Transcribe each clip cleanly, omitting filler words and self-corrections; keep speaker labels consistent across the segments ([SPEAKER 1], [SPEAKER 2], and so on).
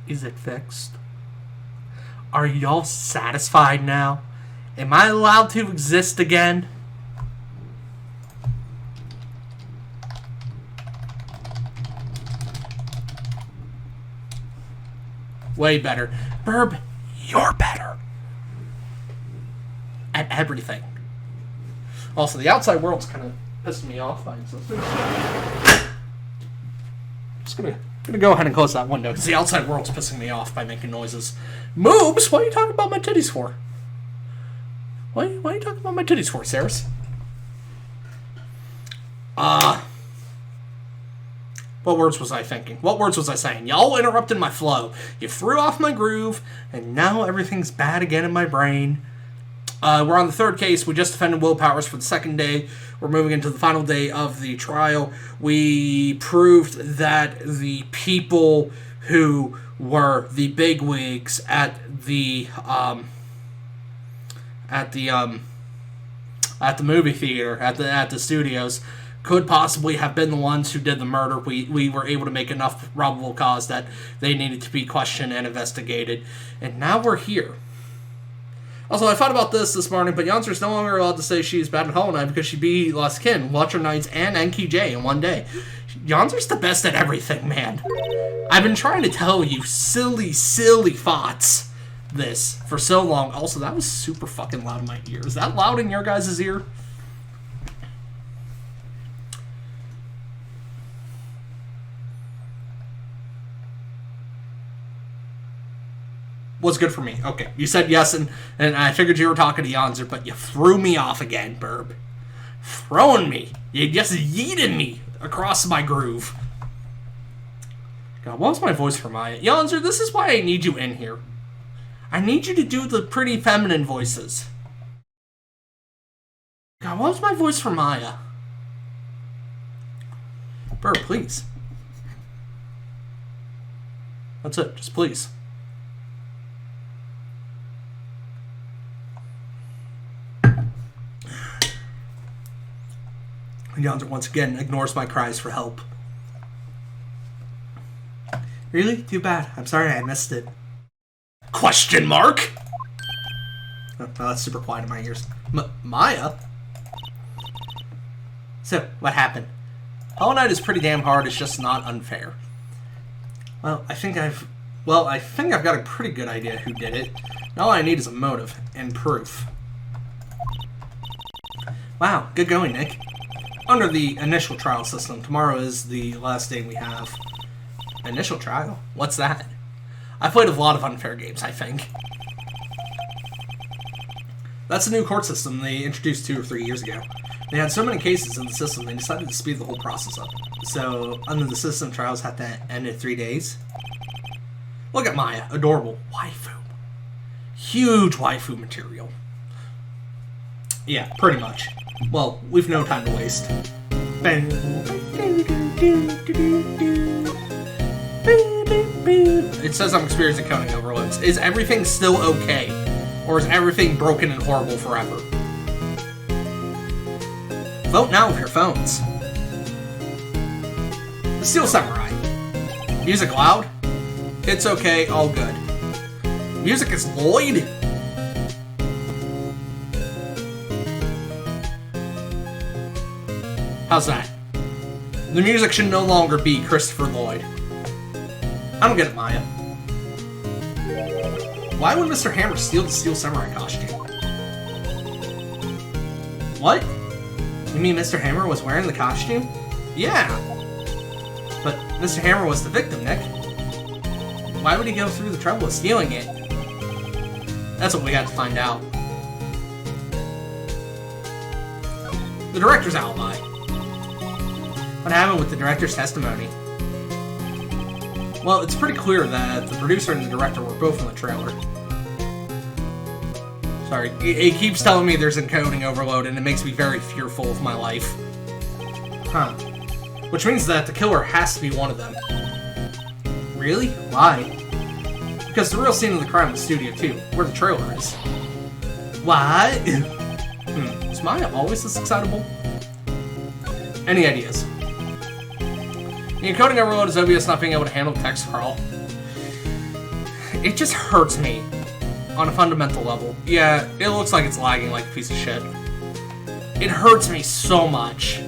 [SPEAKER 1] Is it fixed? Are y'all satisfied now? Am I allowed to exist again? Way better. Burb, you're better. At everything. Also, the outside world's kind of pissing me off. Just gonna go ahead and close that window, because the outside world's pissing me off by making noises. Moobs, what are you talking about my titties for? Why are you talking about my titties for, Saris? What words was I thinking? What words was I saying? Y'all interrupted my flow. You threw off my groove, and now everything's bad again in my brain. We're on the third case. We just defended Will Powers for the second day. We're moving into the final day of the trial. We proved that the people who were the bigwigs at the movie theater, at the studios, could possibly have been the ones who did the murder. We were able to make enough probable cause that they needed to be questioned and investigated. And now we're here. Also, I thought about this morning, but Yonzer's no longer allowed to say she's bad at Hollow Knight because she beat Lost Kin, Watcher Knights, and NKJ in one day. Yonzer's the best at everything, man. I've been trying to tell you silly thoughts this for so long. Also, that was super fucking loud in my ear. Is that loud in your guys' ear? Was good for me. Okay, you said yes, and I figured you were talking to Yonzer, but you threw me off again, Burb. Throwing me. You just yeeted me across my groove. God, what was my voice for Maya? Yonzer, this is why I need you in here. I need you to do the pretty feminine voices. God, what was my voice for Maya? Burb, please. That's it, just please. Yonzer once again ignores my cries for help. Really? Too bad. I'm sorry I missed it. Question mark? Oh, that's super quiet in my ears. Maya? So, what happened? Hollow Knight is pretty damn hard, it's just not unfair. Well, I think I've got a pretty good idea who did it. All I need is a motive and proof. Wow, good going, Nick. Under the initial trial system, tomorrow is the last day we have. Initial trial? What's that? I played a lot of unfair games, I think. That's a new court system they introduced 2 or 3 years ago. They had so many cases in the system, they decided to speed the whole process up. So, under the system, trials have to end in 3 days. Look at Maya, adorable. Waifu. Huge waifu material. Yeah, pretty much. Well, we've no time to waste. It says I'm experiencing coding overloads. Is everything still okay? Or is everything broken and horrible forever? Vote now with your phones. The Steel Samurai. Music loud? It's okay, all good. Music is Lloyd? How's that? The music should no longer be Christopher Lloyd. I don't get it, Maya. Why would Mr. Hammer steal the Steel Samurai costume? What? You mean Mr. Hammer was wearing the costume? Yeah! But Mr. Hammer was the victim, Nick. Why would he go through the trouble of stealing it? That's what we got to find out. The director's alibi. What happened with the director's testimony? Well, it's pretty clear that the producer and the director were both in the trailer. Sorry, it keeps telling me there's encoding overload, and it makes me very fearful of my life. Huh. Which means that the killer has to be one of them. Really? Why? Because the real scene of the crime was Studio 2, where the trailer is. What? Is Maya always this excitable? Any ideas? The encoding overload is obvious not being able to handle text crawl. It just hurts me on a fundamental level. Yeah, it looks like it's lagging like a piece of shit. It hurts me so much.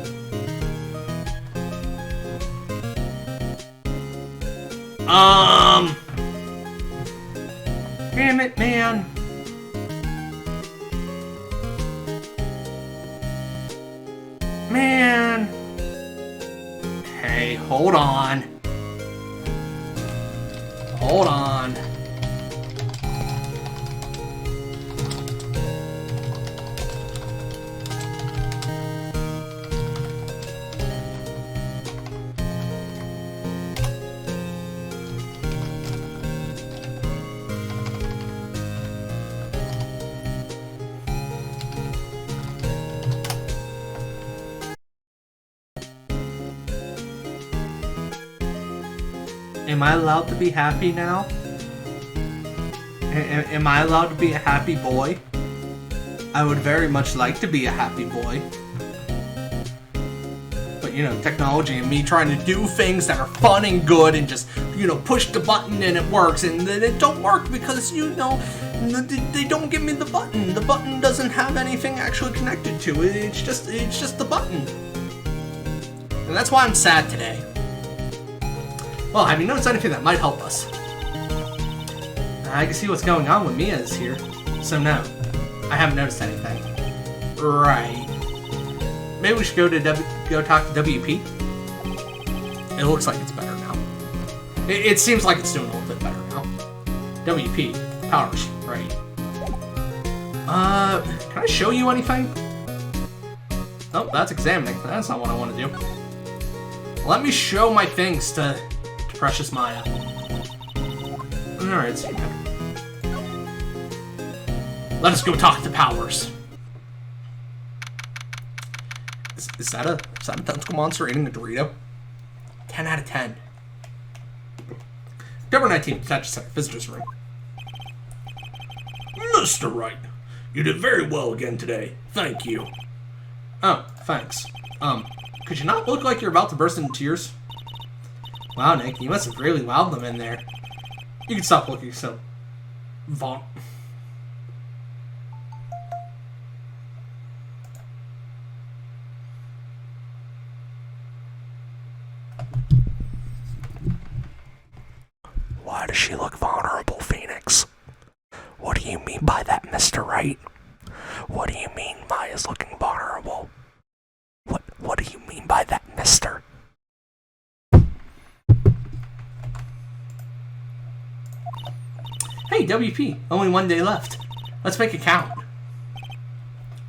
[SPEAKER 1] Damn it, man. Man. Hey, hold on. Hold on. Am I allowed to be happy now? Am I allowed to be a happy boy? I would very much like to be a happy boy. But, you know, technology and me trying to do things that are fun and good and just, you know, push the button and it works, and then it don't work because, you know, they don't give me the button. The button doesn't have anything actually connected to it. It's just the button. And that's why I'm sad today. Well, have you noticed anything that might help us? I can see what's going on when Mia is here. So no, I haven't noticed anything. Right. Maybe we should go talk to WP? It looks like it's better now. It seems like it's doing a little bit better now. WP, powers, right. Can I show you anything? Oh, that's examining. That's not what I want to do. Let me show my things to Precious Maya. Alright, so let us go talk to Powers. Is that a tentacle monster eating a Dorito? 10 out of 10. October 19th, Sagittarius, Visitor's Room. Mr. Wright, you did very well again today. Thank you. Oh, thanks. Could you not look like you're about to burst into tears? Wow, Nick, you must have really wowed them in there. You can stop looking so... vaunt. Why does she look vulnerable, Phoenix? What do you mean by that, Mr. Wright? What do you mean Maya's looking vulnerable? What do you mean by that, mister? Hey, WP, only one day left. Let's make it count.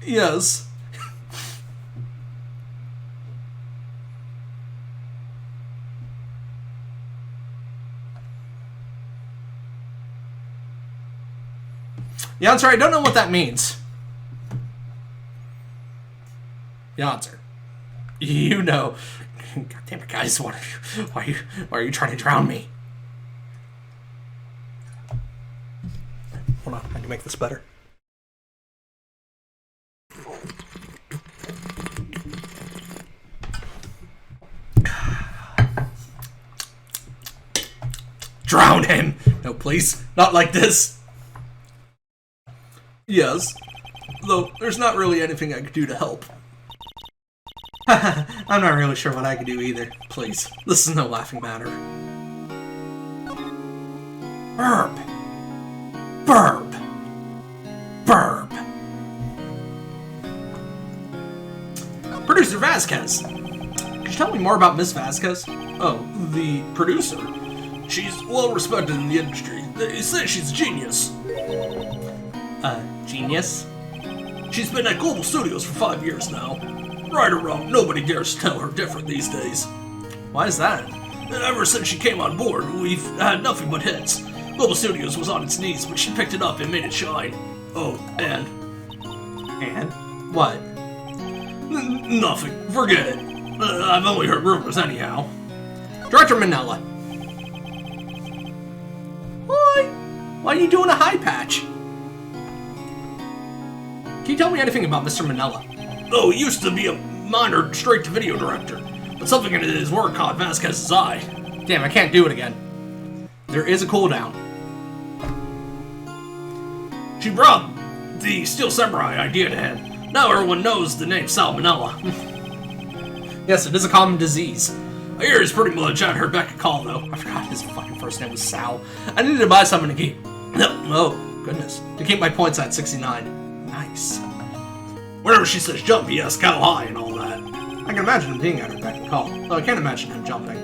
[SPEAKER 1] Yes. Yeah, I'm sorry, I don't know what that means. Yeah, answer. You know. God damn it, guys, why are you trying to drown me? Hold on, I can make this better. Drown him! No, please, not like this. Yes, though there's not really anything I could do to help. I'm not really sure what I could do either. Please, this is no laughing matter. Burp! Burp! Burp! Producer Vasquez! Could you tell me more about Miss Vasquez? Oh, the producer? She's well respected in the industry. They say she's a genius. Genius? She's been at Global Studios for 5 years now. Right or wrong, nobody dares tell her different these days. Why is that? Ever since she came on board, we've had nothing but hits. Global Studios was on its knees, but she picked it up and made it shine. Oh, and? And? What? Nothing. Forget it. I've only heard rumors anyhow. Director Manella. What? Why are you doing a high patch? Can you tell me anything about Mr. Manella? Oh, he used to be a minor straight-to-video director, but something in his work caught Vasquez's eye. Damn, I can't do it again. There is a cooldown. She brought the Steel Samurai idea to him. Now everyone knows the name Salmonella. Yes, it is a common disease. I hear he's pretty much at her beck and call, though. I forgot his fucking first name was Sal. I needed to buy something to keep... Oh, goodness. To keep my points at 69. Nice. Whenever she says jump, he asks how high and all that. I can imagine him being at her beck and call, though I can't imagine him jumping.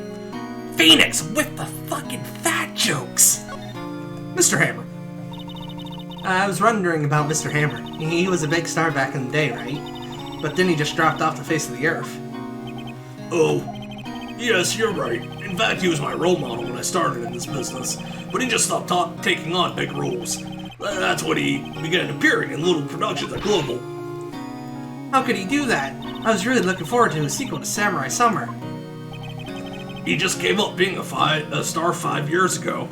[SPEAKER 1] Phoenix with the fucking fat jokes! Mr. Hammer. I was wondering about Mr. Hammer. He was a big star back in the day, right? But then he just dropped off the face of the earth. Oh, yes, you're right. In fact, he was my role model when I started in this business. But he just stopped taking on big roles. That's when he began appearing in little productions at Global. How could he do that? I was really looking forward to his sequel to Samurai Summer. He just gave up being a star 5 years ago.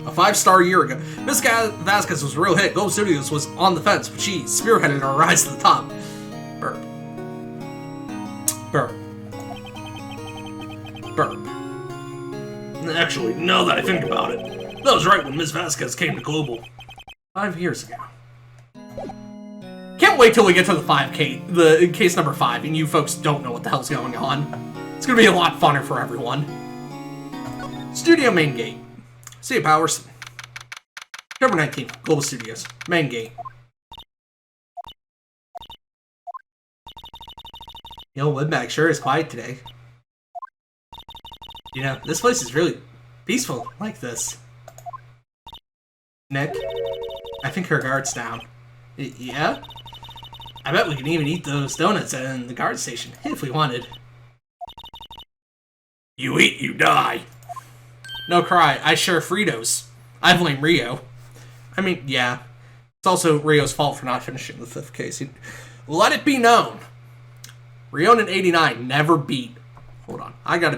[SPEAKER 1] A 5-star year ago. Miss Vasquez was a real hit. Global Studios was on the fence, but she spearheaded our rise to the top. Burp. Burp. Burp. Actually, now that I think about it, that was right when Miss Vasquez came to Global. 5 years ago. Can't wait till we get to the case number 5, and you folks don't know what the hell's going on. It's gonna be a lot funner for everyone. Studio main gate. See Powers. October 19th, Global Studios. Main gate. Yo, Woodbag sure is quiet today. You know, this place is really peaceful like this. Nick, I think her guard's down. Yeah? I bet we can even eat those donuts in the guard station if we wanted. You eat, you die. No cry, I share Fritos. I blame Rio. I mean, yeah. It's also Rio's fault for not finishing the 5th case. Let it be known. Rionin 89 never beat. Hold on, I gotta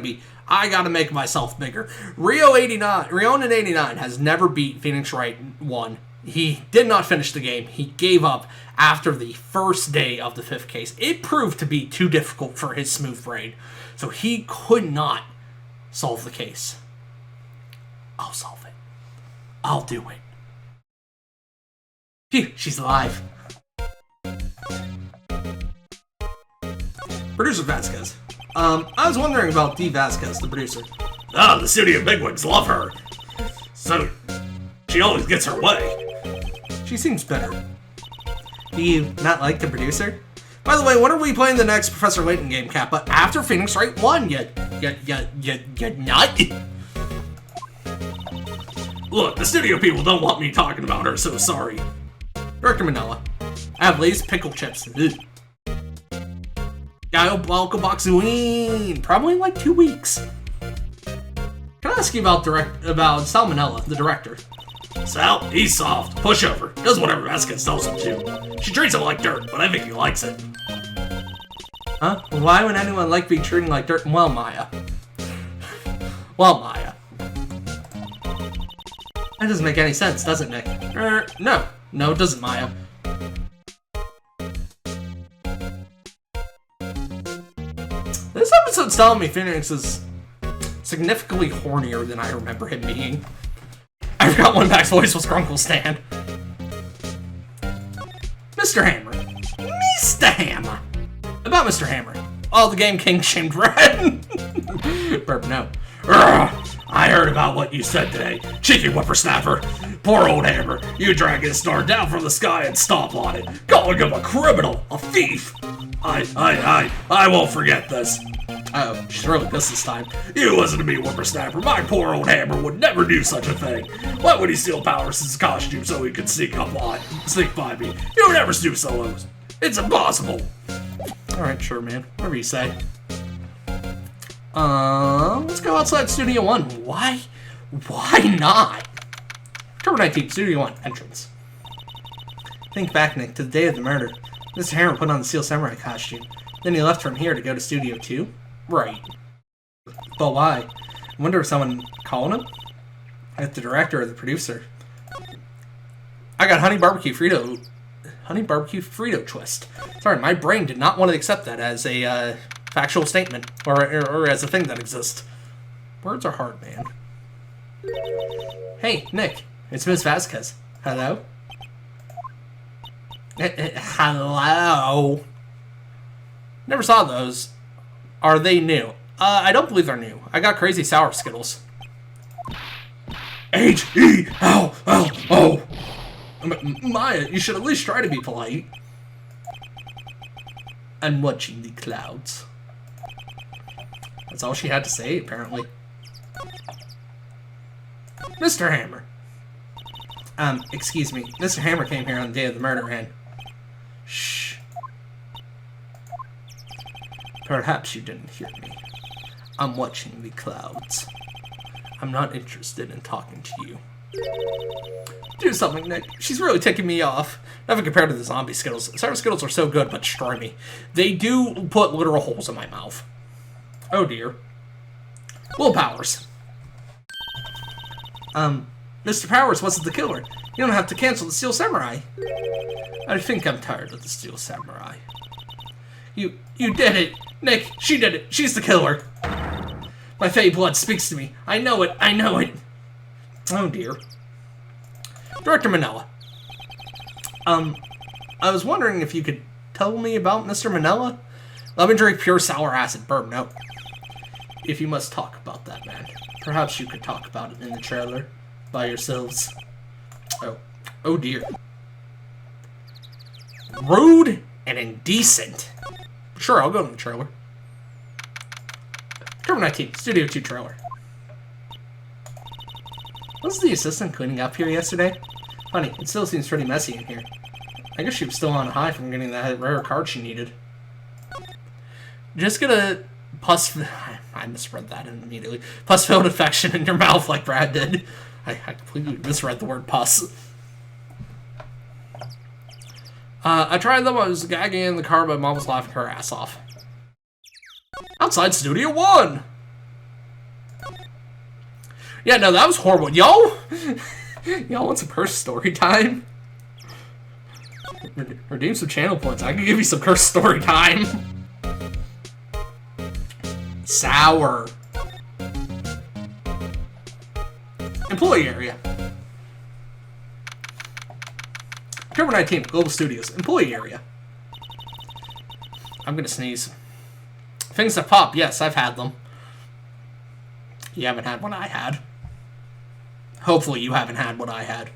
[SPEAKER 1] make myself bigger. Rionin 89 has never beat Phoenix Wright 1. He did not finish the game. He gave up after the first day of the 5th case. It proved to be too difficult for his smooth brain. So he could not solve the case. I'll solve it. I'll do it. Phew, she's alive. Producer Vasquez. I was wondering about Dee Vasquez, the producer. Ah, the studio bigwigs love her. So, she always gets her way. She seems better. Do you not like the producer? By the way, when are we playing the next Professor Layton game, Kappa? After Phoenix Wright 1, you nut? Look, the studio people don't want me talking about her, so sorry. Director Manila. I have Lay's pickle chips. Diabolical probably in like 2 weeks. Can I ask you about Salmonella, the director? Sal, he's soft, pushover, does whatever Vasquez tells him to. She treats him like dirt, but I think he likes it. Huh? Why would anyone like being treated like dirt? Well, Maya. That doesn't make any sense, does it, Nick? No, it doesn't, Maya. This episode's telling me Phoenix is significantly hornier than I remember him being. I forgot one back's voice was Grunkle Stan. Mr. Hammer. Mr. Hammer. About Mr. Hammer. Oh, the Game King shamed Red. Burp, no. I heard about what you said today. Cheeky whippersnapper. Poor old Hammer. You drag his star down from the sky and stomp on it. Calling him a criminal. A thief. I won't forget this. Uh-oh, she's really pissed this time. You listen to me, whippersnapper. My poor old Hammer would never do such a thing. Why would he steal Powers' costume so he could sneak by me? He would never do so. It's impossible. Alright, sure, man. Whatever you say. Let's go outside Studio 1. Why not? October 19th, Studio 1, entrance. Think back, Nick, to the day of the murder. Mr. Hammer put on the Steel Samurai costume. Then he left from here to go to Studio 2? Right. But why? I wonder if someone calling him? Like the director or the producer. I got honey barbecue Frito twist. Sorry, my brain did not want to accept that as a factual statement or as a thing that exists. Words are hard, man. Hey, Nick. It's Miss Vasquez. Hello? Hello? Never saw those. Are they new? I don't believe they're new. I got crazy sour Skittles. H-E-L-L-O. Maya, you should at least try to be polite. I'm watching the clouds. That's all she had to say, apparently. Mr. Hammer. Excuse me. Mr. Hammer came here on the day of the murder, and... Shh. Perhaps you didn't hear me. I'm watching the clouds. I'm not interested in talking to you. Do something, Nick. She's really ticking me off. Nothing compared to the zombie Skittles. Sour Skittles are so good, but destroy me. They do put literal holes in my mouth. Oh dear. Willpowers. Mr. Powers wasn't the killer. You don't have to cancel the Steel Samurai. I think I'm tired of the Steel Samurai. You did it! Nick, she did it! She's the killer! My Fey blood speaks to me. I know it! I know it! Oh dear. Director Manella. I was wondering if you could tell me about Mr. Manella? Let me drink pure sour acid bourbon. No. If you must talk about that man, perhaps you could talk about it in the trailer by yourselves. Oh dear. Rude and indecent. Sure, I'll go in the trailer. October 19th, Studio 2 trailer. Was the assistant cleaning up here yesterday? Funny, it still seems pretty messy in here. I guess she was still on a high from getting that rare card she needed. Just gonna pus... I misread that immediately. Pus-filled infection in your mouth like Brad did. I completely misread the word pus. I tried them. I was gagging in the car, but Mom was laughing her ass off. Outside Studio 1! Yeah, no, that was horrible. Y'all want some cursed story time? Redeem some channel points. I can give you some cursed story time. Sour. Employee area. October 19th, Global Studios. Employee area. I'm gonna sneeze. Things that pop. Yes, I've had them. You haven't had what I had. Hopefully you haven't had what I had.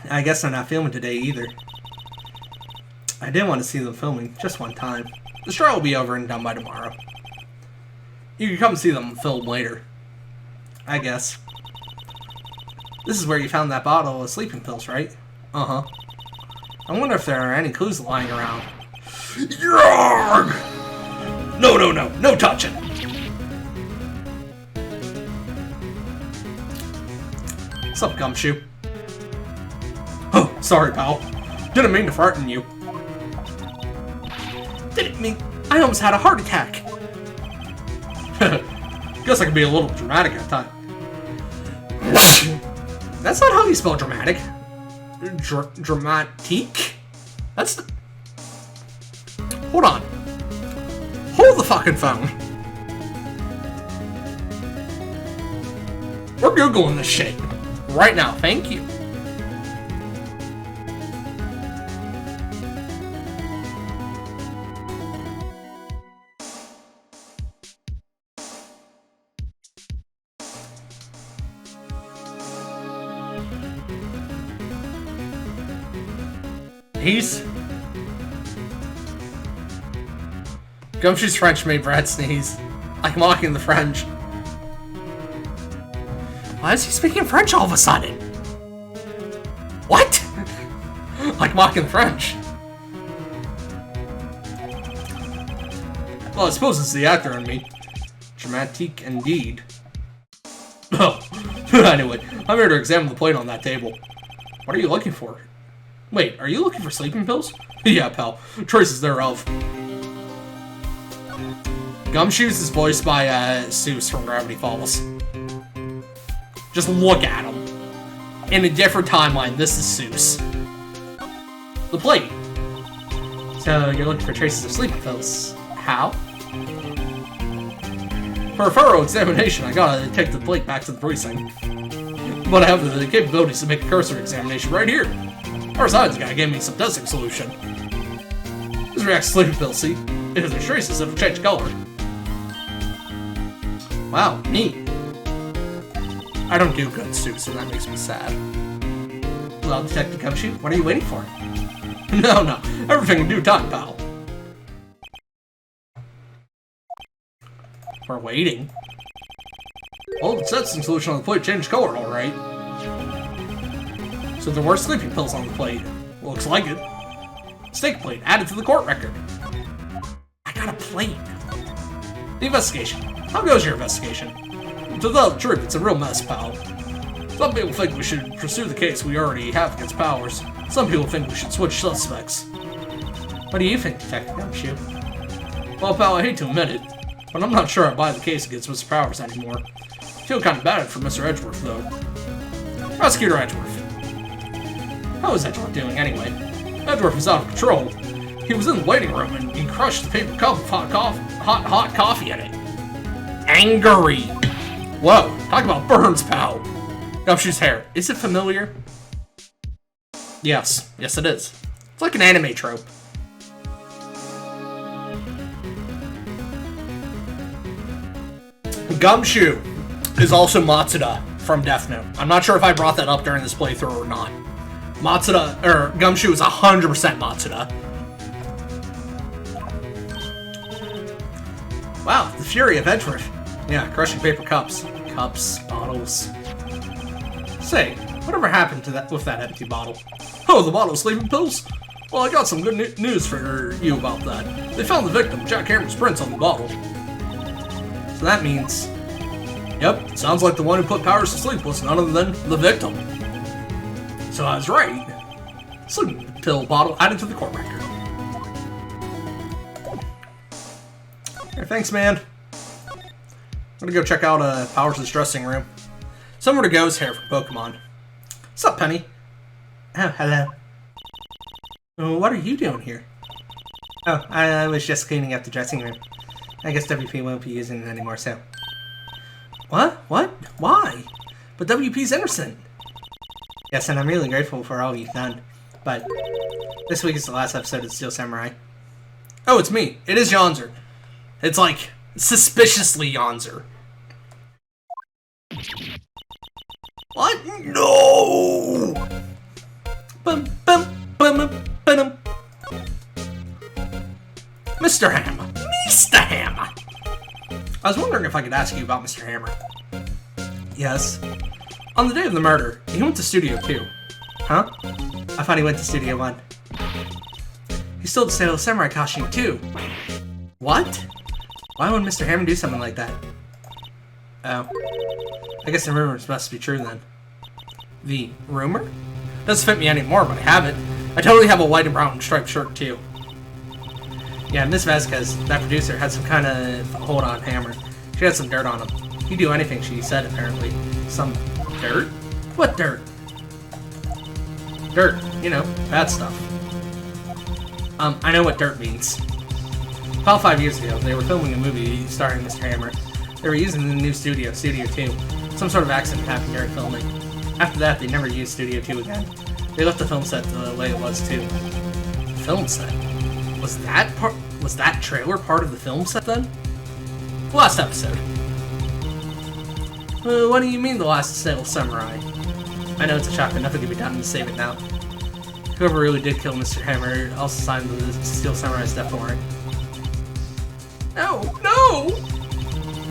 [SPEAKER 1] I guess they're not filming today either. I did want to see them filming just one time. The trial will be over and done by tomorrow. You can come see them film later. I guess. This is where you found that bottle of sleeping pills, right? Uh-huh. I wonder if there are any clues lying around. Yarg! No, no, no. No touching. What's up, Gumshoe? Oh, sorry, pal. Didn't mean to frighten you. Didn't mean... I almost had a heart attack. Guess I can be a little dramatic at times. That's not how you spell dramatic. Dramatique? That's the... Hold on. Hold the fucking phone. We're Googling this shit. Right now, thank you. He's... Gumshoe's French made Brad sneeze. Like mocking the French. Why is he speaking French all of a sudden? What? Like mocking the French. Well, I suppose it's the actor in me. Dramatique indeed. Oh, anyway, I'm here to examine the plate on that table. What are you looking for? Wait, are you looking for sleeping pills? Yeah, pal. Traces thereof. Gumshoes is voiced by Seuss from Gravity Falls. Just look at him. In a different timeline, this is Seuss. The plate. So, you're looking for traces of sleeping pills. How? For a thorough examination, I gotta take the plate back to the precinct. But I have the capabilities to make a cursory examination right here. Besides, the guy gave me some dosing solution. This reacts to sleeping pills, see? If there's traces, it'll change color. Wow, neat. I don't do good suits, and that makes me sad. Well, Detective Gumshoe, what are you waiting for? No, everything in due time, pal. We're waiting. Well, the dosing solution on the plate changed color, alright. So there were sleeping pills on the plate. Looks like it. Steak plate added to the court record. I got a plate. The investigation. How goes your investigation? To tell the truth, it's a real mess, pal. Some people think we should pursue the case we already have against Powers. Some people think we should switch suspects. What do you think, Detective Gumshoe? Well, pal, I hate to admit it, but I'm not sure I buy the case against Mr. Powers anymore. I feel kind of bad for Mr. Edgeworth, though. Prosecutor Edgeworth. How is Edgeworth doing, anyway? Edgeworth was out of control. He was in the waiting room, and he crushed the paper cup of hot coffee in it. Angry! Whoa, talk about burns, pal! Gumshoe's hair. Is it familiar? Yes it is. It's like an anime trope. Gumshoe is also Matsuda from Death Note. I'm not sure if I brought that up during this playthrough or not. Gumshoe is 100% Matsuda. Wow, the fury of Edgeworth. Yeah, crushing paper cups. Cups, bottles. Say, whatever happened to that with that empty bottle? Oh, the bottle of sleeping pills? Well, I got some good news for you about that. They found the victim, Jack Hammer's prints on the bottle. So that means... Yep, sounds like the one who put Powers to sleep was none other than the victim. So I was right. Sleeping pill bottle added to the court record. Here, thanks, man. I'm gonna go check out Powers' dressing room. Somewhere to go's hair from Pokemon. What's up, Penny? Oh, hello. What are you doing here? Oh, I was just cleaning up the dressing room. I guess WP won't be using it anymore, so... What? What? Why? But WP's innocent. Yes, and I'm really grateful for all you've done. But this week is the last episode of Steel Samurai. Oh, it's me. It is Yonzer. It's like, suspiciously Yonzer. What? No! Bum, bum, bum, bum. Mr. Hammer. Mr. Hammer! I was wondering if I could ask you about Mr. Hammer. Yes. On the day of the murder, he went to Studio 2. Huh? I thought he went to Studio 1. He stole the Steel Samurai costume too. What? Why would Mr. Hammer do something like that? Oh. I guess the rumors must be true then. The rumor? Doesn't fit me anymore, but I have it. I totally have a white and brown striped shirt too. Yeah, Miss Vasquez, that producer, had some kind of hold on Hammer. She had some dirt on him. He'd do anything she said, apparently. Some dirt? What dirt? Dirt, you know, bad stuff. I know what dirt means. About 5 years ago, they were filming a movie starring Mr. Hammer. They were using the new studio, Studio 2. Some sort of accident happened during filming. After that, they never used Studio 2 again. They left the film set the way it was, too. Film set? Was that trailer part of the film set then? Last episode. What do you mean the last Steel Samurai? I know it's a shock, but nothing can be done to save it now. Whoever really did kill Mr. Hammer also signed the Steel Samurai's death warrant. No! No!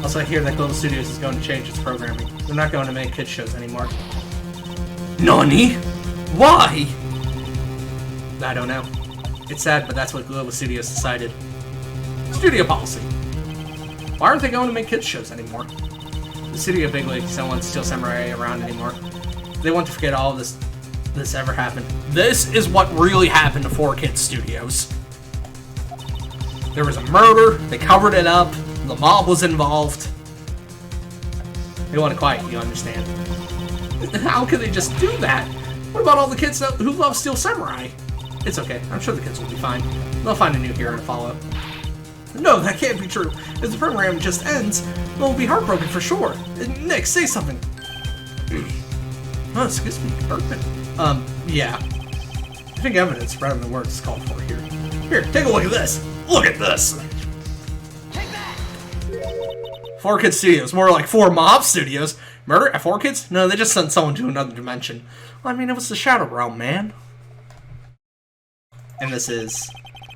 [SPEAKER 1] Also, I hear that Global Studios is going to change its programming. They're not going to make kids shows anymore. NANI? Why? I don't know. It's sad, but that's what Global Studios decided. Studio policy. Why aren't they going to make kids shows anymore? The studio bigwigs don't want Steel Samurai around anymore. They want to forget all of this ever happened. This is what really happened to 4Kids Studios. There was a murder, they covered it up, the mob was involved. They want to quiet you, understand. How can they just do that? What about all the kids who love Steel Samurai? It's okay, I'm sure the kids will be fine. They'll find a new hero to follow. No, that can't be true. If the program just ends, they'll be heartbroken for sure. Nick, say something. Oh, excuse me, Bergman. Yeah. I think evidence rather than words is called for here. Here, take a look at this. Look at this.
[SPEAKER 2] Take that.
[SPEAKER 1] 4Kids Studios, more like 4 Mob Studios. Murder at 4Kids? No, they just sent someone to another dimension. Well, I mean, it was the Shadow Realm, man. And this is...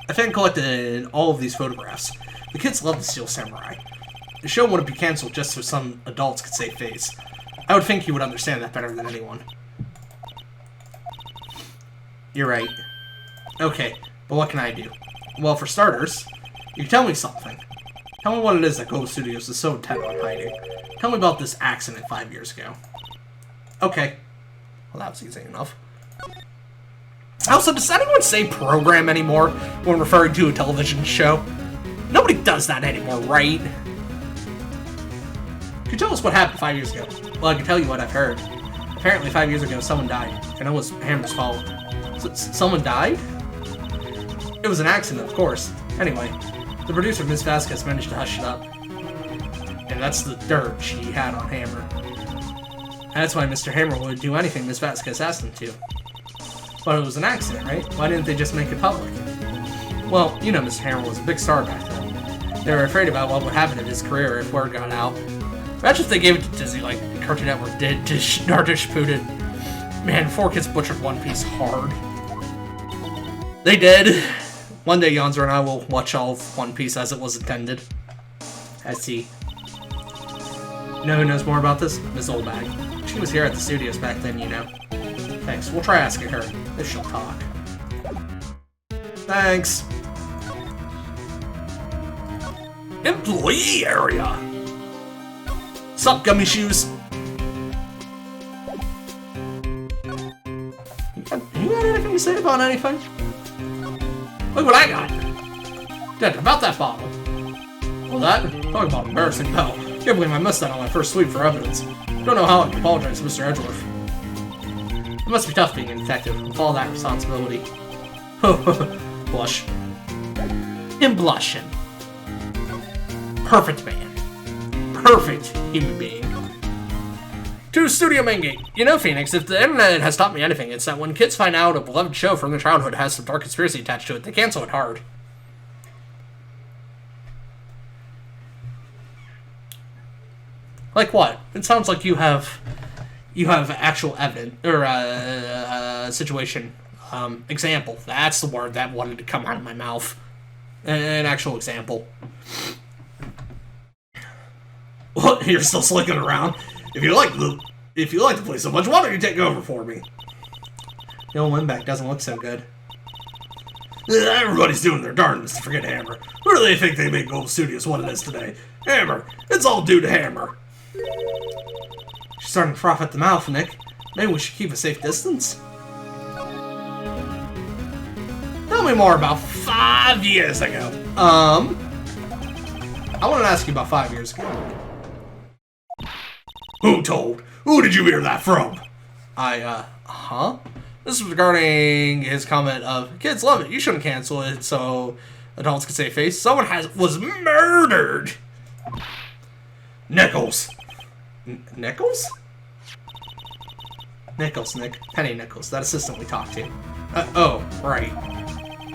[SPEAKER 1] I fan collected all of these photographs. The kids love the Steel Samurai. The show wouldn't be cancelled just so some adults could save face. I would think you would understand that better than anyone. You're right. Okay, but what can I do? Well, for starters, you can tell me something. Tell me what it is that Goo Studios is so intent on hiding. Tell me about this accident 5 years ago. Okay. Well, that was easy enough. Also, does anyone say program anymore when referring to a television show? Nobody does that anymore, right? Can you tell us what happened 5 years ago? Well, I can tell you what I've heard. Apparently 5 years ago, someone died, and it was Hammer's fault. Someone died? It was an accident, of course. Anyway, the producer, Ms. Vasquez, managed to hush it up. And that's the dirt she had on Hammer. That's why Mr. Hammer would do anything Ms. Vasquez asked him to. But it was an accident, right? Why didn't they just make it public? Well, you know Mr. Hammer was a big star back then. They were afraid about what would happen to his career if word got out. Imagine if they gave it to Disney like Cartoon Network did to Nardish Putin. Man, 4Kids butchered One Piece hard. They did. One day, Yonzer and I will watch all of One Piece as it was intended. I see. You know who knows more about this? Ms. Oldbag. She was here at the studios back then, you know. Thanks. We'll try asking her if she'll talk. Thanks. Employee area. Sup, gummy shoes? You got anything to say about anything? Look what I got! Dad, about that bottle. Well, that? Talking about embarrassing hell. Can't believe I missed that on my first sweep for evidence. Don't know how I can apologize to Mr. Edgeworth. It must be tough being a detective with all that responsibility. Blush. Him blushing. Perfect man. Perfect human being. To Studio Main Gate. You know, Phoenix, if the internet has taught me anything, it's that when kids find out a beloved show from their childhood has some dark conspiracy attached to it, they cancel it hard. Like what? It sounds like you have actual evidence, or situation, example. That's the word that wanted to come out of my mouth. An actual example. What? You're still slicking around? If you like the place so much, why don't you take over for me? The old windbag doesn't look so good. Everybody's doing their darndest to forget Hammer. Who do they think they make Goo Studios what it is today? Hammer. It's all due to Hammer. She's starting to froth at the mouth, Nick. Maybe we should keep a safe distance? Tell me more about 5 years ago. I want to ask you about 5 years ago. Who told? Who did you hear that from? Huh? This is regarding his comment of, kids love it, you shouldn't cancel it so adults can save face. Someone was murdered! Nichols. Nichols? Nichols, Nick. Penny Nichols, that assistant we talked to. Oh, right.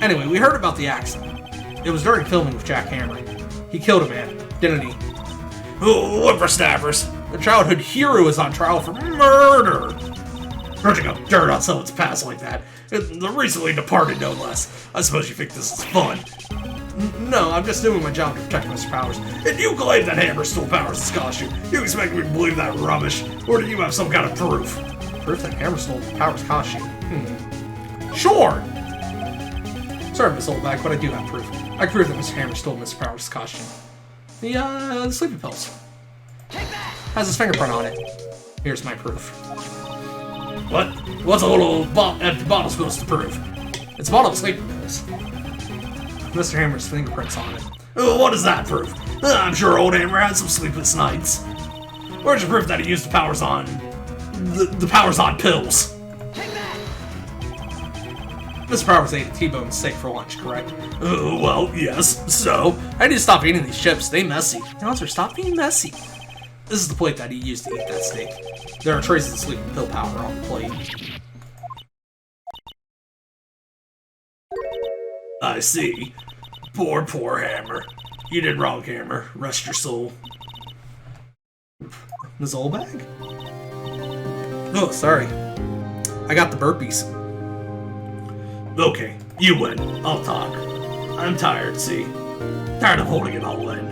[SPEAKER 1] Anyway, we heard about the accident. It was during filming with Jack Hammer. He killed a man, didn't he? Oh, whippersnappers! The childhood hero is on trial for murder! Dredging up dirt on someone's past like that. The recently departed, no less. I suppose you think this is fun. No, I'm just doing my job to protect Mr. Powers. And you claim that Hammer stole Powers' costume. You expect me to believe that rubbish? Or do you have some kind of proof? Proof that Hammer stole Powers' costume? Sure! Sorry, Miss Oldback, but I do have proof. I can prove that Mr. Hammer stole Mr. Powers' costume. The sleeping pills.
[SPEAKER 2] Take that!
[SPEAKER 1] Has his fingerprint on it. Here's my proof. What? What's a little empty bottle supposed to prove? It's a bottle of sleeping pills. Mr. Hammer's fingerprints on it. What does that prove? I'm sure old Hammer had some sleepless nights. Where's your proof that he used the powers on... the powers on pills?
[SPEAKER 2] Take that!
[SPEAKER 1] Mr. Powers ate a T-bone steak for lunch, correct? Well, yes. So? I need to stop eating these chips. They messy. Announcer, stop being messy. This is the plate that he used to eat that steak. There are traces of sleeping pill powder on the plate. I see. Poor Hammer. You did wrong, Hammer. Rest your soul. Ms. Olbag? Oh, sorry. I got the burpees. Okay, you win. I'll talk. I'm tired, see? Tired of holding it all in.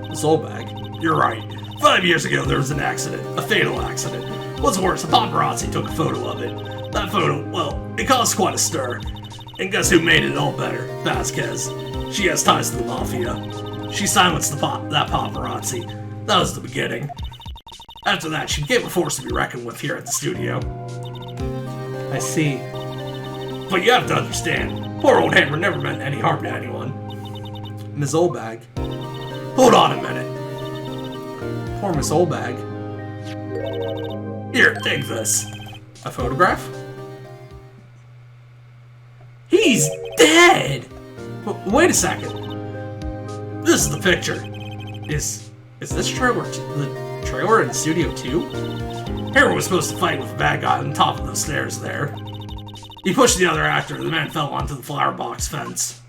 [SPEAKER 1] Ms. Olbag? You're right. 5 years ago, there was an accident. A fatal accident. What's worse, a paparazzi took a photo of it. That photo, well, it caused quite a stir. And guess who made it all better? Vasquez. She has ties to the Mafia. She silenced that paparazzi. That was the beginning. After that, she became a force to be reckoned with here at the studio. I see. But you have to understand, poor old Hammer never meant any harm to anyone. Ms. Olbag. Hold on a minute. Poor Miss Olbag. Here, take this. A photograph? He's dead! Wait a second. This is the picture. Is this trailer the trailer in Studio 2? Hammer was supposed to fight with a bad guy on top of those stairs there. He pushed the other actor, the man fell onto the flower box fence.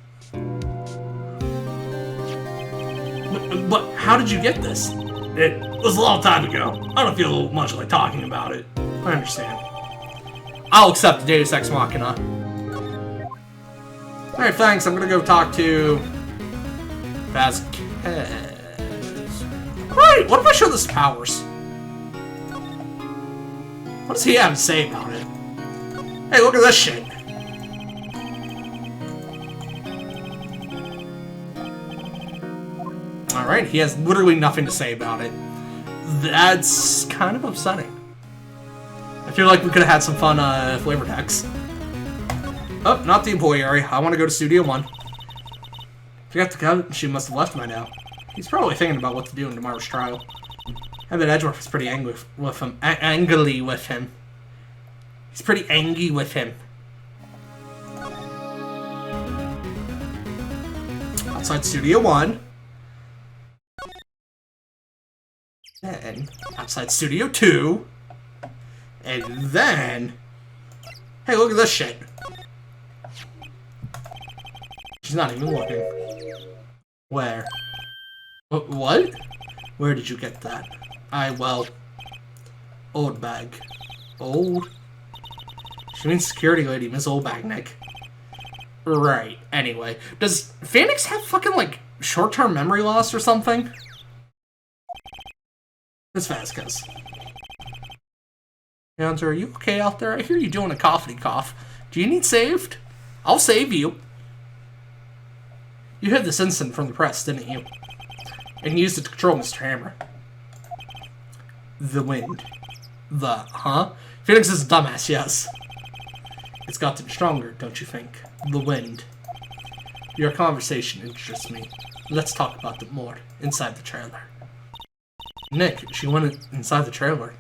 [SPEAKER 1] But how did you get this? It was a long time ago. I don't feel much like talking about it. I understand. I'll accept the Deus Ex Machina. Alright, thanks. I'm gonna go talk to Vasquez. Right, what if I show this powers? What does he have to say about it? Hey, look at this shit. Alright, he has literally nothing to say about it. That's kind of upsetting. I feel like we could have had some fun flavor text. Oh, not the employee area. I want to go to Studio 1. Forgot to come. She must have left by now. He's probably thinking about what to do in tomorrow's trial. I bet Edgeworth is pretty angry with him. Angry with him. He's pretty angry with him. Outside Studio 1. Then, outside Studio 2. And then... Hey, look at this shit. She's not even looking. Where? What? Where did you get that? Well... Old bag. Old? She means security lady, Miss Oldbag, Nick. Right, anyway. Does Phoenix have fucking, like, short-term memory loss or something? Miss Vasquez. Leandra, are you okay out there? I hear you doing a coughy cough. Do you need saved? I'll save you. You hid this incident from the press, didn't you? And used it to control Mr. Hammer. The wind. Huh? Phoenix is a dumbass, yes. It's got to be stronger, don't you think? The wind. Your conversation interests me. Let's talk about it more. Inside the trailer. Nick, she went inside the trailer.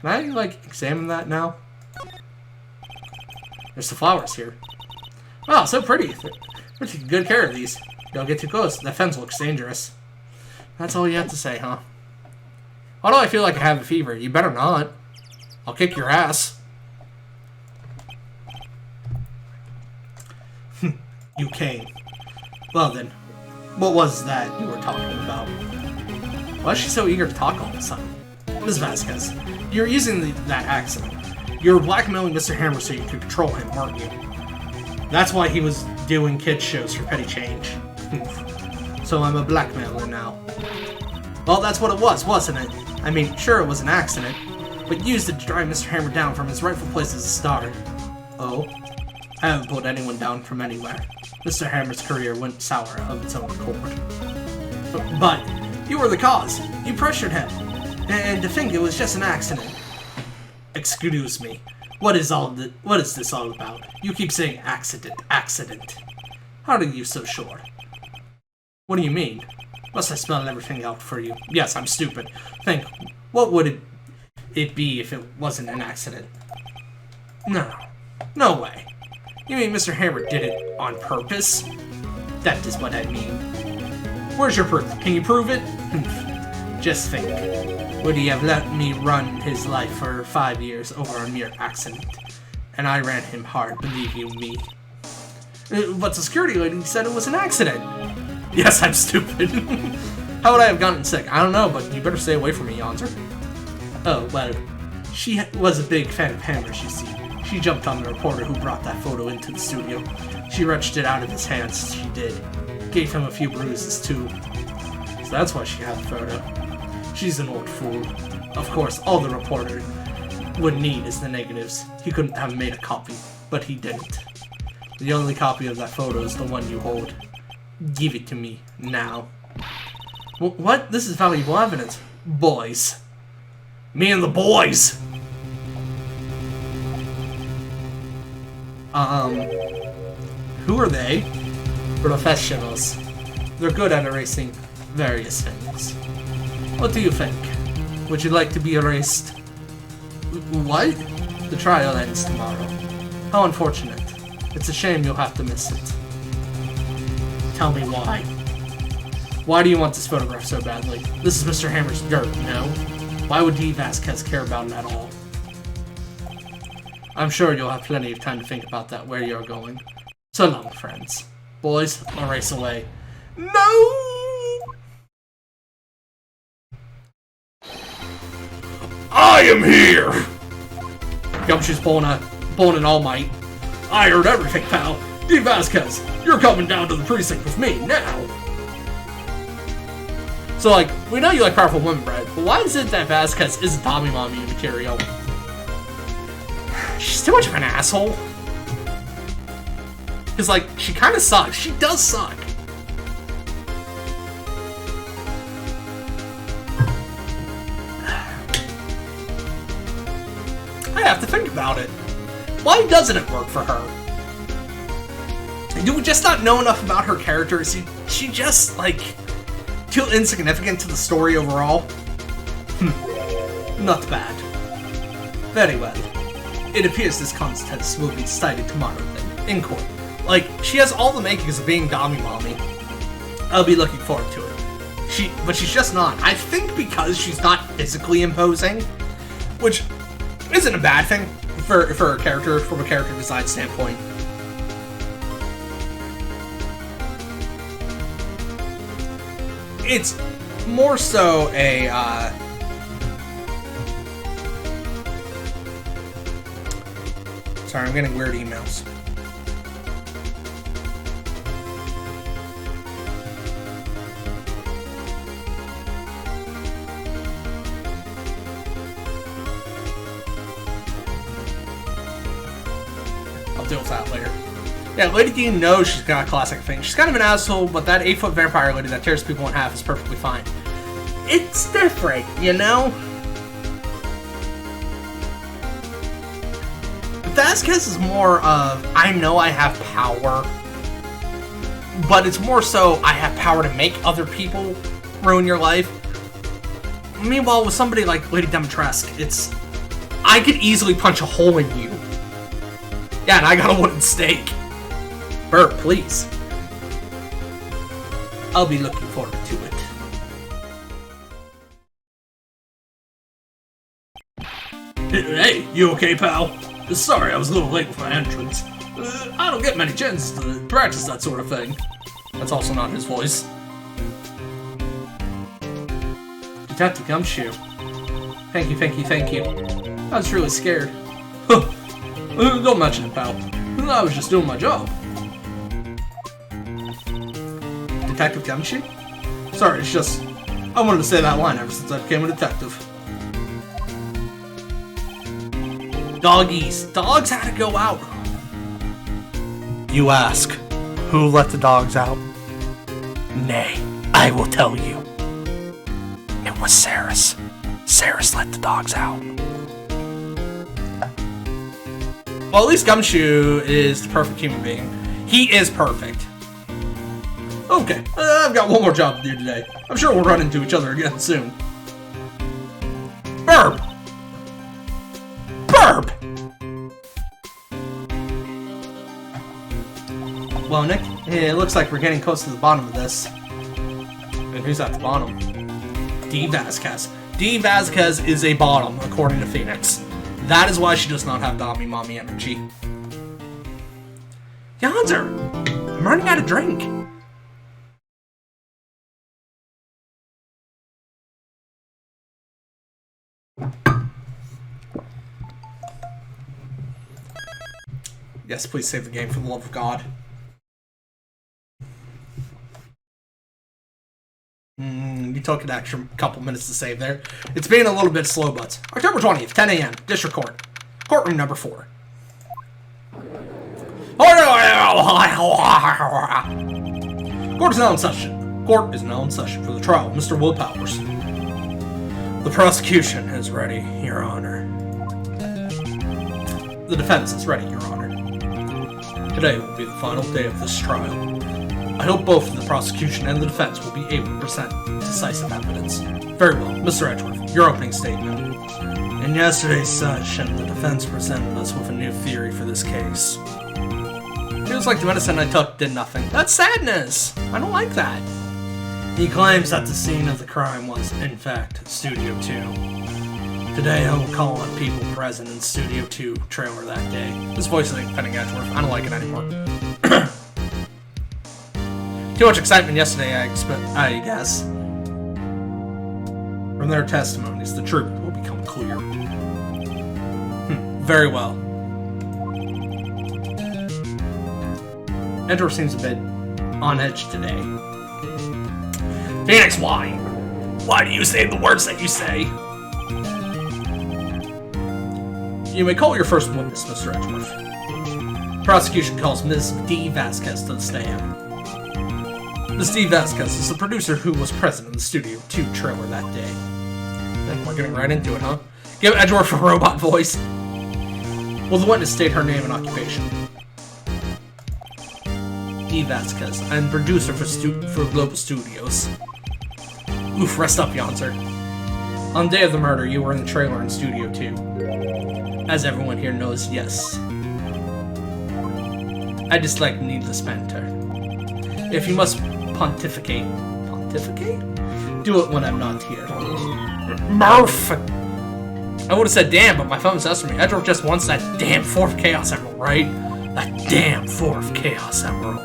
[SPEAKER 1] Can I, like, examine that now? There's the flowers here. Wow, so pretty. We're taking good care of these. Don't get too close. That fence looks dangerous. That's all you have to say, huh? Why do I feel like I have a fever? You better not. I'll kick your ass. You came. Well then, what was that you were talking about? Why is she so eager to talk all of a sudden? Ms. Vasquez, you're using that accident. You were blackmailing Mr. Hammer so you could control him, weren't you? That's why he was doing kids shows for petty change. So I'm a blackmailer now. Well, that's what it was, wasn't it? I mean, sure, it was an accident, but used it to drive Mr. Hammer down from his rightful place as a star. Oh? I haven't pulled anyone down from anywhere. Mr. Hammer's career went sour of its own accord. But you were the cause. You pressured him. And to think it was just an accident. Excuse me. What is this all about? You keep saying accident. How are you so sure? What do you mean? Must I spell everything out for you? Yes, I'm stupid. Think, what would it be if it wasn't an accident? No way. You mean Mr. Hammer did it on purpose? That is what I mean. Where's your proof? Can you prove it? Just think. Would he have let me run his life for 5 years over a mere accident? and I ran him hard, believe you me. But the security lady said it was an accident. Yes, I'm stupid. How would I have gotten sick? I don't know, but you better stay away from me, Yonzer. Oh, well, she was a big fan of Hammers, you see. She jumped on the reporter who brought that photo into the studio. She wrenched it out of his hands, she did. Gave him a few bruises, too. So that's why she had the photo. She's an old fool. Of course, all the reporter would need is the negatives. He couldn't have made a copy, but he didn't. The only copy of that photo is the one you hold. Give it to me, now. What? This is valuable evidence. Boys. Me and the boys! Who are they? Professionals. They're good at erasing various things. What do you think? Would you like to be erased? What? The trial ends tomorrow. How unfortunate. It's a shame you'll have to miss it. Tell me why. Why do you want this photograph so badly? This is Mr. Hammer's dirt, no? Why would D. Vasquez care about it at all? I'm sure you'll have plenty of time to think about that where you're going. So long, friends. Boys, I'll race away. No! I am here! Gumshoe's pulling an all might. I heard everything, pal. D. Vasquez, you're coming down to the precinct with me now. So, like, we know you like powerful women, Brad, but why is it that Vasquez isn't Tommy Mommy material? She's too much of an asshole. Because, like, she kind of sucks. She does suck. I have to think about it. Why doesn't it work for her? Do we just not know enough about her character? Is she just, like, too insignificant to the story overall? Not bad. Very well. It appears this contest will be decided tomorrow then, in court. Like, she has all the makings of being Dami Mommy. I'll be looking forward to it. But she's just not. I think because she's not physically imposing, which isn't a bad thing for a character, from a character design standpoint. It's more so a, sorry, I'm getting weird emails. I'll deal with that later. Yeah, Lady Dean knows she's got a classic thing. She's kind of an asshole, but that 8-foot vampire lady that tears people in half is perfectly fine. It's different, you know? Vasquez is more of, I know I have power, but it's more so I have power to make other people ruin your life. Meanwhile, with somebody like Lady Dimitrescu, it's, I could easily punch a hole in you. Yeah, and I got a wooden stake. Bert, please. I'll be looking forward to it. Hey, you okay, pal? Sorry, I was a little late with my entrance. I don't get many chances to practice that sort of thing. That's also not his voice. Detective Gumshoe. Thank you, thank you, thank you. I was really scared. Don't mention it, pal. I was just doing my job. Detective Gumshoe? Sorry, it's just, I wanted to say that line ever since I became a detective. Doggies. Dogs had to go out. You ask, who let the dogs out? Nay, I will tell you. It was Saris. Saris let the dogs out. Well, at least Gumshoe is the perfect human being. He is perfect. Okay, I've got one more job to do today. I'm sure we'll run into each other again soon. Burp! Burp! Well, Nick, it looks like we're getting close to the bottom of this. And who's at the bottom? D. Vasquez. D. Vasquez is a bottom, according to Phoenix. That is why she does not have Dami Mommy energy. Yonzer! I'm running out of drink. Yes, please save the game for the love of God. You took an extra couple minutes to save there. It's been a little bit slow, but October 20th, 10 a.m., District Court. Courtroom number 4. Court is now in session. Court is now in session for the trial of Mr. Will Powers. The prosecution is ready, Your Honor. The defense is ready, Your Honor. Today will be the final day of this trial. I hope both the prosecution and the defense will be able to present decisive evidence. Very well, Mr. Edgeworth, your opening statement. In yesterday's session, the defense presented us with a new theory for this case. Feels like the medicine I took did nothing. That's sadness! I don't like that. He claims that the scene of the crime was, in fact, Studio 2. Today I will call on people present in Studio 2 trailer that day. This voice isn't fitting Edgeworth. I don't like it anymore. Too much excitement yesterday, I guess. From their testimonies, the truth will become clear. Very well. Edgeworth seems a bit on edge today. Phoenix, why? Why do you say the words that you say? You may call your first witness, Mr. Edgeworth. Prosecution calls Ms. D. Vasquez to the stand. Ms. D. Vasquez is the producer who was present in the Studio 2 trailer that day. We're getting right into it, huh? Give Edgeworth a robot voice. Will the witness state her name and occupation? D. Vasquez. I'm producer for Global Studios. Oof, rest up, Yonzer. On the day of the murder, you were in the trailer in Studio 2. As everyone here knows, yes. I dislike needless banter. If you must pontificate... Pontificate? Do it when I'm not here. Murph! I would have said damn, but my phone says for me. Edgeworth just wants that damn 4th Chaos Emerald, right? That damn 4th Chaos Emerald.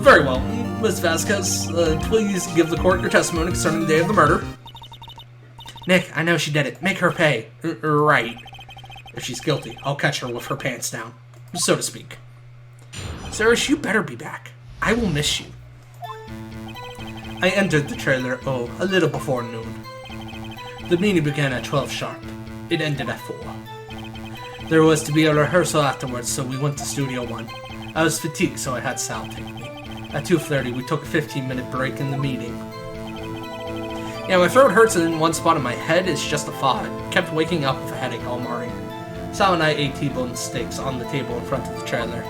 [SPEAKER 1] Very well. Ms. Vasquez, please give the court your testimony concerning the day of the murder. Nick, I know she did it. Make her pay. Right. If she's guilty, I'll catch her with her pants down, so to speak. Sarah, you better be back. I will miss you. I entered the trailer, a little before noon. The meeting began at 12 sharp. It ended at 4. There was to be a rehearsal afterwards, so we went to Studio 1. I was fatigued, so I had Sal take me. At 2:30, we took a 15-minute break in the meeting. Yeah, my throat hurts in one spot and my head is just a fog. Kept waking up with a headache all morning. Sal and I ate T-bone steaks on the table in front of the trailer.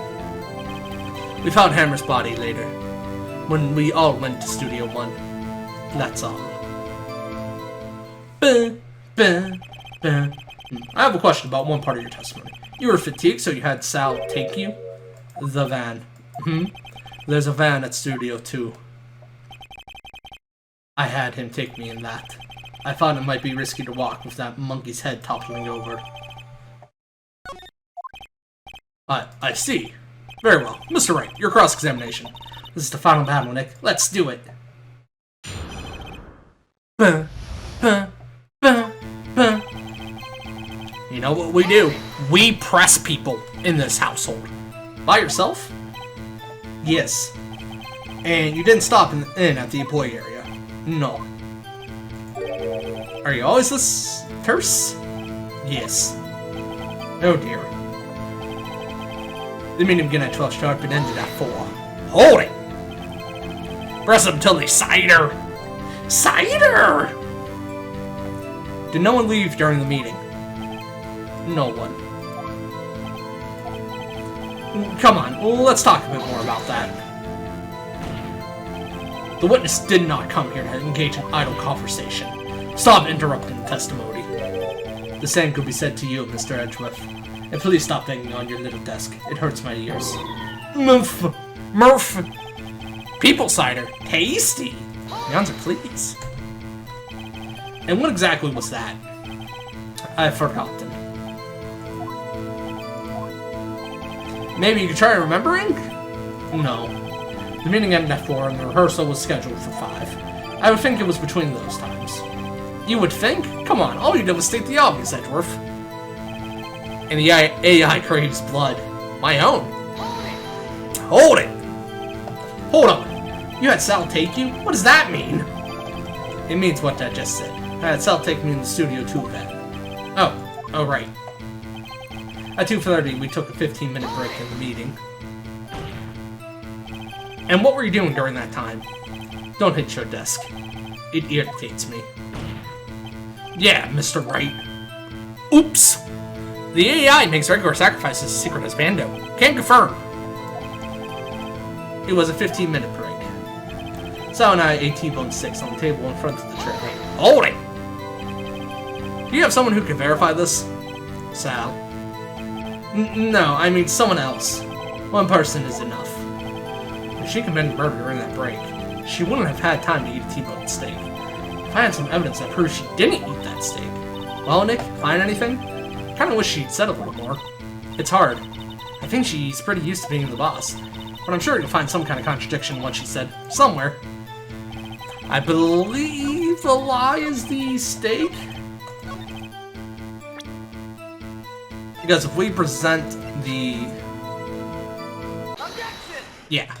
[SPEAKER 1] We found Hammer's body later, when we all went to Studio 1. That's all. I have a question about one part of your testimony. You were fatigued, so you had Sal take you? The van. There's a van at Studio 2. I had him take me in that. I thought it might be risky to walk with that monkey's head toppling over. I see. Very well. Mr. Wright, your cross-examination. This is the final battle, Nick. Let's do it. You know what we do? We press people in this household. By yourself? Yes. And you didn't stop in at the employee area? No. Are you always this terse? Yes. Oh dear. The meeting began at 12 sharp and ended at 4. Hold it! Press them till they cider! Cider! Did no one leave during the meeting? No one. Come on, let's talk a bit more about that. The witness did not come here to engage in idle conversation. Stop interrupting the testimony. The same could be said to you, Mr. Edgeworth. And please stop banging on your little desk. It hurts my ears. Murph! People cider. Tasty! Yonzer, please. And what exactly was that? I've forgotten. Maybe you could try remembering? No. The meeting ended at 4 and the rehearsal was scheduled for 5. I would think it was between those times. You would think? Come on, all you did was state the obvious, Edgeworth. And the AI craves blood. My own. Hold it! Hold on. You had Sal take you? What does that mean? It means what I just said. I had Sal take me in the studio too bad. Oh right. At 2:30, we took a 15-minute break in the meeting. And what were you doing during that time? Don't hit your desk. It irritates me. Yeah, Mr. Wright. Oops! The AI makes regular sacrifices as secret as Bando. Can't confirm. It was a 15-minute break. Sal and I ate T-bone sticks on the table in front of the trailer. Hold it! Do you have someone who can verify this? Sal. No, I mean someone else. One person is enough. If she committed murder during that break, she wouldn't have had time to eat a T-bone steak. If I had some evidence that proves she didn't eat that steak. Well, Nick, find anything? Kinda wish she'd said a little more. It's hard. I think she's pretty used to being the boss. But I'm sure you'll find some kind of contradiction in what she said. Somewhere. I believe the lie is the steak? Because if we present the...
[SPEAKER 2] Objection!
[SPEAKER 1] Yeah.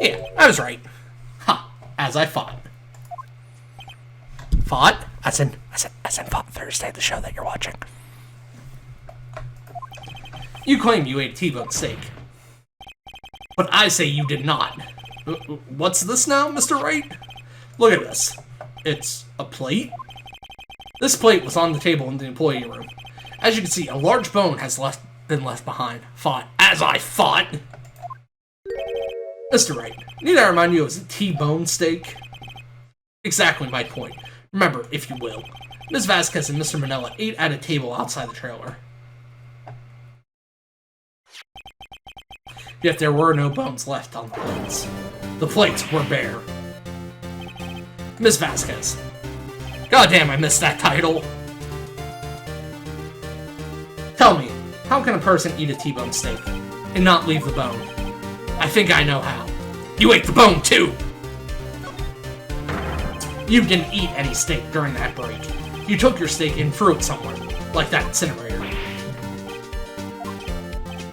[SPEAKER 1] Yeah, I was right. Ha! As I thought. Fought? As in Fought Thursday, the show that you're watching. You claim you ate a T-bone steak. But I say you did not. What's this now, Mr. Wright? Look at this. It's a plate? This plate was on the table in the employee room. As you can see, a large bone has been left behind. Fought. As I thought! Mr. Wright, need I remind you it was a T-bone steak? Exactly my point. Remember, if you will, Ms. Vasquez and Mr. Manella ate at a table outside the trailer. Yet there were no bones left on the plates. The plates were bare. Ms. Vasquez. Goddamn, I missed that title. Tell me, how can a person eat a T-bone steak and not leave the bone? I think I know how. You ate the bone, too! You didn't eat any steak during that break. You took your steak and threw it somewhere, like that incinerator.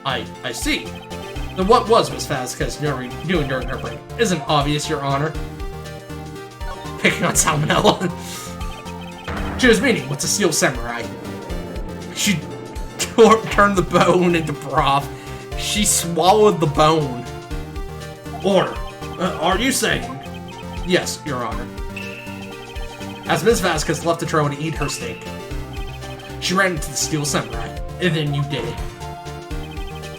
[SPEAKER 1] I see. Then what was Miss Vasquez doing during her break? Isn't obvious, Your Honor. Picking on salmonella. She was meeting with the Steel Samurai. She turned the bone into broth. She swallowed the bone. Order. Are you saying? Yes, Your Honor. As Ms. Vasquez left the trailer to eat her steak, she ran into the Steel Samurai, and then you did it.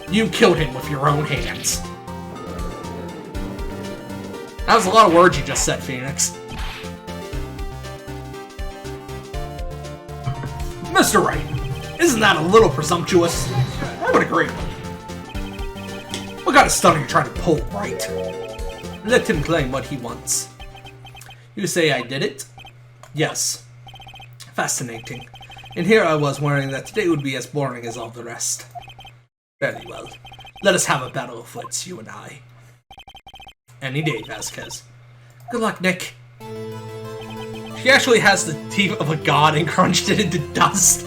[SPEAKER 1] You killed him with your own hands. That was a lot of words you just said, Phoenix. Mr. Wright, isn't that a little presumptuous? I would agree. What kind of stunt are you trying to pull, Wright? Let him claim what he wants. You say I did it? Yes. Fascinating. And here I was worrying that today would be as boring as all the rest. Very well. Let us have a battle of wits, you and I. Any day, Vasquez. Good luck, Nick. She actually has the teeth of a god and crunched it into dust.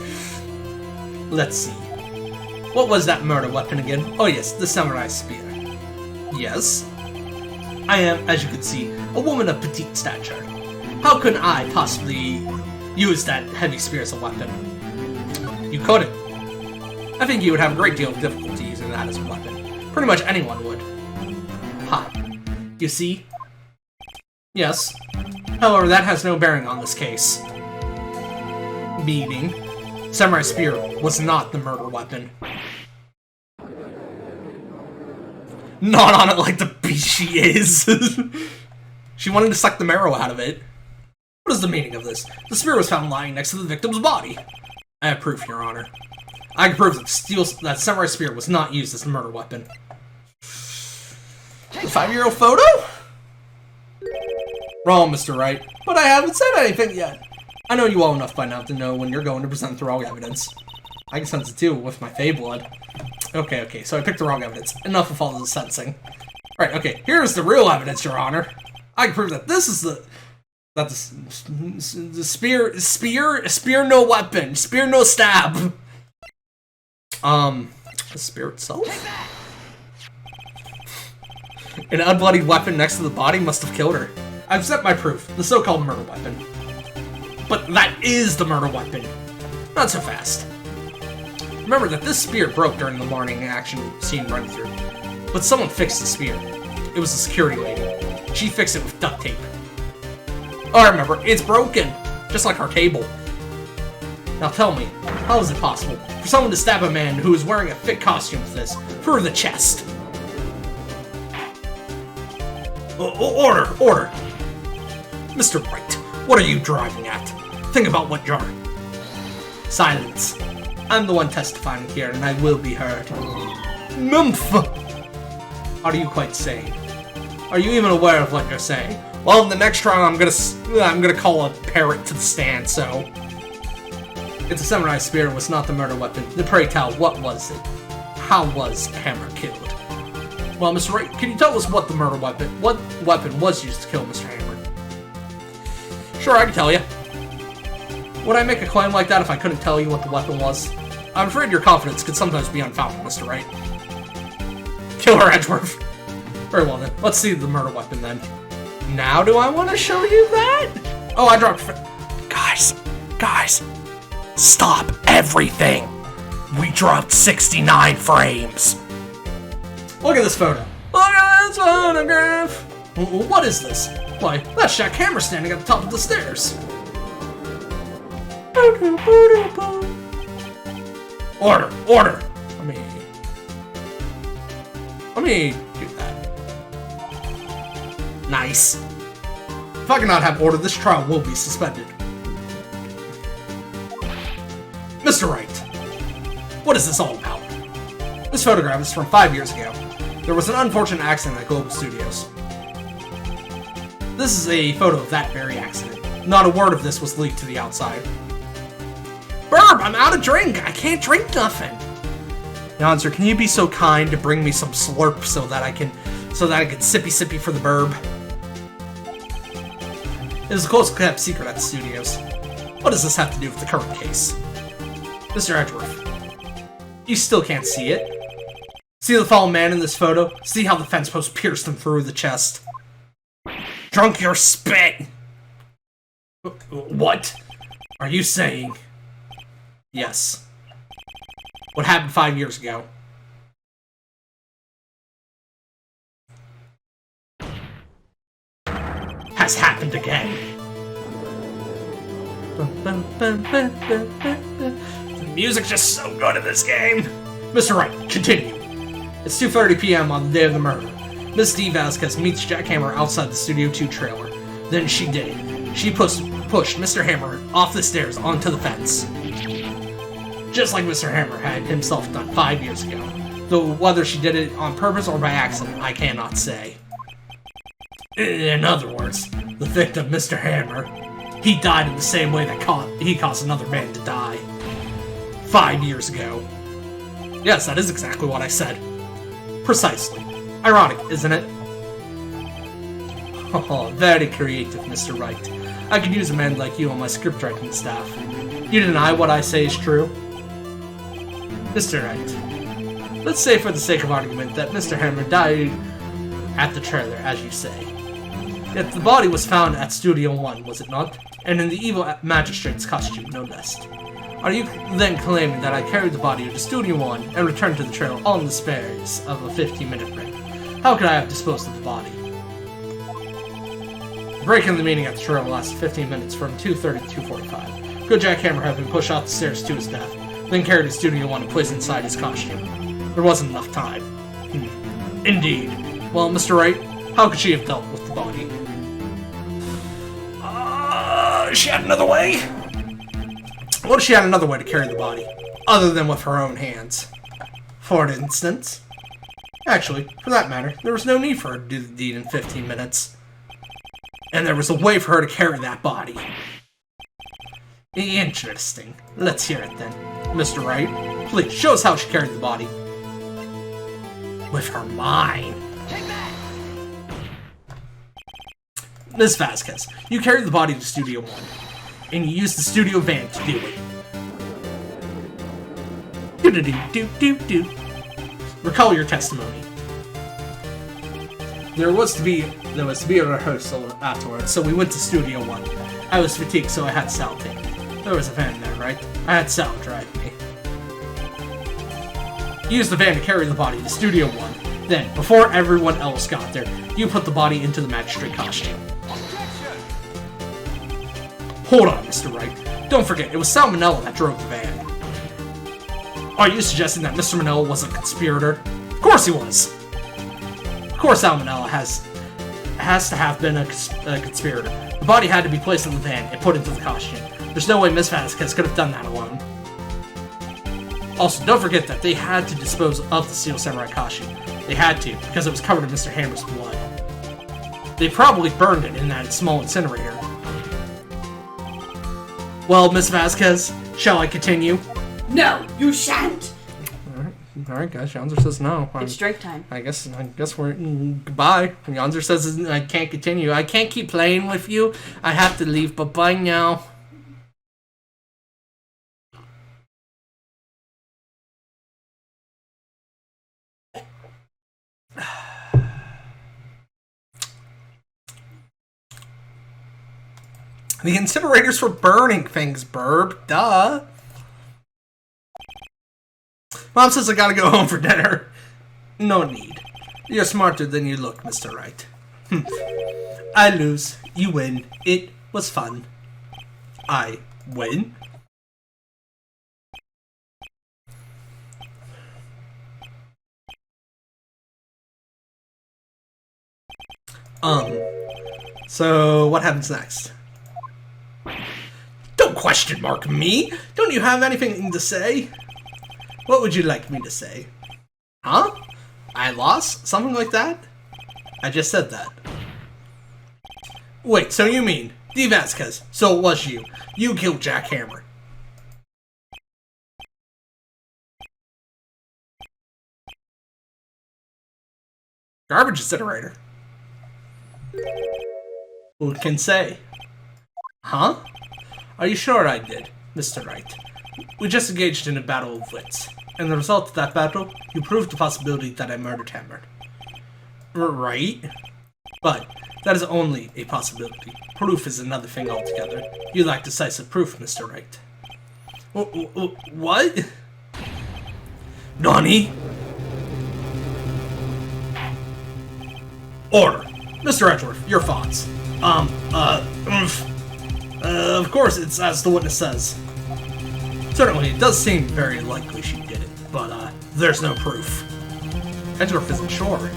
[SPEAKER 1] Let's see. What was that murder weapon again? Oh yes, the samurai spear. Yes. I am, as you can see, a woman of petite stature. How could I possibly use that heavy spear as a weapon? You couldn't. I think you would have a great deal of difficulty using that as a weapon. Pretty much anyone would. Ha. You see? Yes. However, that has no bearing on this case. Meaning, Samurai Spear was not the murder weapon. Not on it like the beast she is. She wanted to suck the marrow out of it. What is the meaning of this? The spear was found lying next to the victim's body. I have proof, Your Honor. I can prove that Samurai Spear was not used as a murder weapon. The 5-year-old photo? Wrong, Mr. Wright. But I haven't said anything yet. I know you well enough by now to know when you're going to present the wrong evidence. I can sense it too with my Fey blood. Okay, so I picked the wrong evidence. Enough of all the sensing. Right, okay, here's the real evidence, Your Honor. I can prove that this is the spear no weapon, spear no stab. The spear itself? An unbloodied weapon next to the body must have killed her. I've set my proof, the so-called murder weapon. But that is the murder weapon. Not so fast. Remember that this spear broke during the morning action scene run-through. But someone fixed the spear. It was the security lady. She fixed it with duct tape. Oh, I remember. It's broken. Just like our table. Now tell me, how is it possible for someone to stab a man who is wearing a fit costume with this through the chest? Order! Mr. Wright, what are you driving at? Think about what you're... Silence. I'm the one testifying here, and I will be heard. Nymph! Are you quite sane? Are you even aware of what you're saying? Well, in the next trial, I'm gonna call a parrot to the stand, so... It's a samurai spear was not the murder weapon. Then pray tell, what was it? How was Hammer killed? Well, Mr. Wright, can you tell us what weapon was used to kill Mr. Hammer? Sure, I can tell you. Would I make a claim like that if I couldn't tell you what the weapon was? I'm afraid your confidence could sometimes be unfounded, Mr. Wright. Killer Edgeworth. Very well then, let's see the murder weapon then. Now do I want to show you that? Oh, I dropped... Guys, stop everything. We dropped 69 frames. Look at this photo. Look at this photograph. What is this? Why, that's Jack Hammer standing at the top of the stairs. Order. Let me do that. Nice. If I cannot have order, this trial will be suspended. Mr. Wright, what is this all about? This photograph is from 5 years ago. There was an unfortunate accident at Global Studios. This is a photo of that very accident. Not a word of this was leaked to the outside. Burb, I'm out of drink. I can't drink nothing. Yonzer, can you be so kind to bring me some slurp so that I can sippy for the burb? It is a close kept secret at the studios. What does this have to do with the current case? Mr. Edgeworth, you still can't see it. See the fallen man in this photo? See how the fence post pierced him through the chest? Drunk your spit! What are you saying? Yes. What happened 5 years ago? Has happened again. The music's just so good in this game. Mr. Wright, continue. It's 2:30 p.m. on the day of the murder. Miss D. Vasquez meets Jack Hammer outside the Studio 2 trailer. Then she did it. She pushed Mr. Hammer off the stairs onto the fence. Just like Mr. Hammer had himself done 5 years ago. Though whether she did it on purpose or by accident, I cannot say. In other words, the victim, Mr. Hammer, he died in the same way that he caused another man to die. 5 years ago. Yes, that is exactly what I said. Precisely. Ironic, isn't it? Oh, very creative, Mr. Wright. I could use a man like you on my scriptwriting staff. You deny what I say is true? Mr. Wright, let's say for the sake of argument that Mr. Hammer died at the trailer, as you say. Yet the body was found at Studio 1, was it not? And in the evil magistrate's costume, no less. Are you then claiming that I carried the body to Studio 1 and returned to the trailer on the spares of a 15-minute break? How could I have disposed of the body? The break in the meeting at the trailer lasted 15 minutes from 2:30 to 2:45. Could Jack Hammer have been pushed off the stairs to his death, then carried to Studio 1 and placed inside his costume? There wasn't enough time. Indeed. Well, Mr. Wright, how could she have dealt with the body? She had another way? What if she had another way to carry the body, other than with her own hands? For instance? Actually, for that matter, there was no need for her to do the deed in 15 minutes. And there was a way for her to carry that body. Interesting. Let's hear it then. Mr. Wright, please show us how she carried the body. With her mind.
[SPEAKER 2] Take that!
[SPEAKER 1] Ms. Vasquez, you carried the body to Studio 1, and you used the studio van to do it. Do-do-do-do-do-do. Recall your testimony. There was to be a rehearsal afterwards, so we went to Studio 1. I was fatigued, so I had Sal take me. There was a van there, right? I had Sal drive me. You used the van to carry the body to Studio 1. Then, before everyone else got there, you put the body into the magistrate costume. Hold on, Mr. Wright. Don't forget, it was Sal Manella that drove the van. Are you suggesting that Mr. Manella was a conspirator? Of course he was! Of course Sal Manella has to have been a conspirator. The body had to be placed in the van and put into the costume. There's no way Miss Vasquez could have done that alone. Also, don't forget that they had to dispose of the Steel Samurai costume. They had to, because it was covered in Mr. Hammer's blood. They probably burned it in that small incinerator. Well, Miss Vasquez, shall I continue?
[SPEAKER 3] No, you shan't.
[SPEAKER 1] Alright, guys, Yonzer says no.
[SPEAKER 3] It's drink time.
[SPEAKER 1] I guess we're goodbye. Yonzer says I can't continue. I can't keep playing with you. I have to leave. Bye now. The incinerators for burning things, Burb. Duh. Mom says I gotta go home for dinner. No need. You're smarter than you look, Mr. Wright. I lose. You win. It was fun. I win? So what happens next? Don't question mark me! Don't you have anything to say? What would you like me to say? Huh? I lost? Something like that? I just said that. Wait, so you mean, D. Vasquez, so it was you. You killed Jack Hammer. Garbage incinerator. Who can say? Huh? Are you sure I did, Mr. Wright? We just engaged in a battle of wits. And the result of that battle, you proved the possibility that I murdered Hammer. Right? But that is only a possibility. Proof is another thing altogether. You lack decisive proof, Mr. Wright. What? Nani? Order. Mr. Edgeworth, your thoughts. Of course it's as the witness says. Certainly, it does seem very likely she did it, but, there's no proof. Edgeworth isn't sure.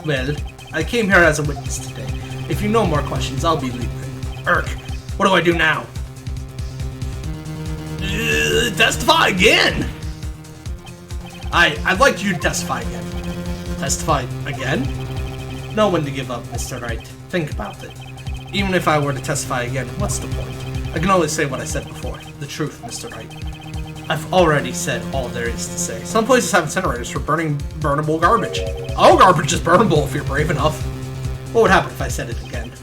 [SPEAKER 1] Well, I came here as a witness today. If you know more questions, I'll be leaving. Urk, what do I do now? Testify again! I'd like you to testify again. Testify again? Know when to give up, Mr. Wright. Think about it. Even if I were to testify again, what's the point? I can only say what I said before. The truth, Mr. Wright. I've already said all there is to say. Some places have incinerators for burning burnable garbage. All garbage is burnable if you're brave enough. What would happen if I said it again?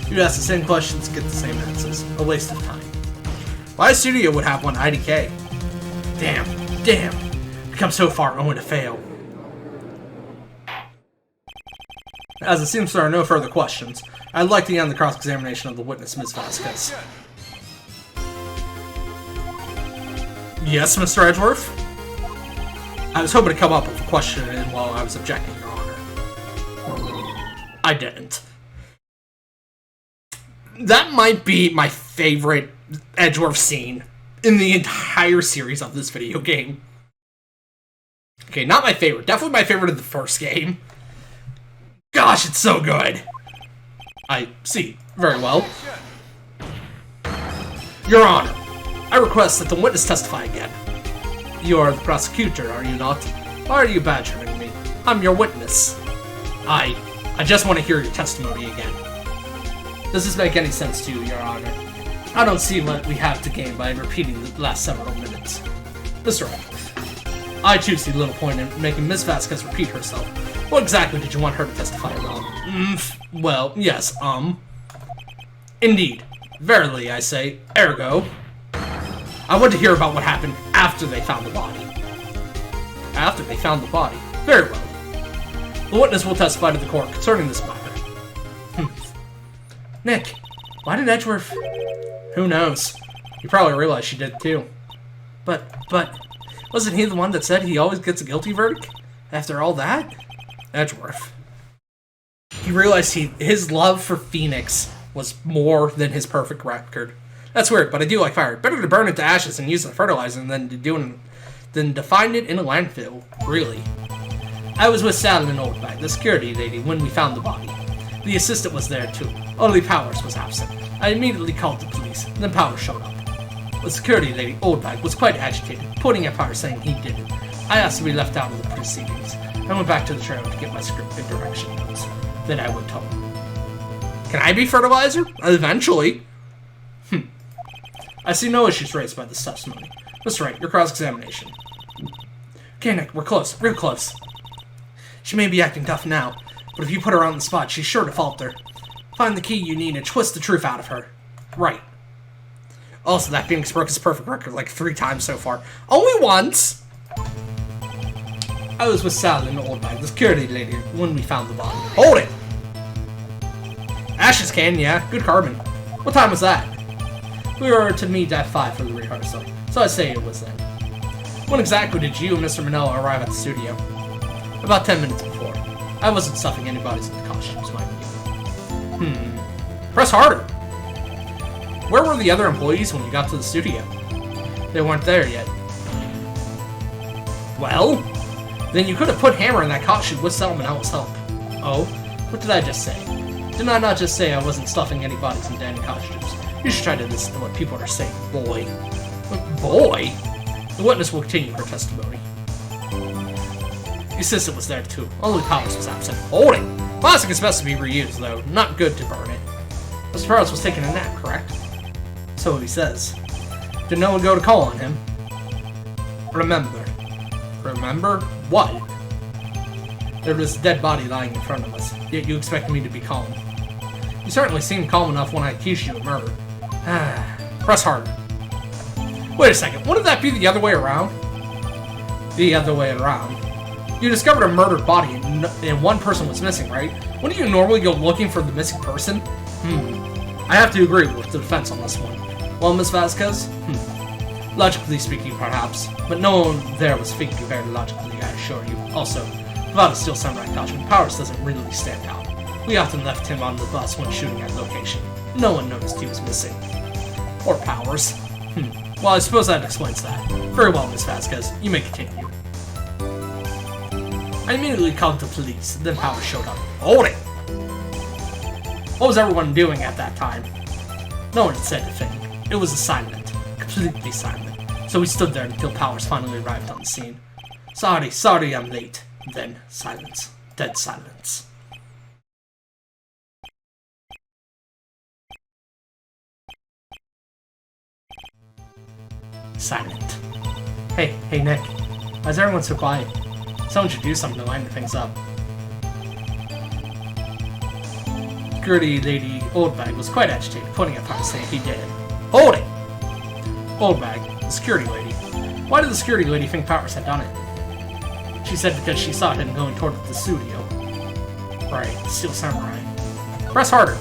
[SPEAKER 1] You ask the same questions, get the same answers. A waste of time. Why a studio would have one IDK? Damn. We've come so far only to fail. As it seems there are no further questions, I'd like to end the cross-examination of the witness, Ms. Vasquez. Yes, Mr. Edgeworth? I was hoping to come up with a question while I was objecting, Your Honor. I didn't. That might be my favorite Edgeworth scene in the entire series of this video game. Okay, not my favorite. Definitely my favorite of the first game. Gosh, it's so good! I see. Very well. Your Honor, I request that the witness testify again. You are the prosecutor, are you not? Why are you badgering me? I'm your witness. I just want to hear your testimony again. Does this make any sense to you, Your Honor? I don't see what we have to gain by repeating the last several minutes. Mr. Radcliffe, I too see little point in making Miss Vasquez repeat herself. What exactly did you want her to testify about? Well, yes, Indeed. Verily, I say, ergo. I want to hear about what happened after they found the body. After they found the body? Very well. The witness will testify to the court concerning this matter. Nick, why did Edgeworth... Who knows? You probably realized she did too. But, wasn't he the one that said he always gets a guilty verdict? After all that? Edgeworth. He realized his love for Phoenix was more than his perfect record. That's weird, but I do like fire. Better to burn it to ashes and use it as fertilizer than to find it in a landfill, really. I was with Sally and Oldback, the security lady, when we found the body. The assistant was there too. Only Powers was absent. I immediately called the police, then Powers showed up. The security lady, Oldback, was quite agitated, pointing at Powers saying he did it. I asked to be left out of the proceedings. I went back to the trailer to get my script and direction notes. Then I went home. Can I be fertilizer? Eventually. I see no issues raised by this testimony. Mr. Wright, your cross-examination. Okay, Nick, we're close, real close. She may be acting tough now, but if you put her on the spot, she's sure to falter. Find the key you need and twist the truth out of her. Right. Also, that Phoenix broke his perfect record like 3 times so far. Only once! I was with Sally and Oldback, the security lady, when we found the body. Hold it! Ashes can, yeah. Good carbon. What time was that? We were to meet at 5 for the rehearsal, so I'd say it was then. When exactly did you and Mr. Manella arrive at the studio? About 10 minutes before. I wasn't stuffing anybody's in the costumes, mind you. Press harder! Where were the other employees when you got to the studio? They weren't there yet. Well? Then you could have put Hammer in that costume with Salmonello's help. Oh? What did I just say? Did I not just say I wasn't stuffing anybody's in dandy costumes? You should try to listen to what people are saying, boy. Boy? The witness will continue her testimony. The assistant was there too. Only Powers was absent. Hold it! Plastic is best to be reused, though. Not good to burn it. Mr. Powers was taking a nap, correct? So he says. Did no one go to call on him? Remember. Remember what? There was a dead body lying in front of us, yet you expected me to be calm. You certainly seemed calm enough when I accused you of murder. Press harder. Wait a second, wouldn't that be the other way around? The other way around? You discovered a murdered body and one person was missing, right? Wouldn't you normally go looking for the missing person? I have to agree with the defense on this one. Well, Miss Vasquez? Logically speaking, perhaps, but no one there was thinking very logically, I assure you. Also, without a Steel Samurai costume, Powers doesn't really stand out. We often left him on the bus when shooting at location. No one noticed he was missing. Or Powers. Well, I suppose that explains that. Very well, Miss Vasquez. You may continue. I immediately called the police, then Powers showed up. Hold it! What was everyone doing at that time? No one had said a thing. It was silent. Completely silent. So we stood there until Powers finally arrived on the scene. Sorry I'm late. Then, silence. Dead silence. Silent. Hey, Nick. Why is everyone so quiet? Someone should do something to line things up. Security lady Oldbag was quite agitated, pointing at Powers saying he did it. Hold it! Oldbag, the security lady. Why did the security lady think Powers had done it? She said because she saw him going toward the studio. Right, Steel Samurai. Press harder.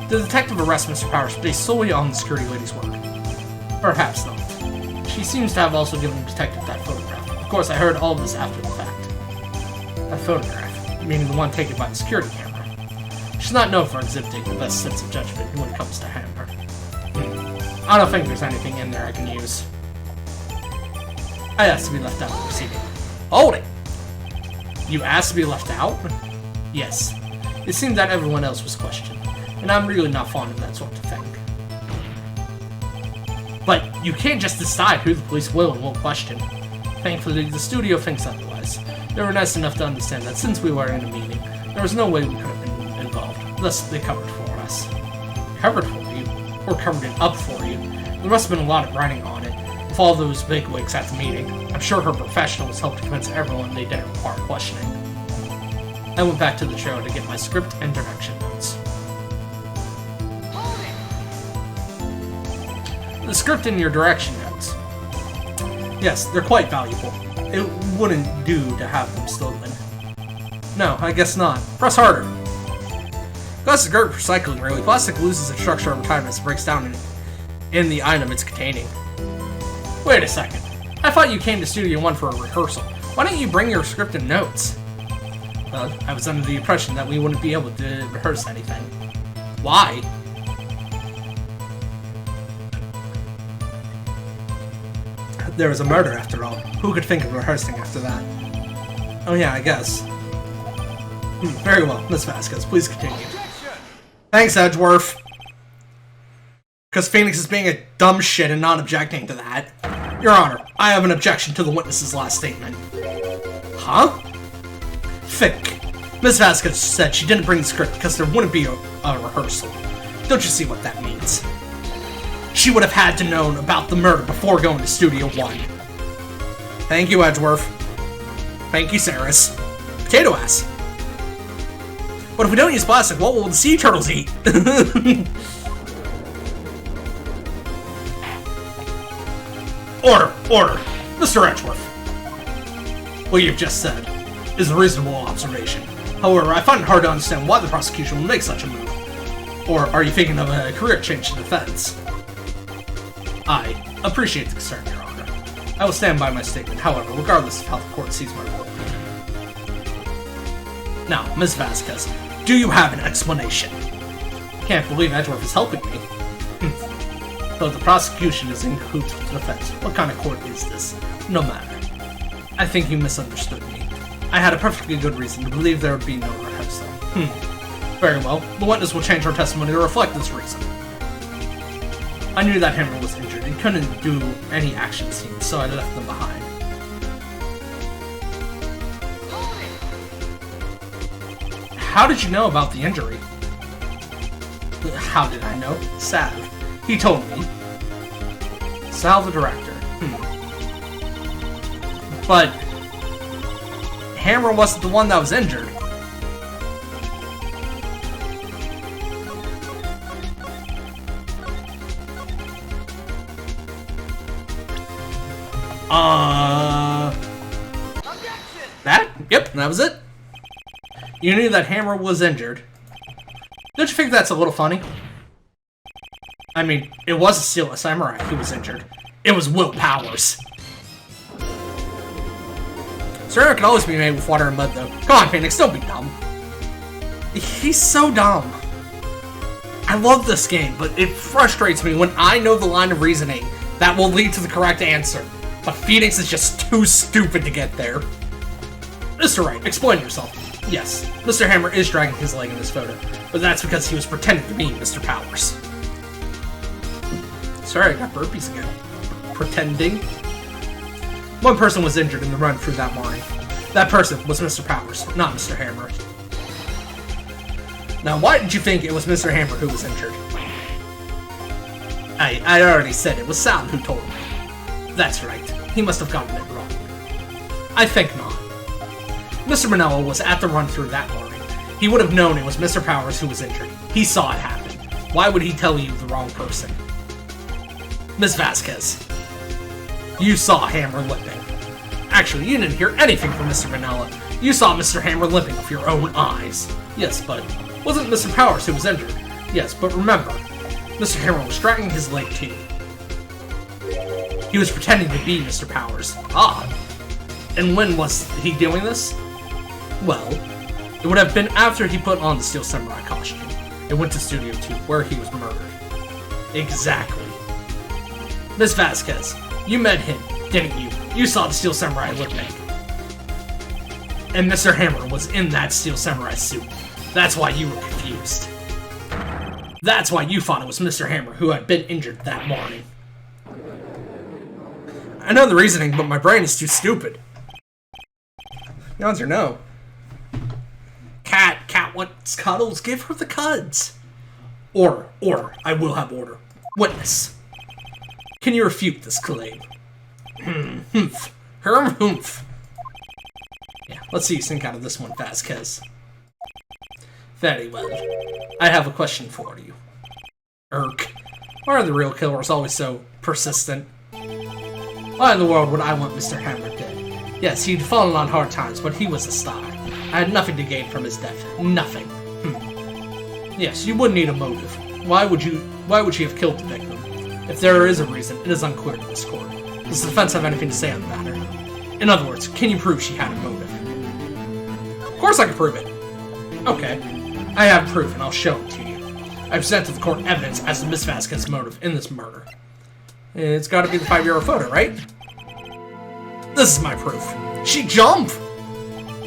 [SPEAKER 1] The detective arrests Mr. Powers based solely on the security lady's word. Perhaps not. She seems to have also given the detective that photograph. Of course, I heard all of this after the fact. That photograph, meaning the one taken by the security camera. She's not known for exhibiting the best sense of judgment when it comes to Hammer. I don't think there's anything in there I can use. I asked to be left out of the proceeding. Hold it! You asked to be left out? Yes. It seemed that everyone else was questioned, and I'm really not fond of that sort of thing. But you can't just decide who the police will and won't question. Thankfully, the studio thinks otherwise. They were nice enough to understand that since we were in a meeting, there was no way we could have been involved. Thus, they covered for address. Covered for you, or covered it up for you. There must have been a lot of writing on it, with all those bigwigs at the meeting. I'm sure her professionals helped convince everyone they didn't require questioning. I went back to the show to get my script and direction notes.
[SPEAKER 2] Hold it!
[SPEAKER 1] The script and your direction notes. Yes, they're quite valuable. It wouldn't do to have them stolen. No, I guess not. Press harder. Because of good recycling, really, plastic loses its structure over time as it breaks down in the item it's containing. Wait a second. I thought you came to Studio 1 for a rehearsal. Why didn't you bring your script and notes? Well, I was under the impression that we wouldn't be able to rehearse anything. Why? There was a murder after all. Who could think of rehearsing after that? Oh yeah, I guess. Very well, Miss Vasquez, please continue. Thanks, Edgeworth. Because Phoenix is being a dumb shit and not objecting to that. Your Honor, I have an objection to the witness's last statement. Huh? Think. Miss Vasquez said she didn't bring the script because there wouldn't be a rehearsal. Don't you see what that means? She would have had to know about the murder before going to Studio 1. Thank you, Edgeworth. Thank you, Saris. Potato ass. But if we don't use plastic, what will the sea turtles eat? Order! Order! Mr. Edgeworth. What you've just said is a reasonable observation. However, I find it hard to understand why the prosecution would make such a move. Or are you thinking of a career change to defense? I appreciate the concern, Your Honor. I will stand by my statement, however, regardless of how the court sees my role. Now, Ms. Vasquez, do you have an explanation? Can't believe Edgeworth is helping me. Though the prosecution is in cahoots with the defense, what kind of court is this? No matter. I think you misunderstood me. I had a perfectly good reason to believe there would be no rehearsal. Very well. The witness will change her testimony to reflect this reason. I knew that Hammer was injured and couldn't do any action scenes, so I left them behind. How did you know about the injury? How did I know? Sav. He told me. Sal, the director. But Hammer wasn't the one that was injured.
[SPEAKER 2] Objection!
[SPEAKER 1] That? Yep, that was it. You knew that Hammer was injured. Don't you think that's a little funny? I mean, it was a Steel Samurai who was injured. It was Will Powers. Surrender can always be made with water and mud, though. Come on, Phoenix, don't be dumb. He's so dumb. I love this game, but it frustrates me when I know the line of reasoning that will lead to the correct answer, but Phoenix is just too stupid to get there. Mr. Wright, explain yourself. Yes, Mr. Hammer is dragging his leg in this photo, but that's because he was pretending to be Mr. Powers. Sorry, I got burpees again. Pretending? One person was injured in the run through that morning. That person was Mr. Powers, not Mr. Hammer. Now, why did you think it was Mr. Hammer who was injured? I already said it was Sal who told me. That's right. He must have gotten it wrong. I think not. Mr. Manella was at the run-through that morning. He would have known it was Mr. Powers who was injured. He saw it happen. Why would he tell you the wrong person? Ms. Vasquez, you saw Hammer limping. Actually, you didn't hear anything from Mr. Manella. You saw Mr. Hammer limping with your own eyes. Yes, but wasn't Mr. Powers who was injured? Yes, but remember, Mr. Hammer was dragging his leg too. He was pretending to be Mr. Powers. Ah. And when was he doing this? Well, it would have been after he put on the Steel Samurai costume and went to Studio 2, where he was murdered. Exactly. Miss Vasquez, you met him, didn't you? You saw the Steel Samurai limping. And Mr. Hammer was in that Steel Samurai suit. That's why you were confused. That's why you thought it was Mr. Hammer who had been injured that morning. I know the reasoning, but my brain is too stupid. The answer no. Cat wants cuddles. Give her the cuds. Order. I will have order. Witness. Can you refute this claim? Humph. Yeah, let's see you sink out of this one, Vasquez. Very well. I have a question for you. Why are the real killers always so persistent? Why in the world would I want Mr. Hammer dead? Yes, he'd fallen on hard times, but he was a star. I had nothing to gain from his death. Nothing. Yes, you wouldn't need a motive. Why would she have killed the victim? If there is a reason, it is unclear to this court. Does the defense have anything to say on the matter? In other words, can you prove she had a motive? Of course I can prove it. Okay. I have proof, and I'll show it to you. I present to the court evidence as to Miss Vasquez's motive in this murder. It's gotta be the 5-year-old photo, right? This is my proof. She jumped!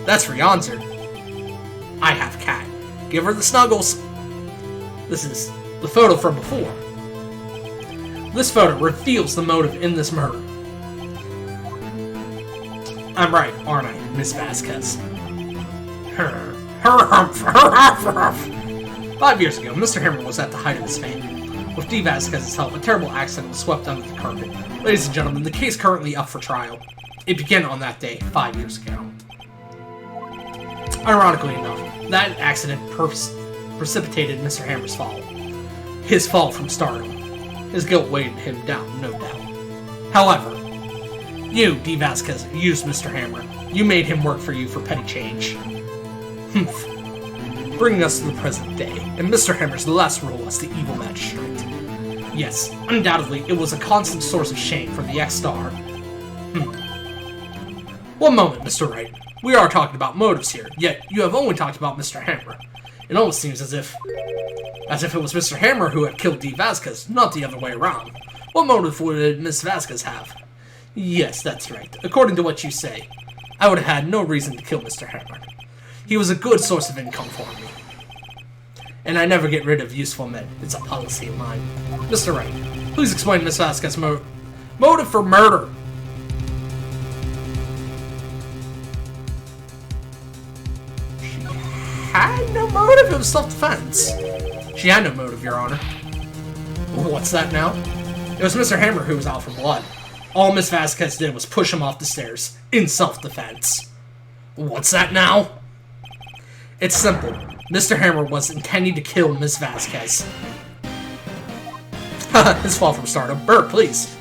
[SPEAKER 1] That's where you answered. I have cat. Give her the snuggles. This is the photo from before. This photo reveals the motive in this murder. I'm right, aren't I, Miss Vasquez? 5 years ago, Mr. Hammer was at the height of his fame. With D. Vasquez's help, a terrible accident was swept under the carpet. Ladies and gentlemen, the case currently up for trial. It began on that day, 5 years ago. Ironically enough, that accident precipitated Mr. Hammer's fall. His fall from stardom. His guilt weighed him down, no doubt. However, you, D. Vasquez, used Mr. Hammer. You made him work for you for petty change. Bringing us to the present day, and Mr. Hammer's last role as the evil magistrate. Yes, undoubtedly, it was a constant source of shame for the ex-star. One moment, Mr. Wright. We are talking about motives here, yet you have only talked about Mr. Hammer. It almost seems as if it was Mr. Hammer who had killed D. Vasquez, not the other way around. What motive would Miss Vasquez have? Yes, that's right. According to what you say, I would have had no reason to kill Mr. Hammer. He was a good source of income for me. And I never get rid of useful men. It's a policy of mine. Mr. Wright, please explain Miss Vasquez's motive for murder. She had no motive. It was self-defense. She had no motive, Your Honor. What's that now? It was Mr. Hammer who was out for blood. All Miss Vasquez did was push him off the stairs in self-defense. What's that now? It's simple. Mr. Hammer was intending to kill Miss Vasquez. His fall from stardom. Bert, please.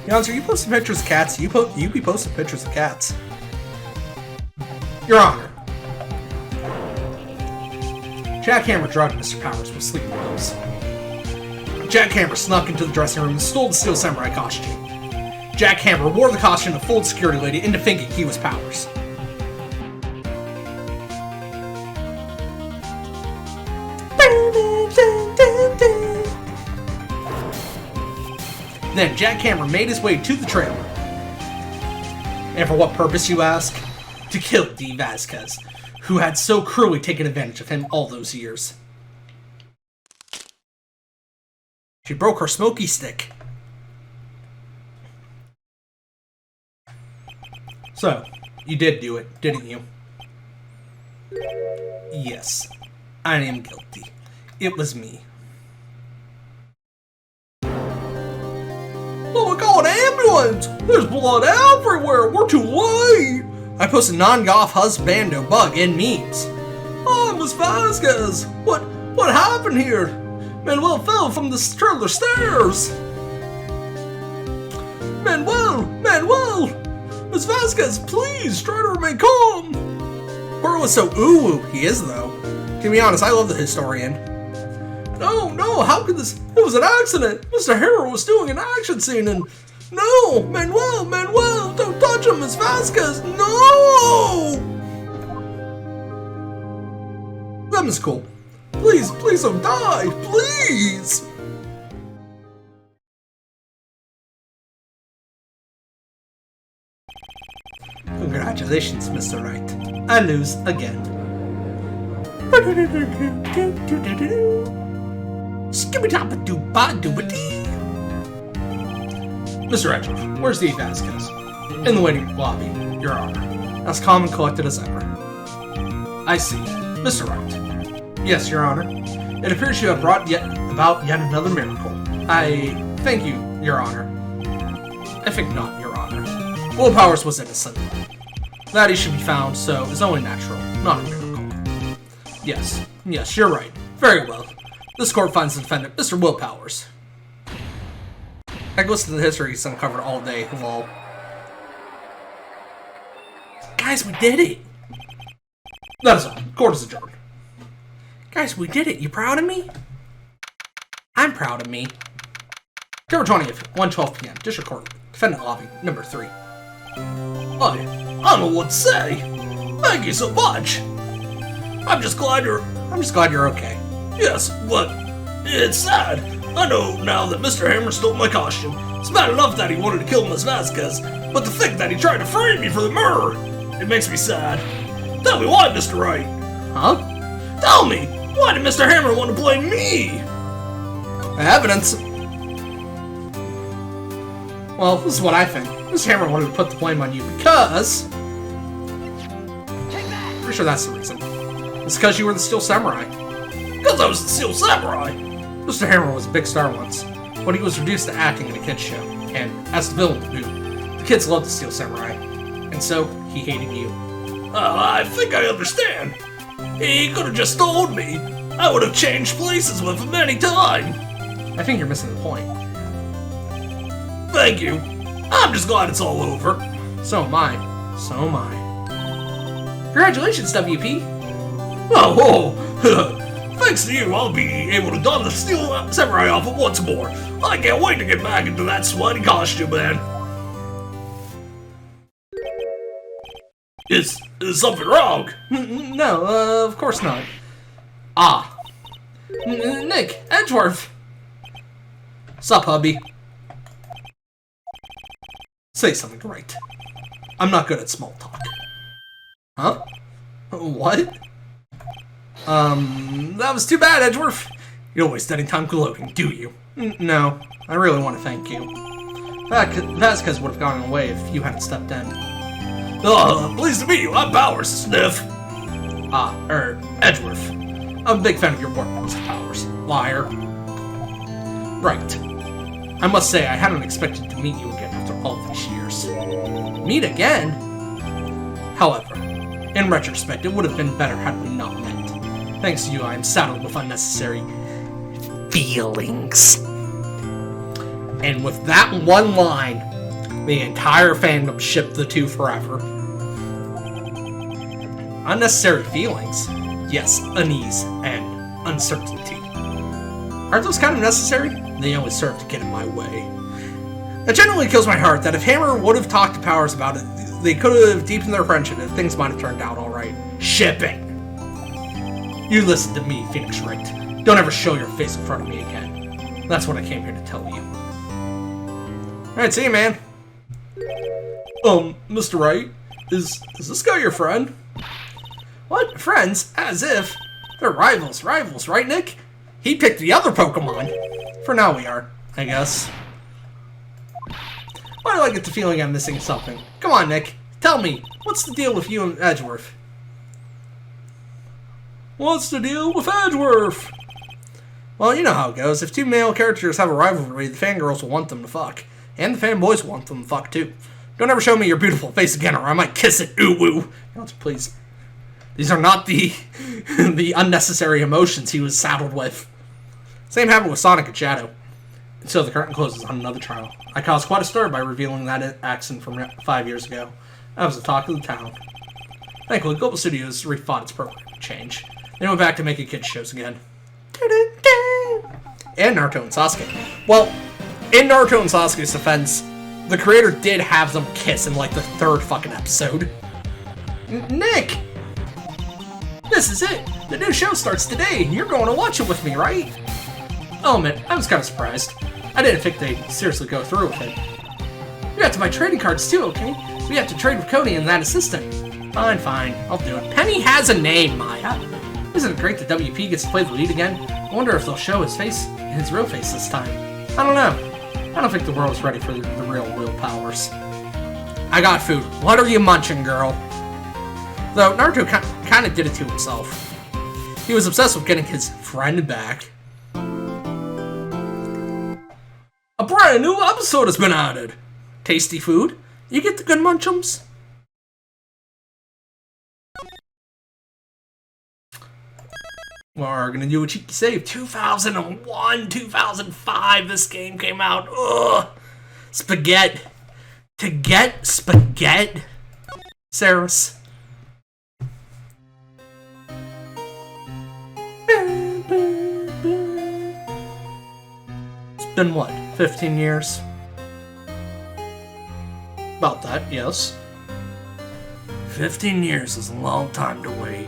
[SPEAKER 1] Yonzer, you posting pictures of cats? You be posting pictures of cats. Your Honor. Jack Hammer drugged Mr. Powers with sleeping pills. Jack Hammer snuck into the dressing room and stole the Steel Samurai costume. Jack Hammer wore the costume and fooled security lady into thinking he was Powers. Then Jack Hammer made his way to the trailer. And for what purpose, you ask? To kill D. Vasquez, who had so cruelly taken advantage of him all those years. She broke her smoky stick. So, you did do it, didn't you? Yes, I am guilty. It was me. Oh my god, ambulance! There's blood everywhere! We're too late! I posted non-golf husbando bug in memes. Oh, Miss Vasquez! What happened here? Manuel fell from the trailer stairs! Manuel! Miss Vasquez, please try to remain calm! Bert was so ooh-woo. He is, though. To be honest, I love the historian. No, how could this? It was an accident! Mr. Hammer was doing an action scene and... No! Manuel! Don't touch him, Miss Vasquez! No! That is cool. Please don't die! Please! Congratulations, Mr. Wright. I lose again. Skibby-dabba-doo-ba-doo-ba-dee. Mr. Edgeworth, where's D. Vasquez? In the waiting lobby, Your Honor. As calm and collected as ever. I see. Mr. Wright. Yes, Your Honor. It appears you have brought about yet another miracle. I thank you, Your Honor. I think not, Your Honor. Will Powers was innocent. That he should be found, so is only natural, not a miracle. Yes, you're right. Very well. This court finds the defendant, Mr. Will Powers. I can listen to the history he's uncovered all day, lol. Guys, we did it! That is all. Court is adjourned. Guys, we did it. You proud of me? I'm proud of me. October 20th, 1:12 p.m. District Court. Defendant lobby, number 3. I don't know what to say. Thank you so much. I'm just glad you're okay. Yes, but it's sad. I know now that Mr. Hammer stole my costume. It's bad enough that he wanted to kill Miss Vasquez, but to think that he tried to frame me for the murder, it makes me sad. Tell me why, Mr. Wright. Huh? Tell me, why did Mr. Hammer want to blame me? Evidence. Well, this is what I think. Mr. Hammer wanted to put the blame on you because... Pretty sure that's the reason. It's because you were the Steel Samurai. Because I was the Steel Samurai! Mr. Hammer was a big star once, when he was reduced to acting in a kid's show, and as the villain to boot. The kids loved the Steel Samurai, and so he hated you. I think I understand. He could have just told me. I would have changed places with him any time. I think you're missing the point. Thank you. I'm just glad it's all over. So am I. Congratulations, WP. Oh, thanks to you, I'll be able to don the Steel Samurai outfit once more. I can't wait to get back into that sweaty costume, man. Is something wrong? No, of course not. Nick, Edgeworth. Sup, hubby? Say something great. I'm not good at small talk. Huh? What? That was too bad, Edgeworth. You don't waste any time gloating, do you? No, I really want to thank you. That's because it would have gone away if you hadn't stepped in. Pleased to meet you. I'm Powers, Sniff. Edgeworth. I'm a big fan of your work, Mr. Powers. Liar. Right. I must say, I hadn't expected to meet you again after all these years. Meet again? However, in retrospect, it would have been better had we not met. Thanks to you, I am saddled with unnecessary feelings. And with that one line, the entire fandom shipped the two forever. Unnecessary feelings? Yes, unease and uncertainty. Aren't those kind of necessary? They only serve to get in my way. It genuinely kills my heart that if Hammer would have talked to Powers about it, they could have deepened their friendship and things might have turned out alright. Shipping! You listen to me, Phoenix Wright. Don't ever show your face in front of me again. That's what I came here to tell you. Alright, see you, man. Mr. Wright? Is this guy your friend? What? Friends? As if. They're rivals, right, Nick? He picked the other Pokemon. For now we are, I guess. Why do I get the feeling I'm missing something? Come on, Nick. Tell me, what's the deal with you and Edgeworth? What's the deal with Edgeworth? Well, you know how it goes. If two male characters have a rivalry, the fangirls will want them to fuck. And the fanboys want them to fuck, too. Don't ever show me your beautiful face again, or I might kiss it. Ooh-woo. Please. These are not the the unnecessary emotions he was saddled with. Same happened with Sonic and Shadow. And so the curtain closes on another trial. I caused quite a stir by revealing that accident from 5 years ago. That was the talk of the town. Thankfully, Global Studios refought its program change. They went back to making kids shows again. And Naruto and Sasuke. Well, in Naruto and Sasuke's defense, the creator did have them kiss in like the 3rd fucking episode. Nick! This is it! The new show starts today, and you're going to watch it with me, right? Oh man, I was kind of surprised. I didn't think they'd seriously go through with it. You have to buy trading cards too, okay? We have to trade with Cody and that assistant. Fine, I'll do it. Penny has a name, Maya. Isn't it great that WP gets to play the lead again? I wonder if they'll show his real face this time. I don't know. I don't think the world's ready for the real Will Powers. I got food. What are you munching, girl? Though Naruto kind of did it to himself. He was obsessed with getting his friend back. A brand new episode has been added. Tasty food. You get the good munchums. We're gonna do a cheeky save. 2001, 2005, this game came out. Ugh. Spaghetti. To get spaghetti, Saris. It's been what, 15 years? About that, yes. 15 years is a long time to wait.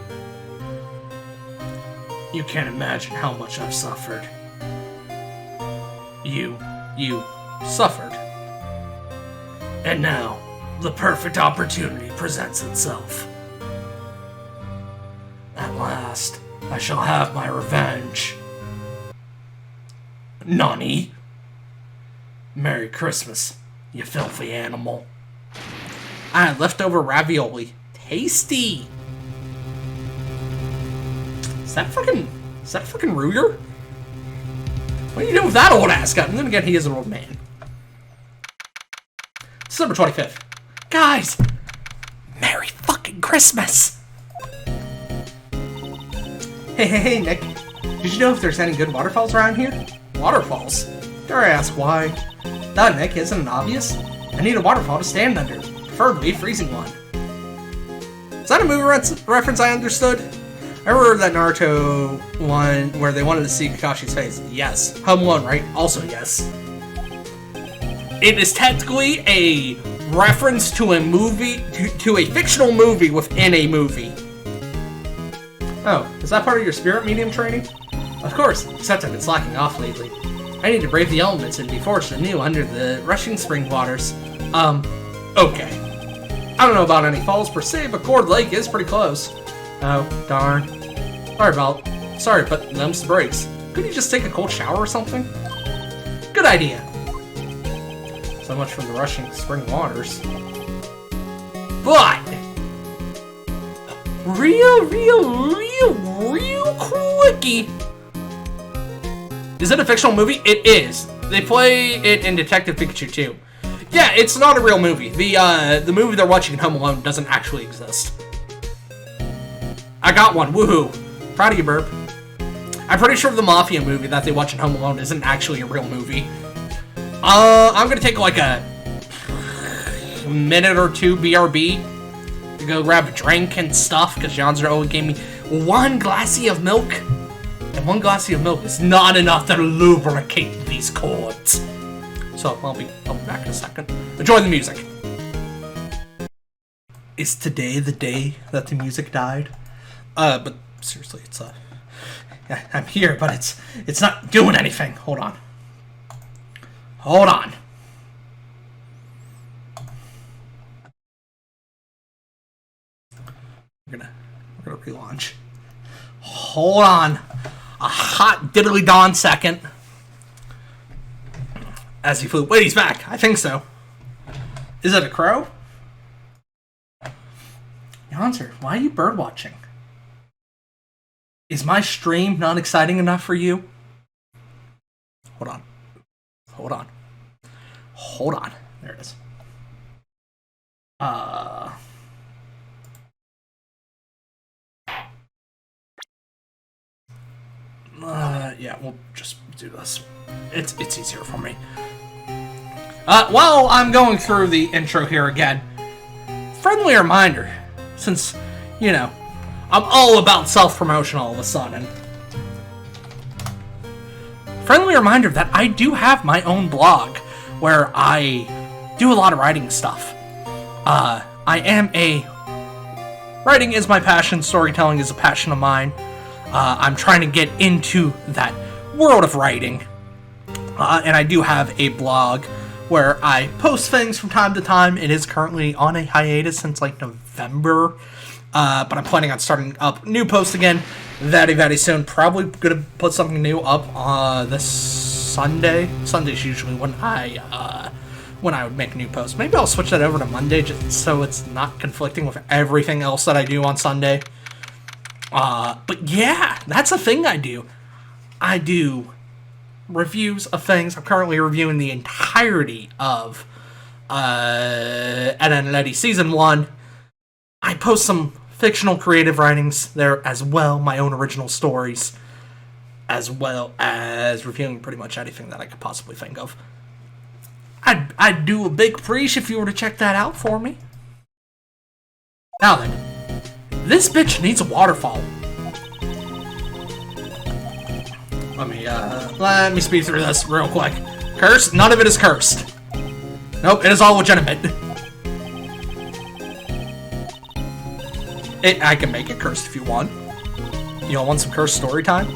[SPEAKER 1] You can't imagine how much I've suffered. You suffered. And now, the perfect opportunity presents itself. At last, I shall have my revenge. Nani? Merry Christmas, you filthy animal. I had leftover ravioli. Tasty! Is that fucking Ruger? What are you doing with that old ass guy? And then again, he is an old man. December 25th. Guys! Merry fucking Christmas! Hey, Nick. Did you know if there's any good waterfalls around here? Waterfalls? Dare I ask why? Duh, Nick, isn't it obvious? I need a waterfall to stand under. Preferably a freezing one. Is that a movie reference I understood? I remember that Naruto one where they wanted to see Kakashi's face. Yes. Home Alone, right? Also yes. It is technically a reference to a movie, to a fictional movie within a movie. Oh, is that part of your spirit medium training? Of course, except I've been slacking off lately. I need to brave the elements and be forged anew under the rushing spring waters. Okay. I don't know about any falls per se, but Cord Lake is pretty close. Oh, darn. Sorry, but them's the breaks. Couldn't you just take a cold shower or something? Good idea. So much for the rushing spring waters. But real quickie. Is it a fictional movie? It is. They play it in Detective Pikachu 2. Yeah, it's not a real movie. The movie they're watching in Home Alone doesn't actually exist. I got one. Woohoo. Proud of you, Burp. I'm pretty sure the Mafia movie that they watch in Home Alone isn't actually a real movie. I'm gonna take like a minute or two BRB to go grab a drink and stuff, because Janzer only gave me one glassy of milk. And one glassy of milk is not enough to lubricate these cords. So, I'll be back in a second. Enjoy the music. Is today the day that the music died? But seriously, it's I'm here, but it's not doing anything. Hold on. We're gonna relaunch. Hold on. A hot diddly dawn second. As he flew. Wait, he's back. I think so. Is it a crow? Yonzer, why are you bird watching? Is my stream not exciting enough for you? Hold on. There it is. Yeah, we'll just do this. It's easier for me. While I'm going through the intro here again, friendly reminder, since, you know, I'm all about self-promotion all of a sudden. Friendly reminder that I do have my own blog where I do a lot of writing stuff. Writing is my passion, storytelling is a passion of mine. I'm trying to get into that world of writing. And I do have a blog where I post things from time to time. It is currently on a hiatus since like November. But I'm planning on starting up new posts again very soon. Probably gonna put something new up this Sunday. Sunday's usually when I when I would make a new post. Maybe I'll switch that over to Monday just so it's not conflicting with everything else that I do on Sunday. But yeah, that's a thing I do. I do reviews of things. I'm currently reviewing the entirety of Ed, Edd n Eddy Season 1. I post some fictional creative writings there as well, my own original stories, as well as reviewing pretty much anything that I could possibly think of. I'd do a big preach if you were to check that out for me. Now then, this bitch needs a waterfall. Let me speed through this real quick. Cursed? None of it is cursed. Nope, it is all legitimate. I can make it cursed if you want. You don't want some cursed story time?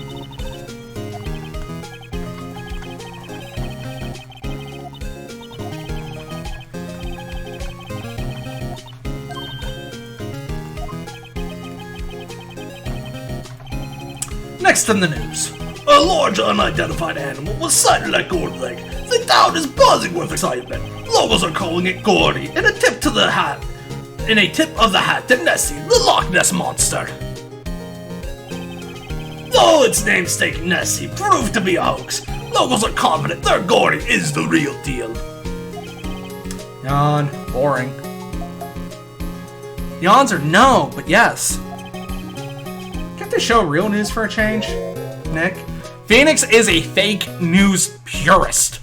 [SPEAKER 1] Next in the news. A large unidentified animal was sighted at Gourd Lake. The town is buzzing with excitement. Locals are calling it Gordy in a tip of the hat to Nessie, the Loch Ness Monster. Though its namesake Nessie proved to be a hoax, locals are confident their Gordy is the real deal. Yawn. Boring. Yawns are no, but yes. Can't they show real news for a change, Nick? Phoenix is a fake news purist.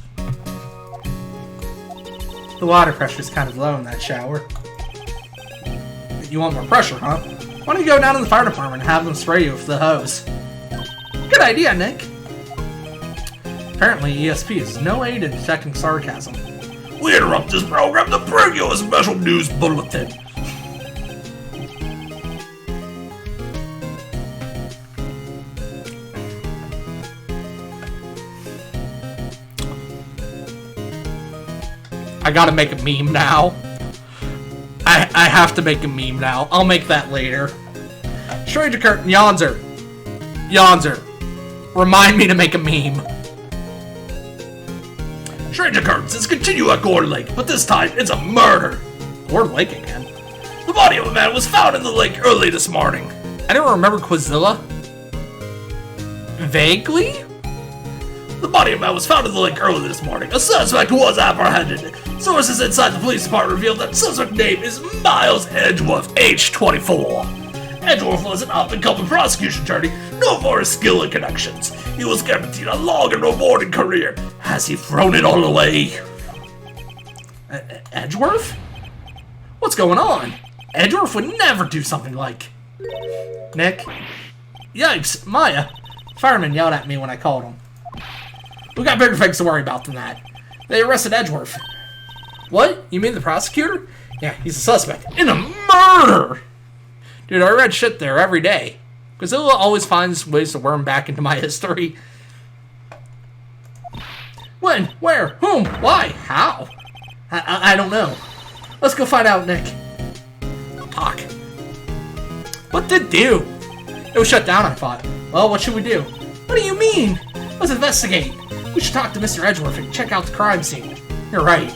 [SPEAKER 1] The water pressure's kind of low in that shower. You want more pressure, huh? Why don't you go down to the fire department and have them spray you with the hose? Good idea, Nick. Apparently, ESP is no aid in detecting sarcasm. We interrupt this program to bring you a special news bulletin. I gotta make a meme now. I have to make a meme now. I'll make that later. Stranger Curtain, Yonzer. Remind me to make a meme. Stranger Curtains continue at Gourd Lake, but this time it's a murder. Gourd Lake again? The body of a man was found in the lake early this morning. I don't remember Quizilla. Vaguely? The body of a man was found in the lake early this morning. A suspect was apprehended. Sources inside the police department revealed that suspect's name is Miles Edgeworth, age 24. Edgeworth was an up-and-coming prosecution attorney known for his skill and connections. He was guaranteed a long and rewarding career. Has he thrown it all away? Edgeworth? What's going on? Edgeworth would never do something like... Nick? Yikes, Maya. Fireman yelled at me when I called him. We got bigger things to worry about than that. They arrested Edgeworth. What? You mean the prosecutor? Yeah, he's a suspect in a murder! Dude, I read shit there every day. Godzilla always finds ways to worm back into my history. When? Where? Whom? Why? How? I don't know. Let's go find out, Nick. Talk. What to do? It was shut down, I thought. Well, what should we do? What do you mean? Let's investigate. We should talk to Mr. Edgeworth and check out the crime scene. You're right.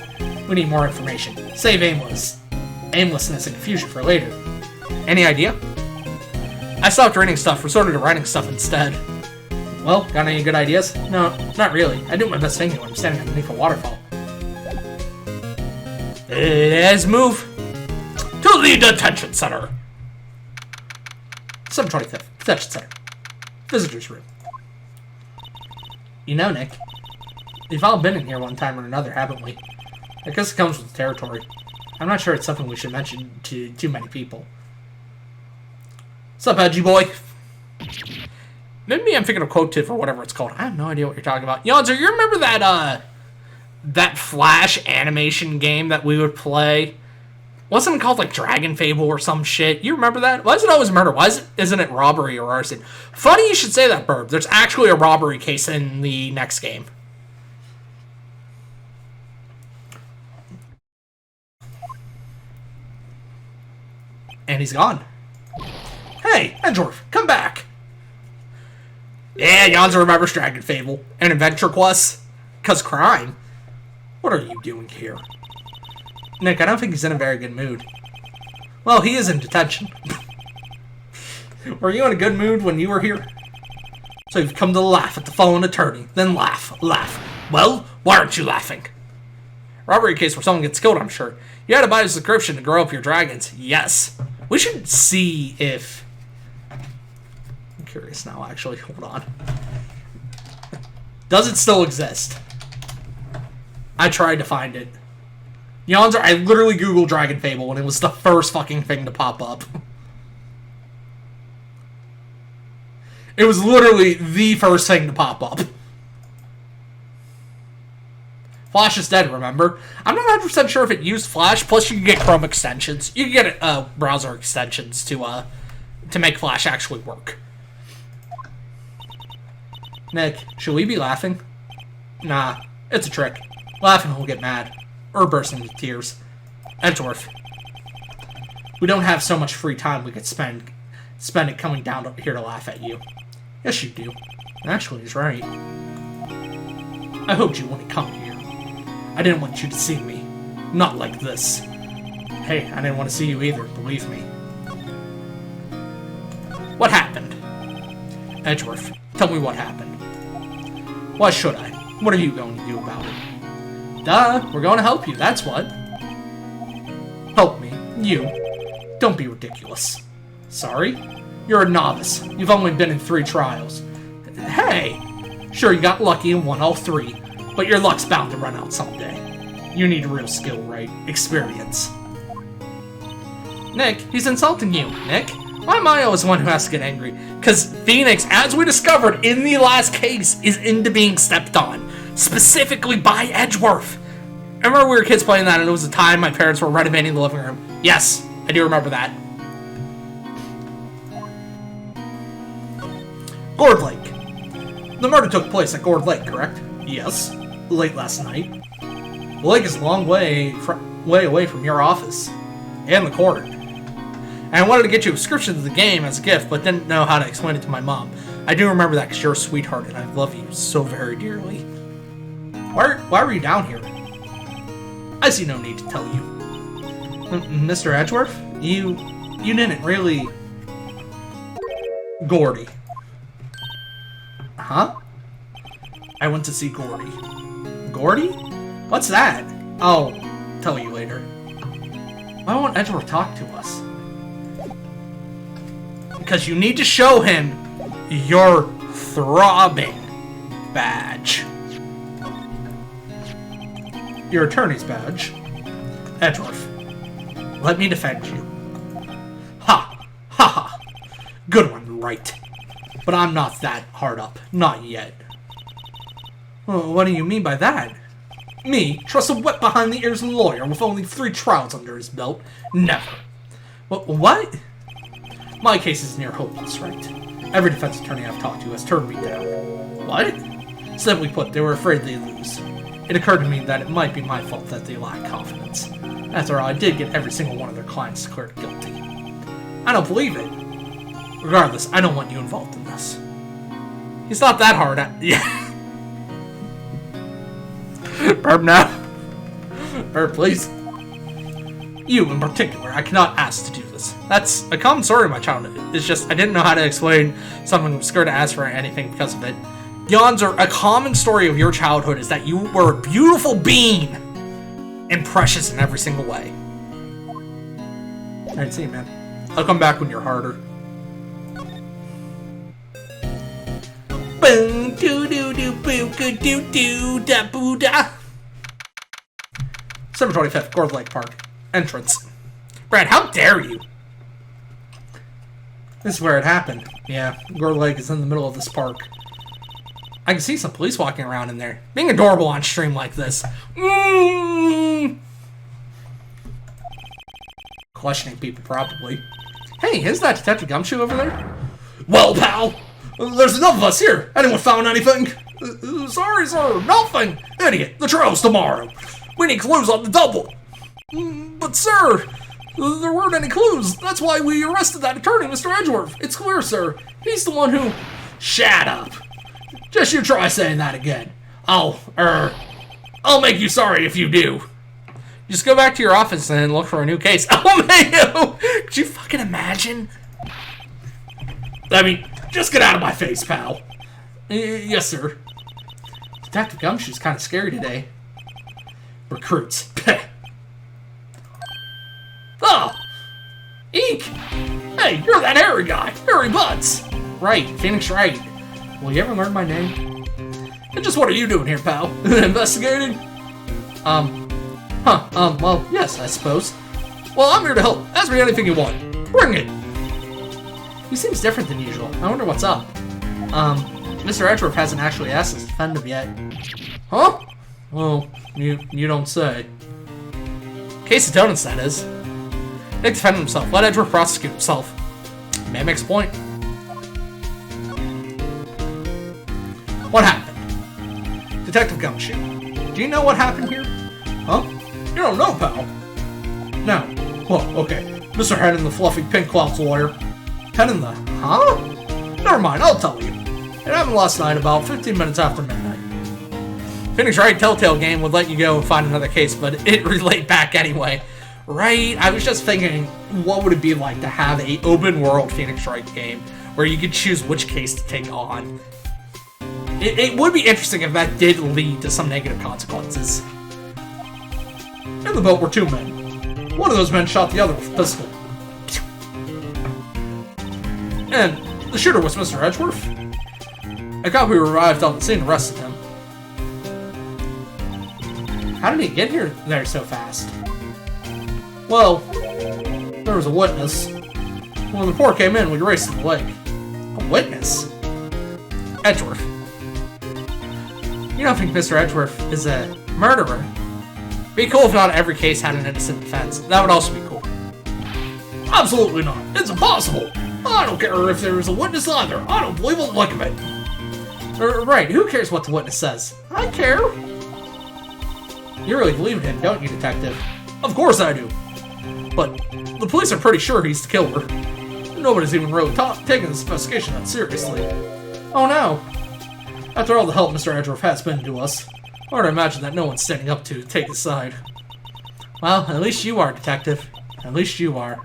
[SPEAKER 1] We need more information. Save aimlessness and confusion for later. Any idea? I stopped reading stuff, resorted to writing stuff instead. Well, got any good ideas? No, not really. I do my best thinking when I'm standing underneath a waterfall. Let's move to the detention center. 725th, detention center. Visitor's room. You know, Nick, we've all been in here one time or another, haven't we? I guess it comes with the territory. I'm not sure it's something we should mention to too many people. What's up, edgy boy? Maybe I'm thinking of Quotive or whatever it's called. I have no idea what you're talking about. Yonzer, you remember that Flash animation game that we would play? Wasn't it called like Dragon Fable or some shit? You remember that? Why is it always murder? Why isn't it robbery or arson? Funny you should say that, Burb. There's actually a robbery case in the next game. And he's gone. Hey, Edgeworth, come back. Yeah, Yonzer remembers Dragon Fable and Adventure Quest. 'Cause crime. What are you doing here? Nick, I don't think he's in a very good mood. Well, he is in detention. Were you in a good mood when you were here? So you've come to laugh at the fallen attorney. Then laugh. Well, why aren't you laughing? Robbery case where someone gets killed, I'm sure. You had to buy a subscription to grow up your dragons. Yes. We should see if... I'm curious now, actually. Hold on. Does it still exist? I tried to find it. Yawns are... I literally Googled Dragon Fable and it was the first fucking thing to pop up. It was literally the first thing to pop up. Flash is dead, remember? I'm not 100% sure if it used Flash, plus you can get Chrome extensions. You can get browser extensions to make Flash actually work. Nick, should we be laughing? Nah, it's a trick. Laughing he'll get mad. Or burst into tears. Edgeworth. We don't have so much free time we could spend it coming down here to laugh at you. Yes, you do. Actually, he's right. I hoped you wouldn't come here. I didn't want you to see me. Not like this. Hey, I didn't want to see you either, believe me. What happened? Edgeworth, tell me what happened. Why should I? What are you going to do about it? Duh, we're going to help you, that's what. Help me? You? Don't be ridiculous. Sorry? You're a novice. You've only been in 3 trials. Hey! Sure, you got lucky and won all 3, but your luck's bound to run out someday. You need real skill, right? Experience. Nick, he's insulting you. Nick? Why am I always the one who has to get angry? Because Phoenix, as we discovered in the last case, is into being stepped on. Specifically by Edgeworth. I remember we were kids playing that and it was the time my parents were renovating the living room. Yes, I do remember that. Gourd Lake. The murder took place at Gourd Lake, correct? Yes. Late last night. The lake is a long way away from your office. And the court. And I wanted to get you a subscription to the game as a gift, but didn't know how to explain it to my mom. I do remember that because you're a sweetheart and I love you so very dearly. Why were you down here? I see no need to tell you. Mr. Edgeworth? You didn't really... Gordy. Huh? I went to see Gordy. Gordy? What's that? I'll tell you later. Why won't Edgeworth talk to us? Because you need to show him your throbbing badge. Your attorney's badge. Edgeworth, let me defend you. Ha! Ha ha! Good one, right. But I'm not that hard up. Not yet. Well, what do you mean by that? Me, trust a wet behind the ears lawyer with only 3 trials under his belt? Never. What? My case is near hopeless, right? Every defense attorney I've talked to has turned me down. What? Simply put, they were afraid they'd lose. It occurred to me that it might be my fault that they lack confidence. After all, I did get every single one of their clients declared guilty. I don't believe it. Regardless, I don't want you involved in this. He's not that hard at... Yeah. Burp now. Burp, please. You, in particular, I cannot ask to do this. That's a common story of my childhood. It's just, I didn't know how to explain something. I was scared to ask for anything because of it. Yawns are a common story of your childhood is that you were a beautiful being and precious in every single way. Alright, see you, man. I'll come back when you're harder. Boom, doo doo doo boo doo doo da boo da. December 25th, Gourd Lake Park. Entrance. Brad, how dare you? This is where it happened. Yeah, Gourd Lake is in the middle of this park. I can see some police walking around in there. Being adorable on stream like this. Questioning people, probably. Hey, is that Detective Gumshoe over there? Well, pal, there's enough of us here. Anyone found anything? Sorry, sir, nothing. Idiot, the trial's tomorrow. We need clues on the double. But, sir, there weren't any clues. That's why we arrested that attorney, Mr. Edgeworth. It's clear, sir. He's the one who... Shut up. Just you try saying that again. I'll I'll make you sorry if you do. Just go back to your office and look for a new case. Oh, man! Could you fucking imagine? I mean, just get out of my face, pal. Yes, sir. Detective Gumshoe's kind of scary today. Recruits. Oh! Eek! Hey, you're that hairy guy. Hairy Butts. Right, Phoenix Wright. Will you ever learn my name? And just what are you doing here, pal? Investigating? Well, yes, I suppose. Well, I'm here to help. Ask me anything you want. Bring it. He seems different than usual. I wonder what's up. Mr. Edgeworth hasn't actually asked us to defend him yet. Huh? Well, you don't say. Case of donuts, that is. Nick defended himself. Let Edgeworth prosecute himself. Man makes a point. What happened? Detective Gumshoe. Do you know what happened here? Huh? You don't know, pal. No. Well, okay. Mr. Head and the fluffy pink cloud's lawyer. Head in the... Huh? Never mind, I'll tell you. It happened last night about 15 minutes after midnight. Phoenix Wright Telltale game would let you go and find another case, but it relayed back anyway. Right? I was just thinking, what would it be like to have a open world Phoenix Wright game where you could choose which case to take on? It would be interesting if that did lead to some negative consequences. In the boat were two men. One of those men shot the other with a pistol. And the shooter was Mr. Edgeworth. A cop who arrived on the scene arrested him. How did he get there so fast? Well, there was a witness. When the report came in, we raced to the lake. A witness? Edgeworth. You don't think Mr. Edgeworth is a murderer? Be cool if not every case had an innocent defense. That would also be cool. Absolutely not. It's impossible. I don't care if there is a witness either. I don't believe a lick of it. Right, who cares what the witness says? I care. You really believe in him, don't you, detective? Of course I do. But the police are pretty sure he's the killer. Nobody's even really taking this investigation that seriously. Oh no. After all the help Mr. Edgeworth has been to us, hard to imagine that no one's standing up to take his side. Well, at least you are, detective. At least you are.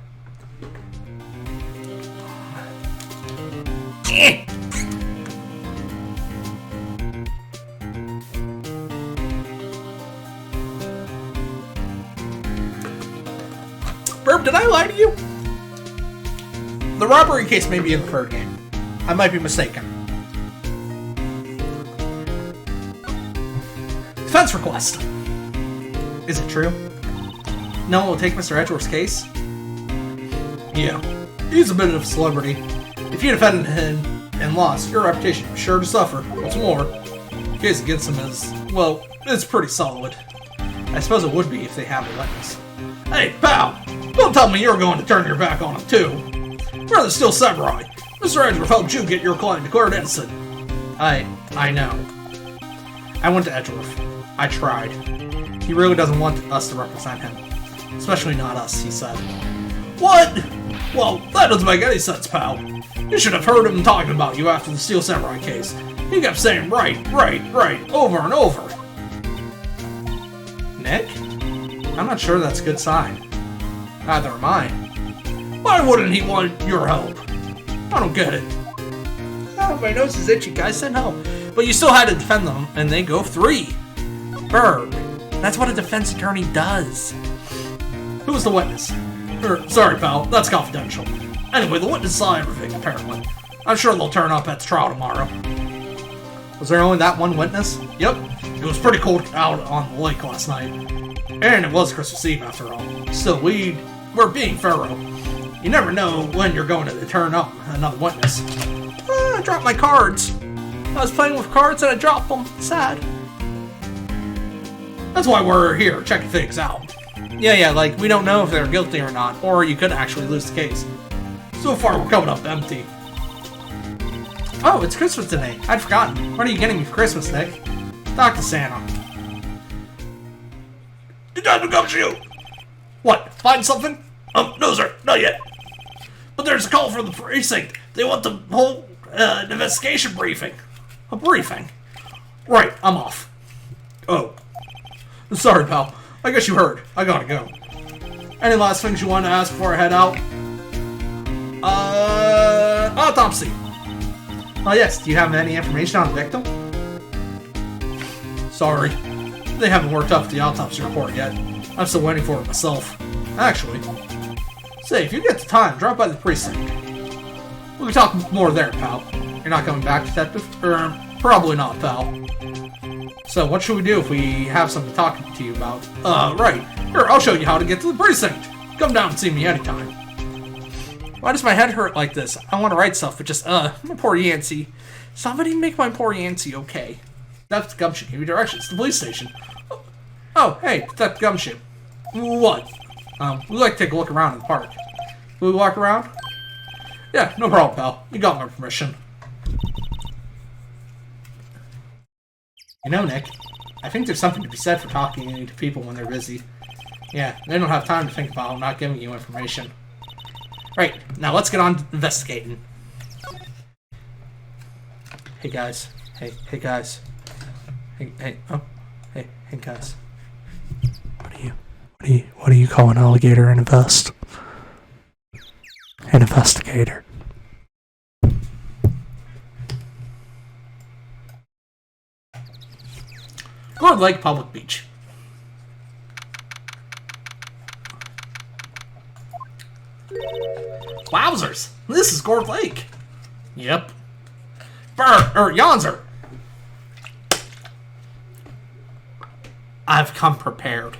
[SPEAKER 1] Burp, did I lie to you? The robbery case may be in the third game. I might be mistaken. Defense request. Is it true? No one will take Mr. Edgeworth's case? Yeah. He's a bit of a celebrity. If you defended him and lost, your reputation is sure to suffer. What's more, the case against him is, well, it's pretty solid. I suppose it would be if they have a witness. Hey, pal! Don't tell me you're going to turn your back on him, too. We're the Steel Samurai. Mr. Edgeworth helped you get your client declared innocent. I know. I went to Edgeworth. I tried. He really doesn't want us to represent him. Especially not us, he said. What? Well, that doesn't make any sense, pal. You should have heard him talking about you after the Steel Samurai case. He kept saying right, over and over. Nick? I'm not sure that's a good sign. Neither am I. Why wouldn't he want your help? I don't get it. Oh, my nose is itchy, guys. Send help. But you still had to defend them, and they go 3. Berg. That's what a defense attorney does. Who was the witness? Sorry, pal. That's confidential. Anyway, the witness saw everything, apparently. I'm sure they'll turn up at the trial tomorrow. Was there only that one witness? Yep. It was pretty cold out on the lake last night. And it was Christmas Eve, after all. Still, we're being thorough. You never know when you're going to turn up another witness. I dropped my cards. I was playing with cards and I dropped them. Sad. That's why we're here, checking things out. Yeah, like, we don't know if they're guilty or not, or you could actually lose the case. So far, we're coming up empty. Oh, it's Christmas today. I'd forgotten. What are you getting me for Christmas, Nick? Talk to Santa. Detective Gumshoe! What, find something? No sir, not yet. But there's a call from the precinct. They want to hold an investigation briefing. A briefing? Right, I'm off. Oh. Sorry, pal. I guess you heard. I gotta go. Any last things you want to ask before I head out? Autopsy. Oh, yes. Do you have any information on the victim? Sorry. They haven't worked up the autopsy report yet. I'm still waiting for it myself. Actually, say, if you get the time, drop by the precinct. We can talk more there, pal. You're not coming back, detective? Probably not, pal. So, what should we do if we have something to talk to you about? Right. Here, I'll show you how to get to the precinct. Come down and see me anytime. Why does my head hurt like this? I want to write stuff, but just, my poor Yancey. Somebody make my poor Yancey okay. That's Gumshoe. Give me directions to the police station. Oh, hey, that's Gumshoe. What? We'd like to take a look around in the park. Will we walk around? Yeah, no problem, pal. You got my permission. You know, Nick, I think there's something to be said for talking to people when they're busy. Yeah, they don't have time to think about not giving you information. Right, now let's get on to investigating. Hey guys. Hey guys. Hey guys. What do you call an alligator an invest? An investigator. Gourd Lake Public Beach. Wowzers! This is Gourd Lake. Yep. Yonzer! I've come prepared.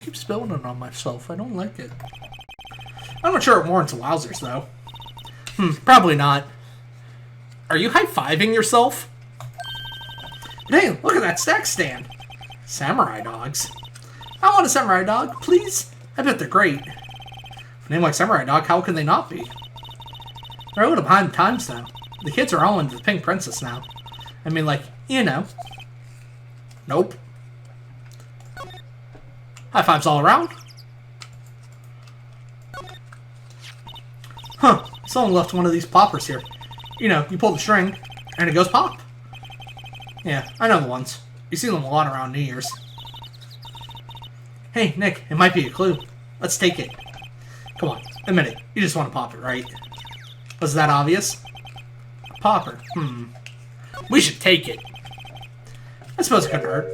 [SPEAKER 1] Keep spilling it on myself. I don't like it. I'm not sure it warrants wowzers, though. Probably not. Are you high-fiving yourself? Hey, look at that stack stand. Samurai dogs. I want a samurai dog, please. I bet they're great. With a name like Samurai Dog, how can they not be? They're a little behind the times now. The kids are all into the Pink Princess now. I mean, like, you know. Nope. High fives all around. Huh. Someone left one of these poppers here. You know, you pull the string, and it goes pop. Yeah, I know the ones. You see them a lot around New Year's. Hey, Nick, it might be a clue. Let's take it. Come on, admit it. You just want to pop it, right? Was that obvious? A popper. We should take it. I suppose it couldn't hurt.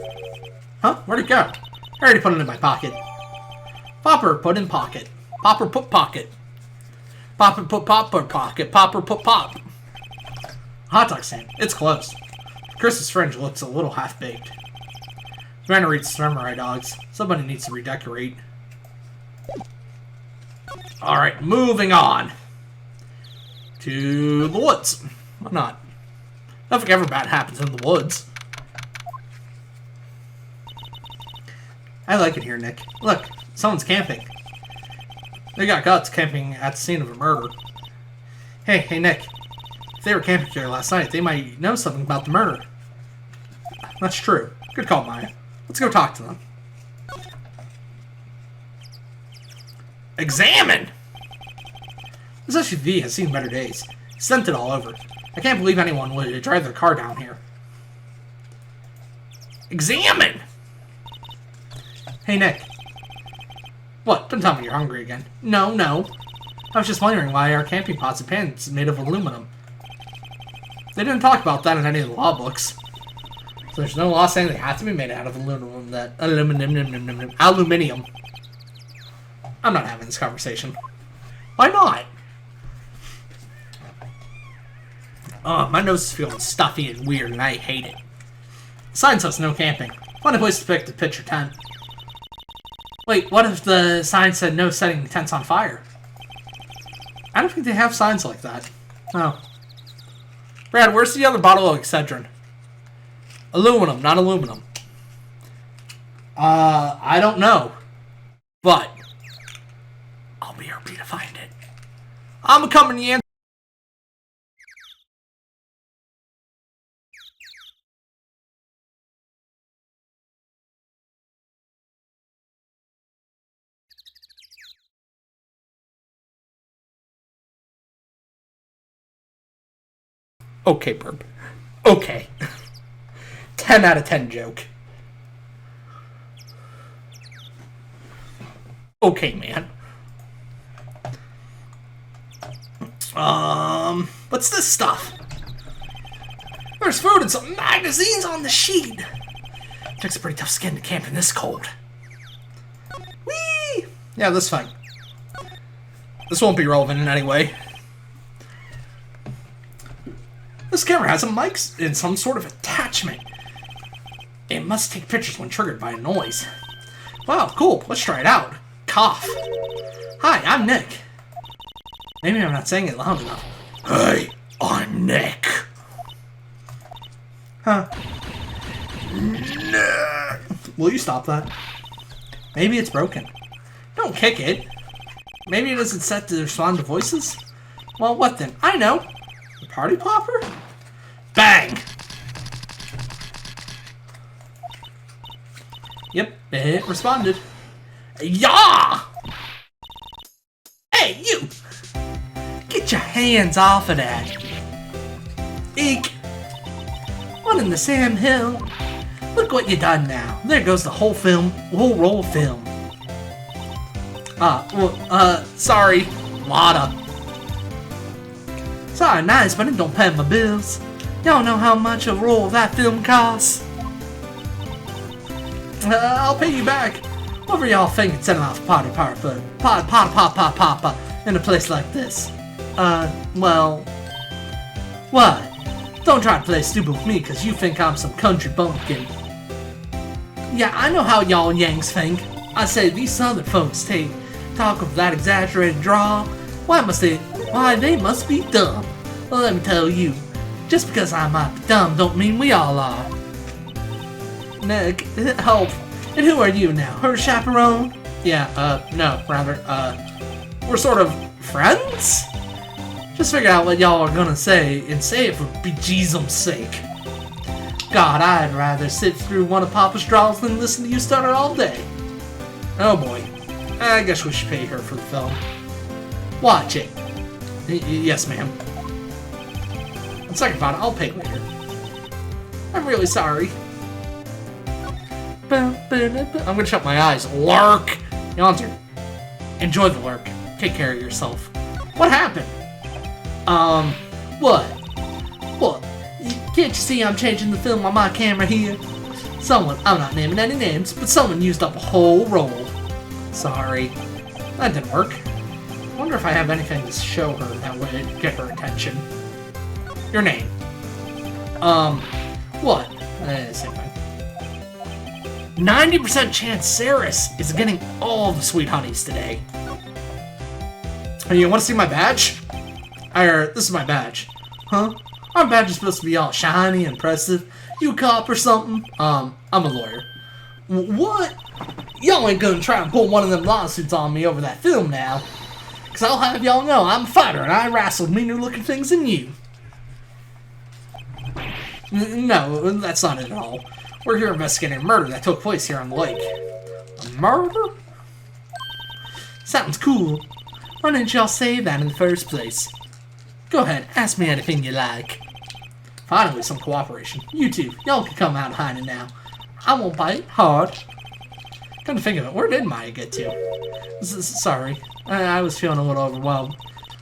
[SPEAKER 1] Huh? Where'd it go? I already put it in my pocket. Popper put in pocket. Popper put pocket. Popper put popper pocket. Popper put pop. Hot dog stand. It's closed. Chris's fringe looks a little half-baked. Trying to read samurai dogs. Somebody needs to redecorate. Alright, moving on. To the woods. Why not? Nothing ever bad happens in the woods. I like it here, Nick. Look, someone's camping. They got guts camping at the scene of a murder. Hey, Nick. If they were camping here last night, they might know something about the murder. That's true. Good call, Maya. Let's go talk to them. Examine! This SUV has seen better days. Sent it all over. I can't believe anyone would drive their car down here. Examine! Hey, Nick. What? Don't tell me you're hungry again. No. I was just wondering why our camping pots and pans are made of aluminum. They didn't talk about that in any of the law books. So there's no law saying they have to be made out of aluminum. Aluminium. I'm not having this conversation. Why not? My nose is feeling stuffy and weird, and I hate it. The sign says no camping. Find a place to pick the pitch or tent. Wait, what if the sign said no setting tents on fire? I don't think they have signs like that. No. Brad, where's the other bottle of Excedrin? Aluminum, not aluminum. I don't know. But I'll be happy to find it. I'm coming, Yancey. Okay, Burp. Okay. 10 out of 10 joke. Okay, man. What's this stuff? There's food and some magazines on the sheet. Takes a pretty tough skin to camp in this cold. Whee! Yeah, this fine. This won't be relevant in any way. This camera has a mic and some sort of attachment. It must take pictures when triggered by a noise. Wow, cool. Let's try it out. Cough. Hi, I'm Nick. Maybe I'm not saying it loud enough. Hey, I'm Nick. Huh. Nick. Will you stop that? Maybe it's broken. Don't kick it. Maybe it isn't set to respond to voices? Well, what then? I know. The party popper? Bang! Yep, it responded. Yeah! Hey, you! Get your hands off of that. Eek! What in the Sam Hill? Look what you done now. There goes the whole roll of film. Sorry. Lotta. Sorry, nice, but it don't pay my bills. Y'all know how much a roll of that film costs? I'll pay you back. Whatever y'all think it's sending off potty papa in a place like this. Well... What? Don't try to play stupid with me because you think I'm some country bumpkin. Yeah, I know how y'all Yanks think. I say these southern folks talk of that exaggerated drawl. Why they must be dumb. Well, let me tell you, just because I might be dumb don't mean we all are. Nick, help. And who are you now? Her chaperone? Yeah, no, rather, we're sort of friends? Just figure out what y'all are gonna say, and say it for bejesus's sake. God, I'd rather sit through one of Papa's draws than listen to you stutter all day. Oh boy. I guess we should pay her for the film. Watch it. Yes, ma'am. On second thought, I'll pay later. I'm really sorry. I'm gonna shut my eyes. Lurk! Yonzer. Enjoy the lurk. Take care of yourself. What happened? What? What? Can't you see I'm changing the film on my camera here? Someone, I'm not naming any names, but someone used up a whole roll. Sorry. That didn't work. I wonder if I have anything to show her that would get her attention. Your name. What? Same thing. 90% chance Saris is getting all the sweet honeys today. Hey, you want to see my badge? This is my badge. Huh? Our badge is supposed to be all shiny and impressive. You a cop or something? I'm a lawyer. What? Y'all ain't gonna try and pull one of them lawsuits on me over that film now. Cause I'll have y'all know I'm a fighter and I wrestled meaner looking things than you. No, that's not it at all. We're here investigating a murder that took place here on the lake. A murder? Sounds cool. Why didn't y'all say that in the first place? Go ahead, ask me anything you like. Finally, some cooperation. You two, y'all can come out hiding now. I won't bite hard. Come to think of it, where did Maya get to? Sorry, I was feeling a little overwhelmed.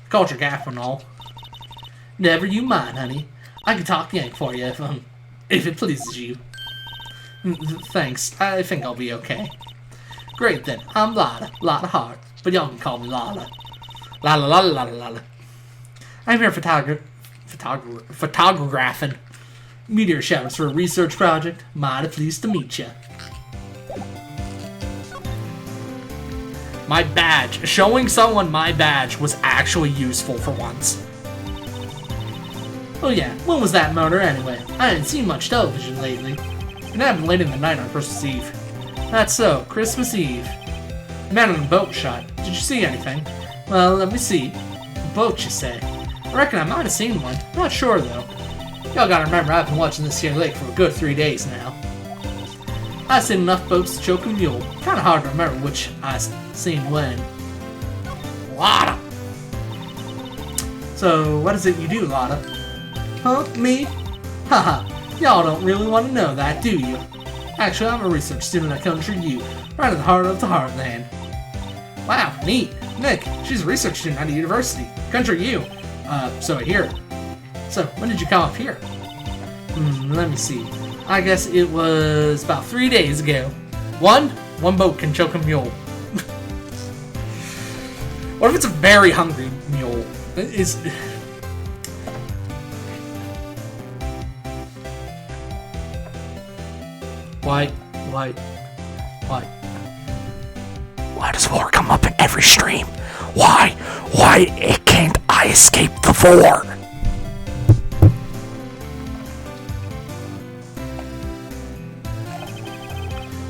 [SPEAKER 1] Culture gap and all. Never you mind, honey. I can talk Yank for you if it pleases you. Thanks, I think I'll be okay. Great then, I'm Lotta Hart, but y'all can call me Lotta. Lotta. I'm here photographing meteor showers for a research project. Mighty pleased to meet ya. My badge. Showing someone my badge was actually useful for once. Oh yeah, when was that murder anyway? I haven't seen much television lately. It happened late in the night on Christmas Eve. That's so, Christmas Eve. The man on the boat shot. Did you see anything? Well, let me see. A boat, you say? I reckon I might have seen one. Not sure, though. Y'all gotta remember, I've been watching this here lake for a good 3 days now. I've seen enough boats to choke a mule. Kinda hard to remember which I seen when. Lotta! So, what is it you do, Lotta? Huh? Me? Haha, y'all don't really want to know that, do you? Actually, I'm a research student at Country U, right at the heart of the heartland. Wow, neat. Nick, she's a research student at a university. Country U. So I hear. So, when did you come up here? Let me see. I guess it was about 3 days ago. One boat can choke a mule. What if it's a very hungry mule? Why? Why does war come up in every stream? Why can't I escape the war?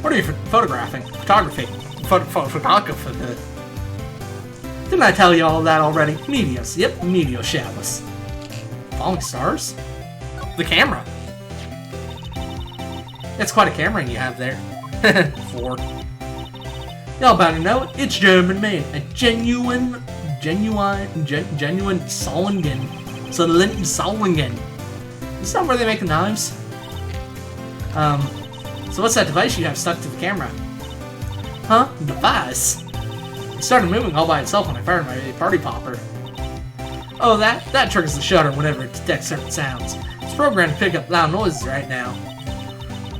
[SPEAKER 1] What are you photographing? Photography. Photography. Didn't I tell you all that already? Meteors. Yep, meteor showers. Falling stars? The camera. That's quite a camera you have there. 4. Y'all better know it. It's German made. A genuine Solingen. Solingen. Is that where they make the knives? So what's that device you have stuck to the camera? Huh? Device? It started moving all by itself when I fired my party popper. Oh, that triggers the shutter whenever it detects certain sounds. It's programmed to pick up loud noises right now.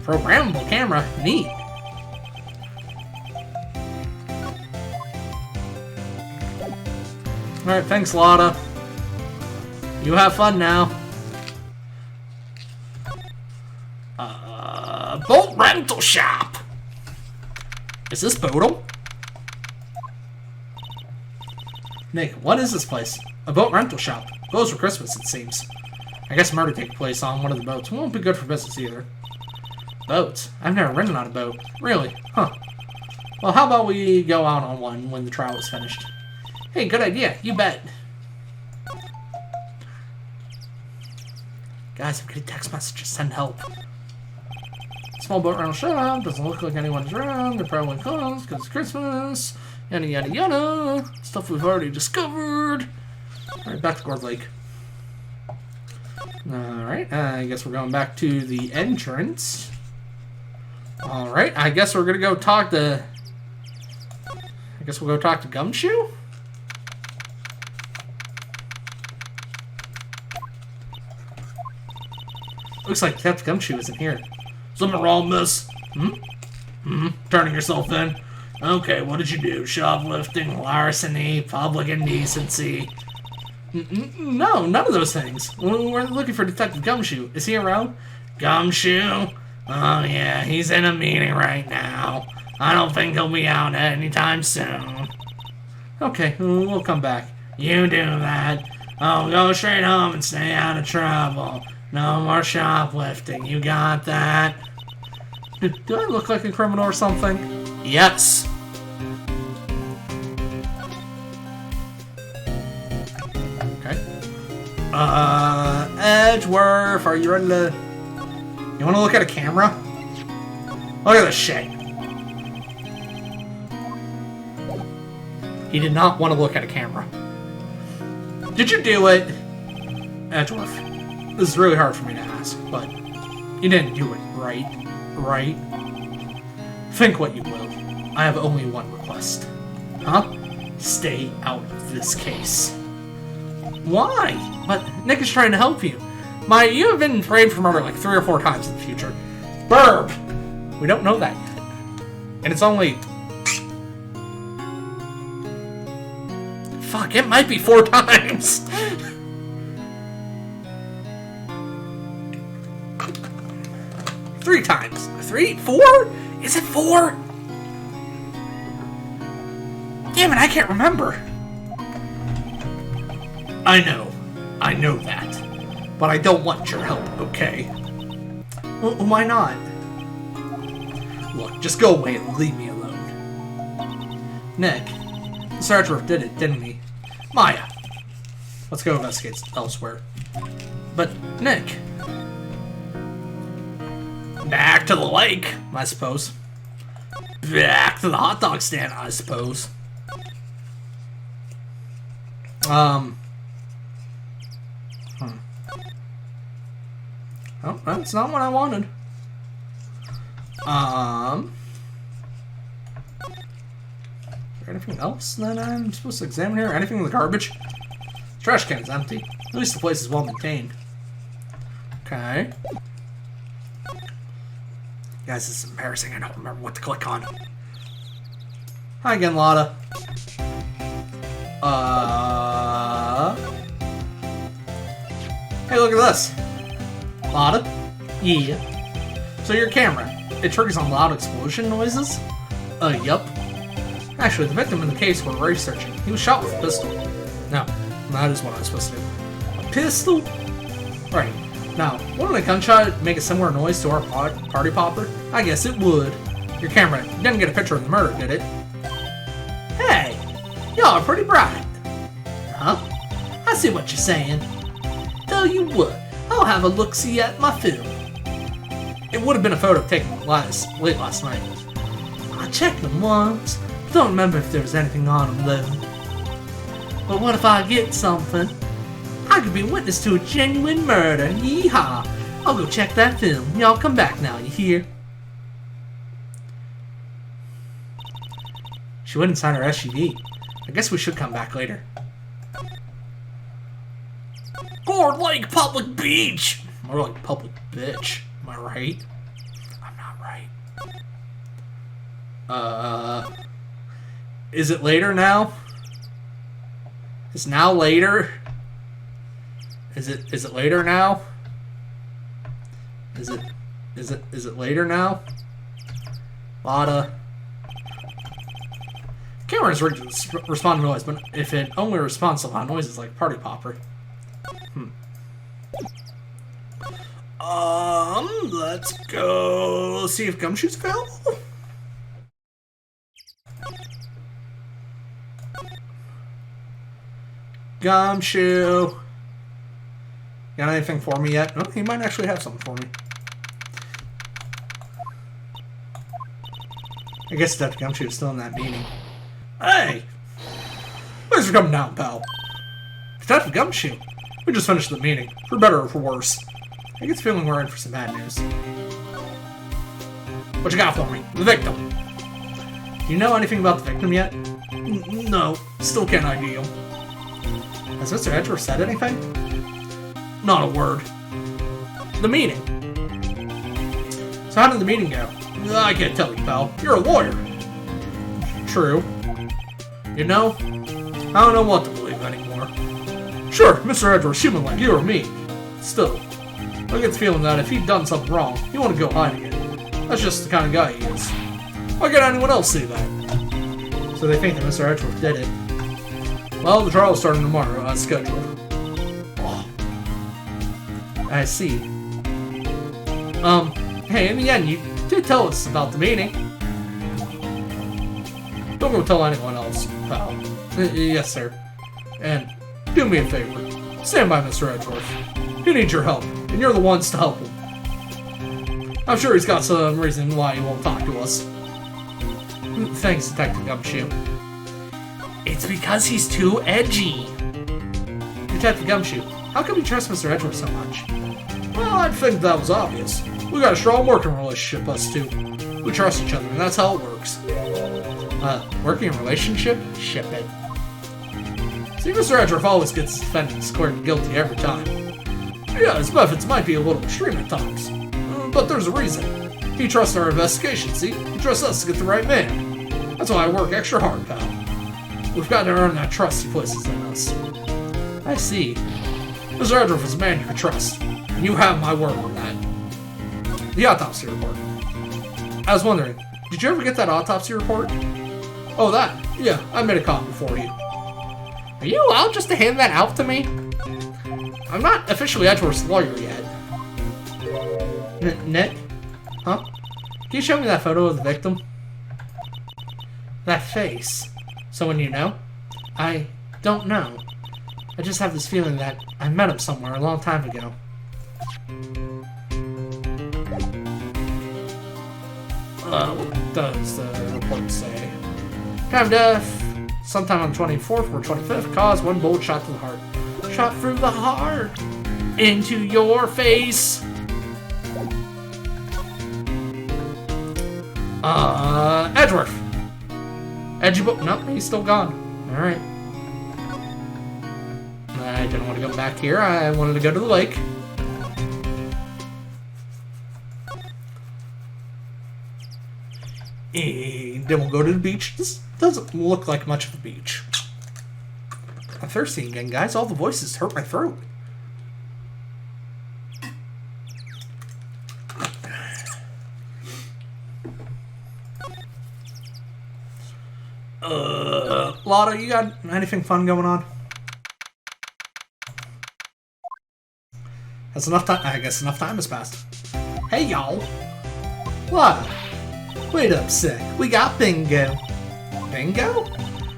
[SPEAKER 1] Programmable camera? Neat. Alright, thanks, Lotta. You have fun now. Boat rental shop! Is this Bodil? Nick, what is this place? A boat rental shop. Closed for Christmas, it seems. I guess murder takes place on one of the boats. Won't be good for business either. Boats? I've never ridden on a boat. Really? Huh. Well, how about we go out on one when the trial is finished? Hey, good idea. You bet. Guys, I'm getting text messages. Send help. Small boat rental shop. Doesn't look like anyone's around. They're probably closed because it's Christmas. Yada yada yada. Stuff we've already discovered. Alright, back to Gourd Lake. Alright, I guess we're going back to the entrance. Alright, I guess we're gonna go talk to... I guess we'll go talk to Gumshoe? Looks like Captain Gumshoe isn't here. Something wrong, miss? Turning yourself in? Okay, what did you do? Shoplifting, larceny, public indecency? No, none of those things. We're looking for Detective Gumshoe. Is he around? Gumshoe? Oh yeah, he's in a meeting right now. I don't think he'll be out anytime soon. Okay, we'll come back. You do that. Oh, go straight home and stay out of trouble. No more shoplifting. You got that? Do I look like a criminal or something? Yes. Okay. Edgeworth, are you ready to... You want to look at a camera? Look at this shit. He did not want to look at a camera. Did you do it? Edgeworth. This is really hard for me to ask, but you didn't do it, right? Right? Think what you will. I have only one request. Huh? Stay out of this case. Why? But Nick is trying to help you. You have been framed for murder like 3 or 4 times in the future. Burb! We don't know that yet. And it's only... Fuck, it might be 4 times! Three times. 3? 4? Is it 4? Damn it, I can't remember. I know that. But I don't want your help, okay? Well, why not? Look, just go away and leave me alone. Nick, Sergeant did it, didn't he? Maya, let's go investigate elsewhere. But, Nick... Back to the lake, I suppose. Back to the hot dog stand, I suppose. Oh, that's not what I wanted. Is there anything else that I'm supposed to examine here? Anything in the garbage? The trash can's empty. At least the place is well maintained. Okay. Guys, this is embarrassing. I don't remember what to click on. Hi again, Lotta. Hey, look at this. Lotta? Yeah. So your camera, it triggers on loud explosion noises? Yup. Actually, the victim in the case we're researching, he was shot with a pistol. No, that is what I was supposed to do. A pistol? Right. Now, wouldn't a gunshot make a similar noise to our party popper? I guess it would. Your camera didn't get a picture of the murder, did it? Hey, y'all are pretty bright. Huh? I see what you're saying. Tell you what, I'll have a look-see at my film. It would have been a photo taken late last night. I checked them once, but don't remember if there was anything on them though. But what if I get something? I could be witness to a genuine murder. Yeehaw! I'll go check that film. Y'all come back now, you hear? She went inside her SUV. I guess we should come back later. Gourd Lake Public Beach! More like public bitch. Am I right? I'm not right. Is it later now? Is now later? Is it later now? Is it later now? Lotta. Camera's rigged to respond to noise, but if it only responds to loud noises like party popper. Let's go see if Gumshoe's available. Gumshoe. Got anything for me yet? Oh, he might actually have something for me. I guess Detective Gumshoe is still in that meeting. Hey! Thanks for coming down, pal. Detective Gumshoe. We just finished the meeting. For better or for worse. I get the feeling we're in for some bad news. What you got for me? The victim. Do you know anything about the victim yet? No. Still can't ID him. Has Mr. Edgeworth said anything? Not a word. The meeting. So how did the meeting go? I can't tell you, pal. You're a lawyer. True. You know, I don't know what to believe anymore. Sure, Mr. Edgeworth's human like you or me. Still, I get the feeling that if he'd done something wrong, he wouldn't go hiding it. That's just the kind of guy he is. Why can't anyone else see that? So they think that Mr. Edgeworth did it. Well, the trial's starting tomorrow, as scheduled. Oh. I see. Hey, in the end, you did tell us about the meeting. Don't go tell anyone else, pal. Yes, sir. And do me a favor. Stand by Mr. Edgeworth. He needs your help, and you're the ones to help him. I'm sure he's got some reason why he won't talk to us. Thanks, Detective Gumshoe. It's because he's too edgy. Detective Gumshoe, how come you trust Mr. Edgeworth so much? Well, I think that was obvious. We got a strong working relationship, us two. We trust each other, and that's how it works. Working relationship? Ship it. See, Mr. Edgeworth always gets his defendants declared guilty every time. Yeah, his methods might be a little extreme at times. But there's a reason. He trusts our investigation, see? He trusts us to get the right man. That's why I work extra hard, pal. We've got to earn that trust he places in us. I see. Mr. Edgeworth is a man you can trust. And you have my word on that. The autopsy report. I was wondering, did you ever get that autopsy report? Oh, that? Yeah, I made a copy for you. Are you allowed just to hand that out to me? I'm not officially Edgeworth's lawyer yet. Nick? Huh? Can you show me that photo of the victim? That face. Someone you know? I don't know. I just have this feeling that I met him somewhere a long time ago. What does the report say? Time of death, sometime on the 24th or 25th, cause one bullet shot to the heart. Shot through the heart! Into your face! Edgeworth. Nope, he's still gone. Alright. I didn't want to go back here. I wanted to go to the lake. And then we'll go to the beach. This doesn't look like much of a beach. I'm thirsty again, guys. All the voices hurt my throat. Lotta, you got anything fun going on? That's enough time. I guess enough time has passed. Hey, y'all. Lotta, wait up, sec. We got bingo. Bingo?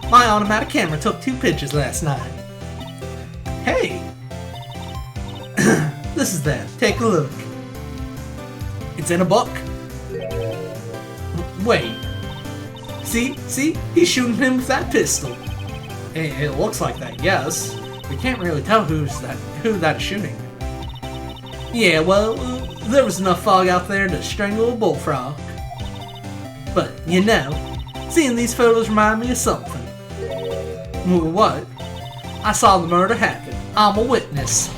[SPEAKER 1] My automatic camera took 2 pictures last night. Hey! This is that. Take a look. It's in a book. Wait. See? He's shooting him with that pistol. It looks like that, yes. We can't really tell who that's shooting. Yeah, well, there was enough fog out there to strangle a bullfrog. But, you know, seeing these photos remind me of something. What? I saw the murder happen. I'm a witness.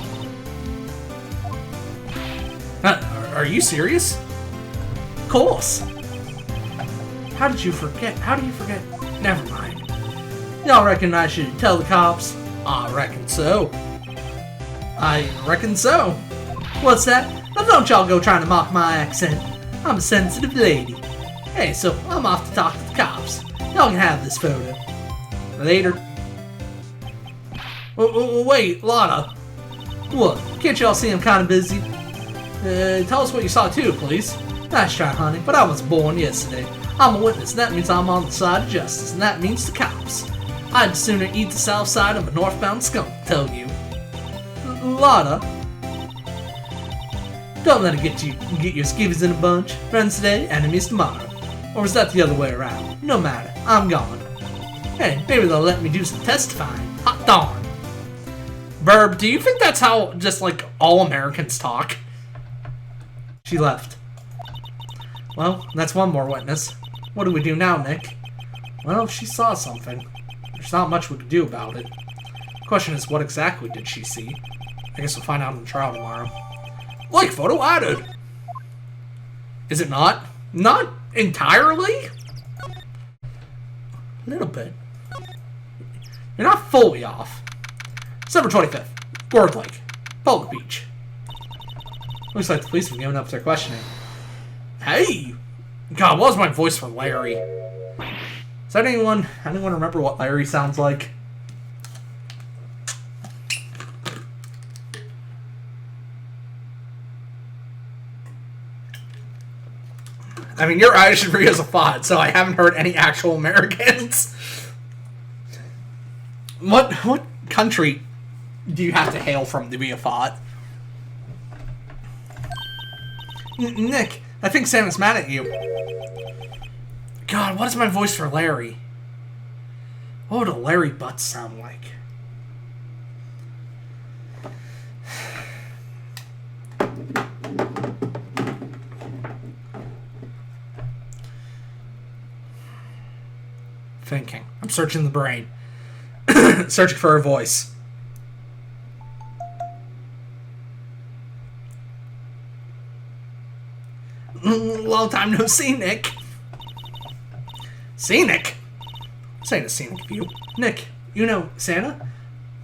[SPEAKER 1] Are you serious? Of course. How do you forget? Never mind. Y'all reckon I should tell the cops? I reckon so. What's that? Now don't y'all go trying to mock my accent. I'm a sensitive lady. Hey, so I'm off to talk to the cops. Y'all can have this photo. Later. Wait, Lotta. What? Can't y'all see I'm kind of busy? Tell us what you saw too, please. Nice try, honey, but I was born yesterday. I'm a witness, and that means I'm on the side of justice, and that means the cops. I'd sooner eat the south side of a northbound skunk, tell you. Lotta. Don't let it get your skivvies in a bunch. Friends today, enemies tomorrow. Or is that the other way around? No matter, I'm gone. Hey, maybe they'll let me do some testifying. Hot darn. Burb, do you think that's how just like all Americans talk? She left. Well, that's one more witness. What do we do now, Nick? Well, she saw something. There's not much we could do about it. The question is, what exactly did she see? I guess we'll find out in the trial tomorrow. Like photo added! Is it not? Not entirely? A little bit. You're not fully off. December 25th. Word Lake. Public Beach. Looks like the police have given up their questioning. Hey! God, what was my voice for Larry? Does anyone remember what Larry sounds like? I mean, you're Irish and Rio's a fod, so I haven't heard any actual Americans. What country do you have to hail from to be a fod? Nick, I think Santa's mad at you. God, what is my voice for Larry? What would a Larry Butts sound like? Thinking. I'm searching the brain. Searching for a voice. Long time no see, Nick. Scenic? This ain't a scenic view. Nick, you know Santa?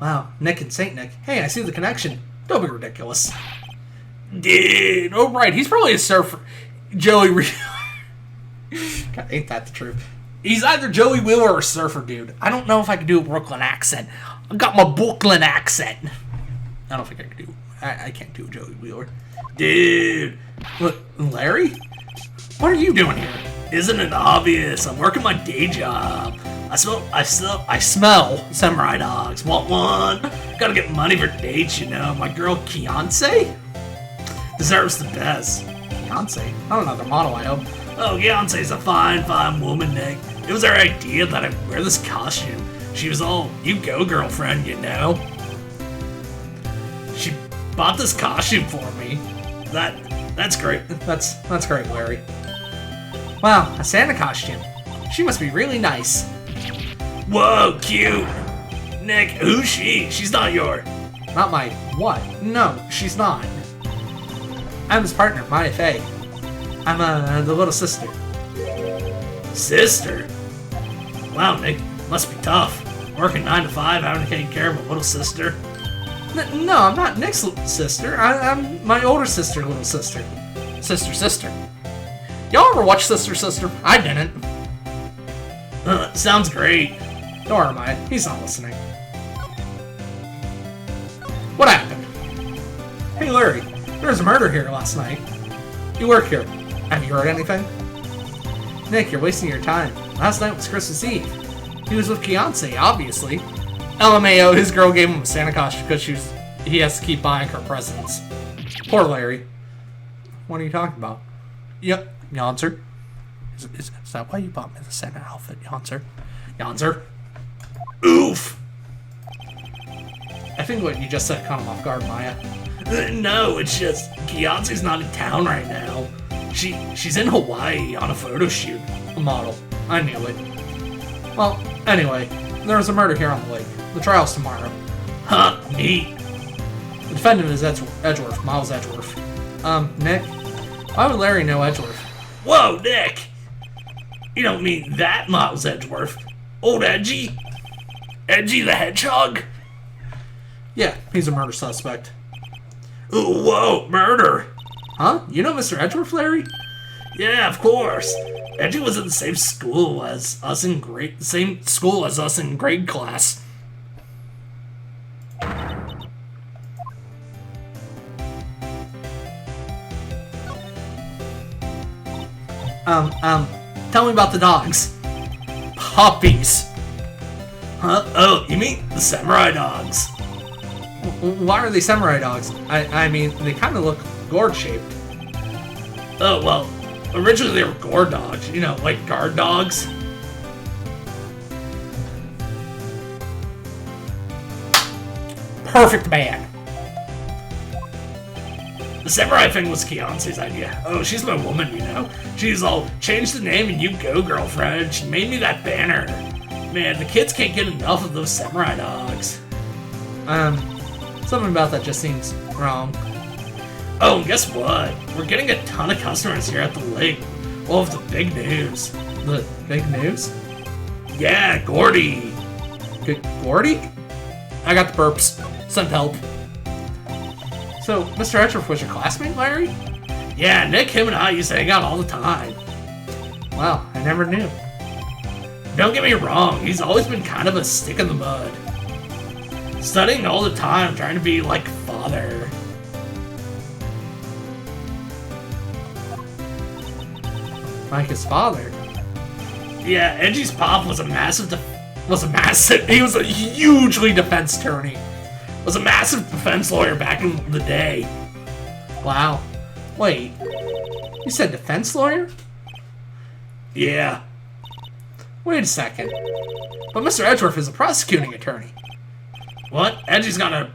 [SPEAKER 1] Wow, Nick and Saint Nick. Hey, I see the connection. Don't be ridiculous. Dude, oh right, he's probably a surfer. Joey Wheeler. God, ain't that the truth? He's either Joey Wheeler or Surfer Dude. I don't know if I can do a Brooklyn accent. I've got my Brooklyn accent. I don't think I can do. I can't do a Joey Wheeler. Dude, look, Larry, what are you doing here? Isn't it obvious? I'm working my day job. I smell samurai dogs. Want one? Gotta get money for dates, you know. My girl Beyonce deserves the best. Beyonce? I don't know the model, I hope. Oh, Beyonce's a fine, fine woman, Nick. It was her idea that I wear this costume. She was all, you go, girlfriend, you know. She bought this costume for me. That's great. That's great, Larry. Wow, a Santa costume. She must be really nice.
[SPEAKER 4] Whoa, cute. Nick, who's she? She's not your...
[SPEAKER 1] Not my what? No, she's not. I'm his partner, Maya Fey. I'm the little sister.
[SPEAKER 4] Sister? Wow, Nick, must be tough. Working 9 to 5, having to take care of a little sister.
[SPEAKER 1] No, I'm not Nick's sister. I'm my older sister, little sister. Sister. Y'all ever watch Sister? I didn't.
[SPEAKER 4] Sounds great.
[SPEAKER 1] Don't worry, Maya. He's not listening. What happened? Hey, Larry. There was a murder here last night. You work here. Have you heard anything? Nick, you're wasting your time. Last night was Christmas Eve. He was with Beyonce, obviously. LMAO, his girl gave him a Santa costume because he has to keep buying her presents. Poor Larry. What are you talking about? Yep, Yonzer. Is that why you bought me the Santa outfit, Yonzer? Yonzer?
[SPEAKER 4] Oof.
[SPEAKER 1] I think what you just said caught him off guard, Maya.
[SPEAKER 4] No, it's just Beyonce's not in town right now. She's in Hawaii on a photo shoot.
[SPEAKER 1] A model. I knew it. Well, anyway, there was a murder here on the lake. The trial's tomorrow.
[SPEAKER 4] Huh, neat.
[SPEAKER 1] The defendant is Edgeworth, Miles Edgeworth. Nick, why would Larry know Edgeworth?
[SPEAKER 4] Whoa, Nick! You don't mean that Miles Edgeworth. Old Edgy? Edgy the Hedgehog?
[SPEAKER 1] Yeah, he's a murder suspect.
[SPEAKER 4] Ooh, whoa, murder!
[SPEAKER 1] Huh? You know Mr. Edgeworth, Larry?
[SPEAKER 4] Yeah, of course. Edgy was in the same school as us in grade class.
[SPEAKER 1] Tell me about the dogs. Puppies.
[SPEAKER 4] Huh? Oh, you mean the samurai dogs?
[SPEAKER 1] Why are they samurai dogs? I mean, they kind of look gourd-shaped.
[SPEAKER 4] Oh, well, originally they were gourd dogs. You know, like guard dogs.
[SPEAKER 1] Perfect man.
[SPEAKER 4] The samurai thing was Beyonce's idea. Oh, she's my woman, you know. She's all, change the name and you go, girlfriend. She made me that banner. Man, the kids can't get enough of those samurai dogs.
[SPEAKER 1] Something about that just seems wrong.
[SPEAKER 4] Oh, and guess what? We're getting a ton of customers here at the lake. We'll have the big news.
[SPEAKER 1] The big news?
[SPEAKER 4] Yeah, Gordy.
[SPEAKER 1] Gordy? I got the burps. Send help. So, Mr. Edgeworth was your classmate, Larry?
[SPEAKER 4] Yeah, Nick, him, and I used to hang out all the time.
[SPEAKER 1] Wow, I never knew.
[SPEAKER 4] Don't get me wrong, he's always been kind of a stick in the mud. Studying all the time, trying to be like father.
[SPEAKER 1] Like his father?
[SPEAKER 4] Yeah, Edgy's pop was he was a
[SPEAKER 1] Hugely defense attorney.
[SPEAKER 4] was a massive defense lawyer back in the day.
[SPEAKER 1] Wow. Wait, you said defense lawyer?
[SPEAKER 4] Yeah.
[SPEAKER 1] Wait a second. But Mr. Edgeworth is a prosecuting attorney.
[SPEAKER 4] What? Edgy's got a...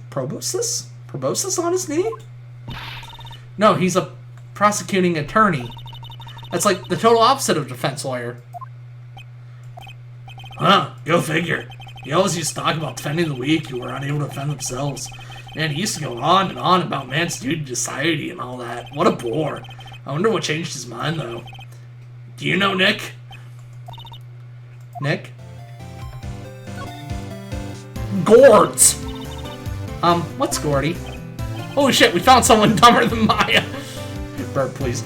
[SPEAKER 1] Proboscis? Proboscis on his knee? No, he's a prosecuting attorney. That's like the total opposite of defense lawyer.
[SPEAKER 4] Huh, go figure. He always used to talk about defending the weak who were unable to defend themselves. Man, he used to go on and on about man's duty to society and all that. What a bore. I wonder what changed his mind, though. Do you know Nick?
[SPEAKER 1] Nick? Gourds! What's Gordy? Holy shit, we found someone dumber than Maya. Bird, please.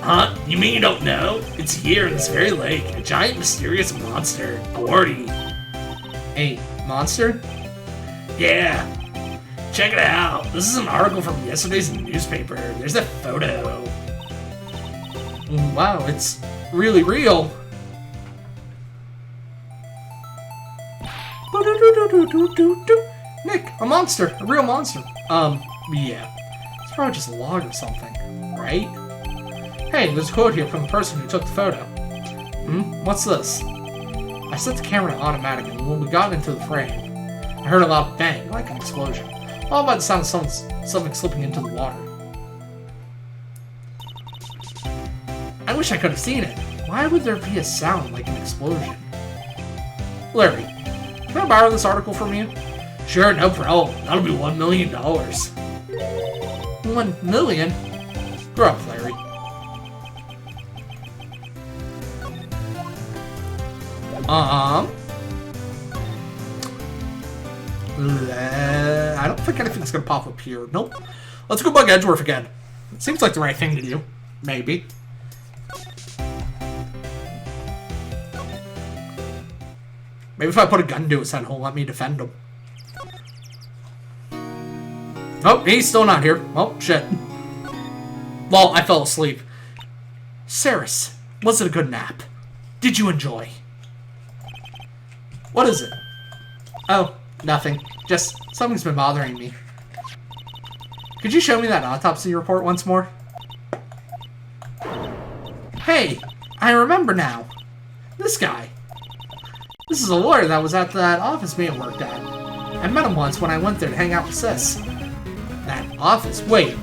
[SPEAKER 4] Huh? You mean you don't know? It's here in this very lake. A giant mysterious monster. Gordy.
[SPEAKER 1] A monster?
[SPEAKER 4] Yeah. Check it out. This is an article from yesterday's newspaper. There's a photo.
[SPEAKER 1] Wow, it's really real. Nick, a monster. A real monster. Yeah. It's probably just a log or something, right? Hey, there's a quote here from the person who took the photo. What's this? I set the camera to automatic, and when we got into the frame, I heard a loud bang, like an explosion. All by the sound of something slipping into the water. I wish I could have seen it. Why would there be a sound like an explosion? Larry, can I borrow this article from you?
[SPEAKER 4] Sure, no problem. That'll be $1 million.
[SPEAKER 1] $1 million? Grow up, Larry. I don't think anything's gonna pop up here. Nope. Let's go bug Edgeworth again. It seems like the right thing to do. Maybe. Maybe if I put a gun to his head, he'll let me defend him. Oh, he's still not here. Oh, shit. Well, I fell asleep. Saris, was it a good nap? Did you enjoy? What is it? Oh, nothing. Just something's been bothering me. Could you show me that autopsy report once more? Hey, I remember now. This guy. This is a lawyer that was at that office me worked at. I met him once when I went there to hang out with Sis. That office? Wait.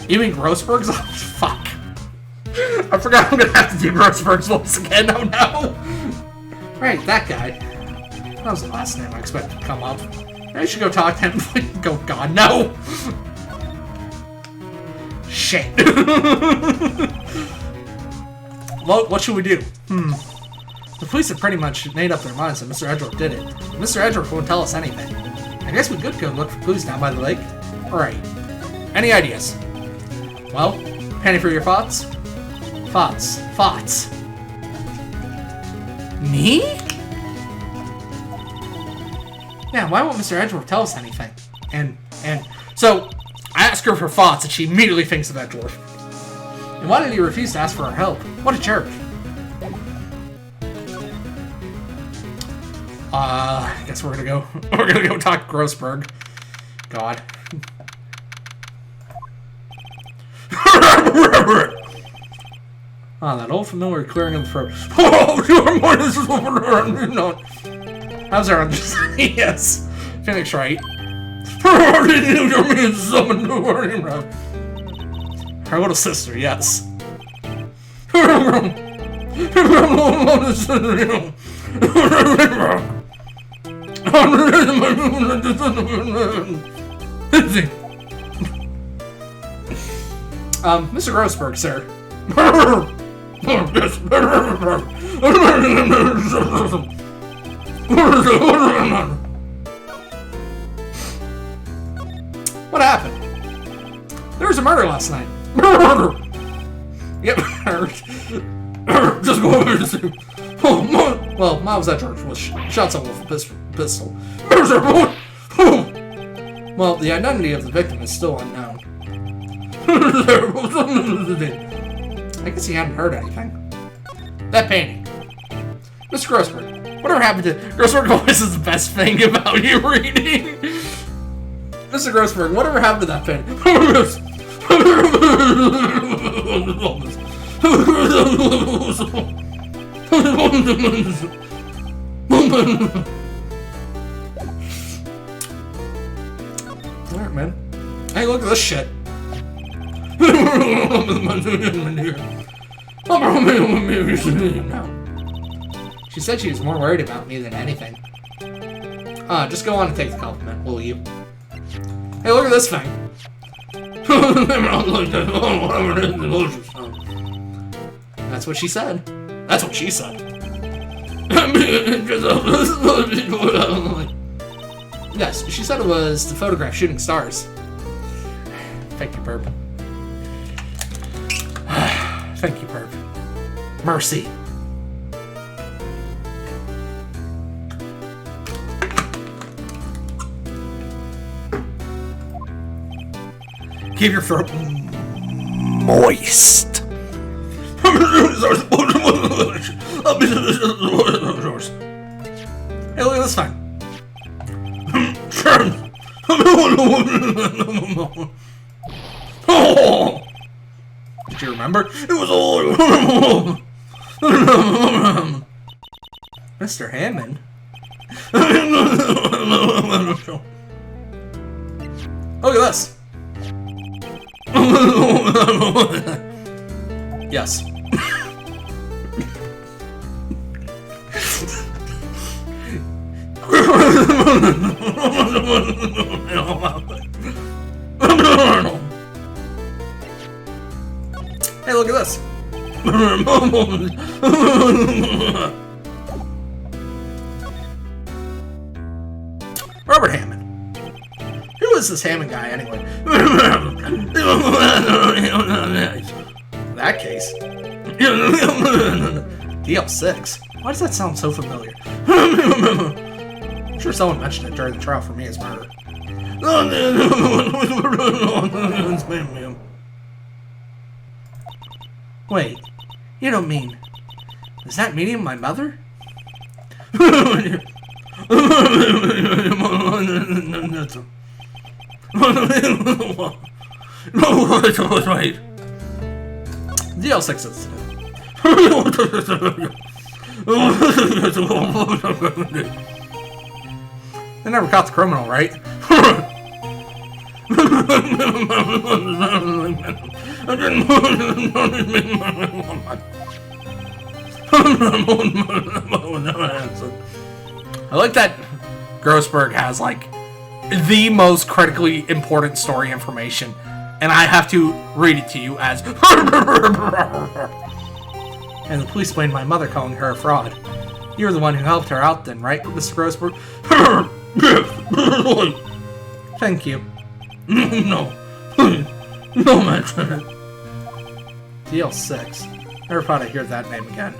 [SPEAKER 1] You mean Grossberg's office? Fuck. I forgot I'm gonna have to do Grossberg's voice again. Oh no! Right, that guy. That was the last name I expected to come up. I should go talk to him. Go, God, no! Shit. Well, what should we do? The police have pretty much made up their minds that Mr. Edgeworth did it. Mr. Edgeworth won't tell us anything. I guess we could go look for clues down by the lake. Alright. Any ideas? Well, penny for your thoughts? Thoughts. Me? Yeah, why won't Mr. Edgeworth tell us anything? And so, I ask her for thoughts and she immediately thinks of Edgeworth. And why did he refuse to ask for our help? What a jerk. I guess we're gonna go talk to Grossberg. God. That old familiar clearing of the throat. How's our understanding? Yes. Phoenix Wright. Her little sister, yes. Mr. Grossberg, sir. What happened? There was a murder last night. Yep. Just go over and see. Well, Miles Edgeworth was shot someone with a pistol. Well, the identity of the victim is still unknown. I guess he hadn't heard anything. That painting. Mr. Grossberg, whatever happened to... Grossberg voice is the best thing about you reading. Mr. Grossberg, whatever happened to that painting? Alright, man. Hey, look at this shit. She said she was more worried about me than anything. Just go on and take the compliment, will you? Hey, look at this thing. That's what she said. That's what she said. Yes, she said it was the photograph shooting stars. Thank you, Perp. Thank you, Perp. Mercy. Keep your throat moist. Hey, look at this thing. Did you remember? It was all Mr. Hammond. Look at this. Yes. Hey, look at this. Robert Hammond. Who is this Hammond guy anyway? In that case. DL6. Why does that sound so familiar? I'm sure someone mentioned it during the trial for me as murder. Wait, you don't mean... Is that meaning my mother? Right. DL6 incident. They never caught the criminal, right? I like that Grossberg has, like, the most critically important story information, and I have to read it to you as... And the police blamed my mother, calling her a fraud. You're the one who helped her out then, right, Mr. Grossberg? Thank you. No. No, man. DL6. Never thought I'd hear that name again.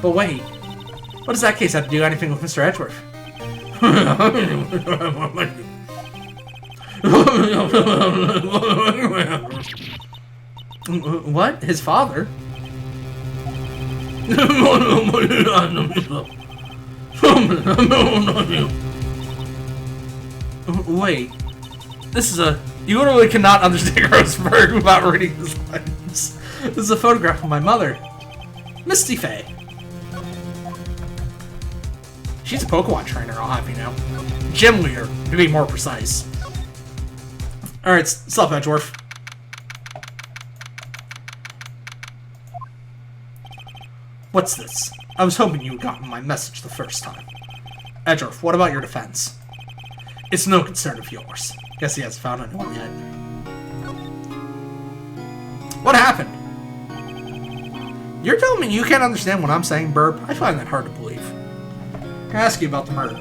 [SPEAKER 1] But wait. What does that case have to do anything with Mr. Edgeworth? What? His father? Wait. This is a... You literally cannot understand Grossberg without reading this lines. This is a photograph of my mother. Misty Faye. She's a Pokemon trainer, I'll have you know. Gym leader, to be more precise. Alright, stop, Edgeworth. What's this? I was hoping you had gotten my message the first time. Edgeworth, what about your defense? It's no concern of yours. Guess he hasn't found anyone yet. What happened? You're telling me you can't understand what I'm saying, Burb? I find that hard to believe. Can I ask you about the murder?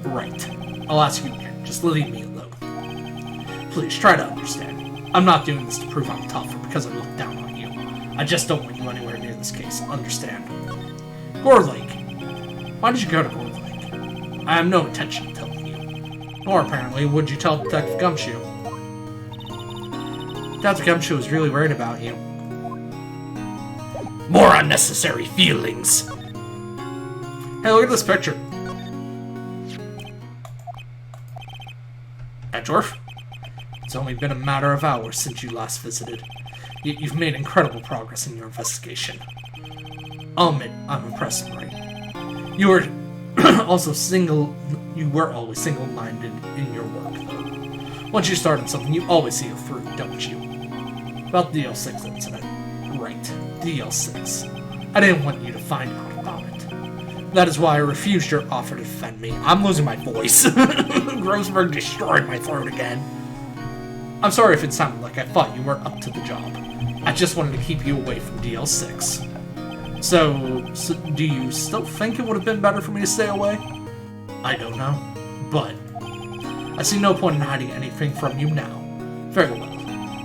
[SPEAKER 1] Right. I'll ask you again. Just leave me alone. Please, try to understand. I'm not doing this to prove I'm tough or because I look down on you. I just don't want you anywhere near this case. Understand? Gore Lake. Why did you go to Gore Lake? I have no intention of telling you. Nor, apparently, would you tell Detective Gumshoe. Detective Gumshoe was really worried about you. More unnecessary feelings. Hey, look at this picture. Edgeworth? It's only been a matter of hours since you last visited. Yet you've made incredible progress in your investigation. I'll admit, I'm impressed, right? You were also you were always single-minded in your work, though. Once you start on something, you always see it through, don't you? About the DL6 incident. Right, DL6. I didn't want you to find out about it. That is why I refused your offer to defend me. I'm losing my voice. Grossberg destroyed my throat again. I'm sorry if it sounded like I thought you weren't up to the job. I just wanted to keep you away from DL6. So do you still think it would have been better for me to stay away? I don't know, but I see no point in hiding anything from you now. Very well.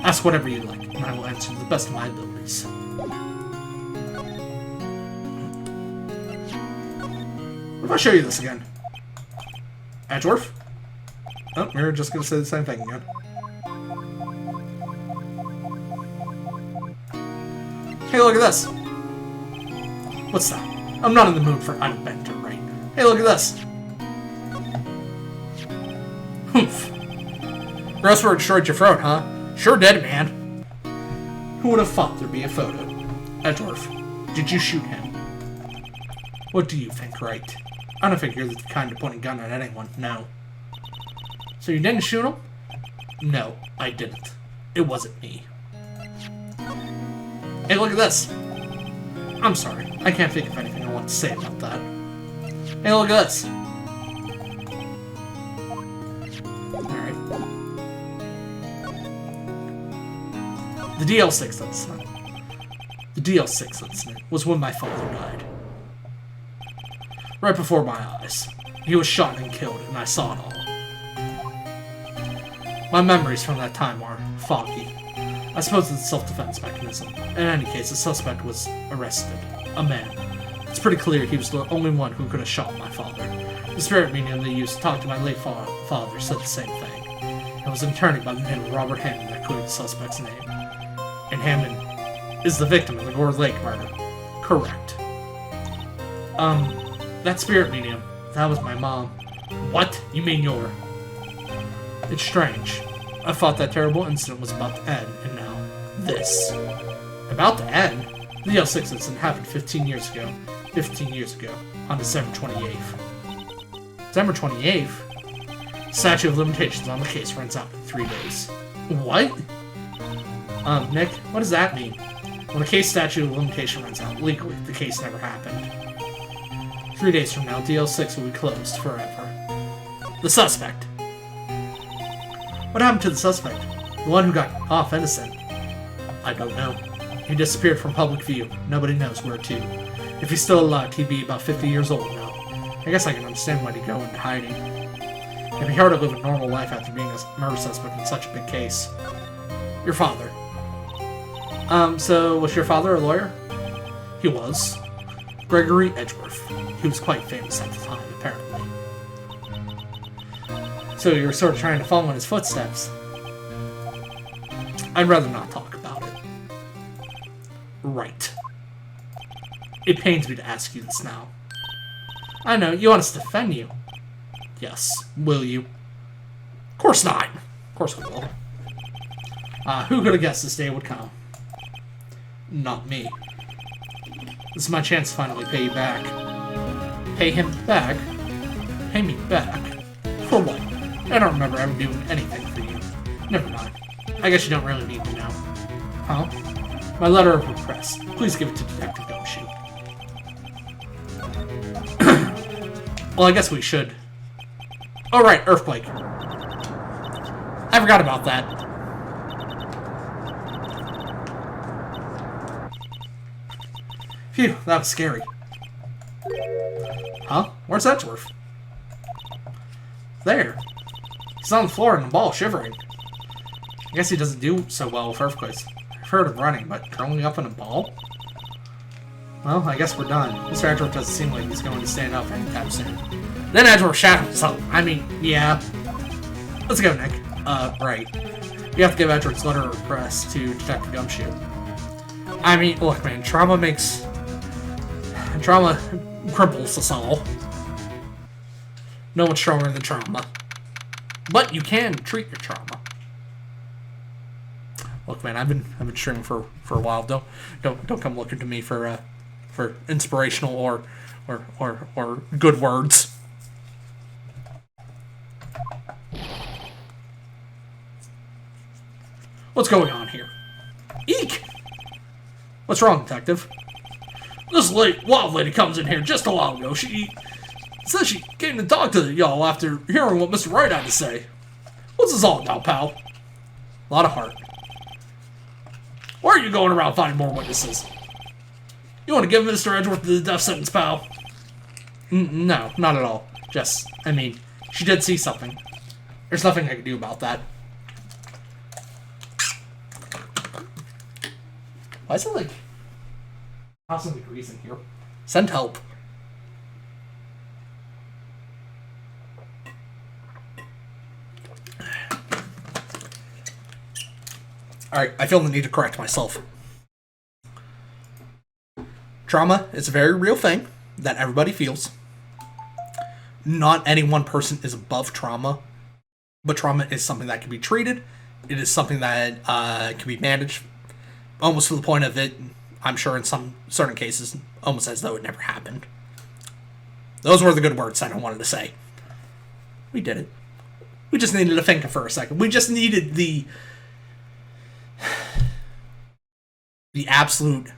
[SPEAKER 1] Ask whatever you like, and I will answer to the best of my abilities. What if I show you this again? Edgeworth? Oh, you're just gonna say the same thing again. Hey, look at this. What's that? I'm not in the mood for unbent, right? Hey, look at this. Oof. Grossberg destroyed your throat, huh? Sure did, man. Who would have thought there'd be a photo? Edgeworth, did you shoot him? What do you think, Wright? I don't think you're the kind to point a gun at anyone, no. So you didn't shoot him? No, I didn't. It wasn't me. Hey, look at this. I'm sorry. I can't think of anything I want to say about that. Hey, look at this. Alright. The DL6 incident. The DL6 incident was when my father died. Right before my eyes. He was shot and killed, and I saw it all. My memories from that time are foggy. I suppose it's a self-defense mechanism. In any case, the suspect was arrested. A man. It's pretty clear he was the only one who could have shot my father. The spirit medium they used to talk to my late father said the same thing. It was an attorney by the name of Robert Hammond that cleared the suspect's name. And Hammond is the victim of the Gore Lake murder. Correct. That spirit medium, that was my mom. What? You mean your... It's strange. I thought that terrible incident was about to end, and now, this. About to end? The L6 incident happened 15 years ago. 15 years ago, on December 28th. December 28th? Statute of limitations on the case runs out in 3 days. What? Nick, what does that mean? When the case statute of limitation runs out, legally, the case never happened. 3 days from now, DL6 will be closed forever. The suspect. What happened to the suspect? The one who got off innocent? I don't know. He disappeared from public view. Nobody knows where to. If he's still alive, he'd be about 50 years old now. I guess I can understand why he'd go into hiding. It'd be hard to live a normal life after being a murder suspect in such a big case. Your father. So was your father a lawyer? He was. Gregory Edgeworth. He was quite famous at the time, apparently. So you were sort of trying to follow in his footsteps. I'd rather not talk about it. Right. It pains me to ask you this now. I know, you want us to defend you. Yes. Will you? Of course not. Of course we will. Who could have guessed this day would come? Not me. This is my chance to finally pay you back. Pay him back? Pay me back? For what? I don't remember ever doing anything for you. Never mind. I guess you don't really need to know. Huh? My letter of request. Please give it to Detective Gumshoe. Well, I guess we should. Oh, right, earthquake. I forgot about that. Phew, that was scary. Huh? Where's Edgeworth? There. He's on the floor in the ball, shivering. I guess he doesn't do so well with earthquakes. I've heard of running, but curling up in a ball? Well, I guess we're done. Mr. Edgeworth doesn't seem like he's going to stand up anytime soon. Then Edgeworth shot himself. I mean, yeah. Let's go, Nick. Right. You have to give Edgeworth's letter of request to Detective Gumshoe. I mean, look, man, trauma cripples us all. No one's stronger than trauma. But you can treat your trauma. Look, man, I've been streaming for a while. Don't come looking to me for inspirational or good words. What's going on here? Eek! What's wrong, Detective? This wild lady comes in here just a while ago. She says she came to talk to y'all after hearing what Mr. Wright had to say. What's this all about, pal? A lot of heart. Why are you going around finding more witnesses? You want to give Mr. Edgeworth the death sentence, pal? No, not at all. Just, I mean, she did see something. There's nothing I can do about that. Why is it like 1,000 degrees in here? Send help. Alright, I feel the need to correct myself. Trauma is a very real thing that everybody feels. Not any one person is above trauma, but trauma is something that can be treated. It is something that can be managed almost to the point of it, I'm sure in some certain cases, almost as though it never happened. Those were the good words that I wanted to say. We did it. We just needed to think for a second. We just needed the absolute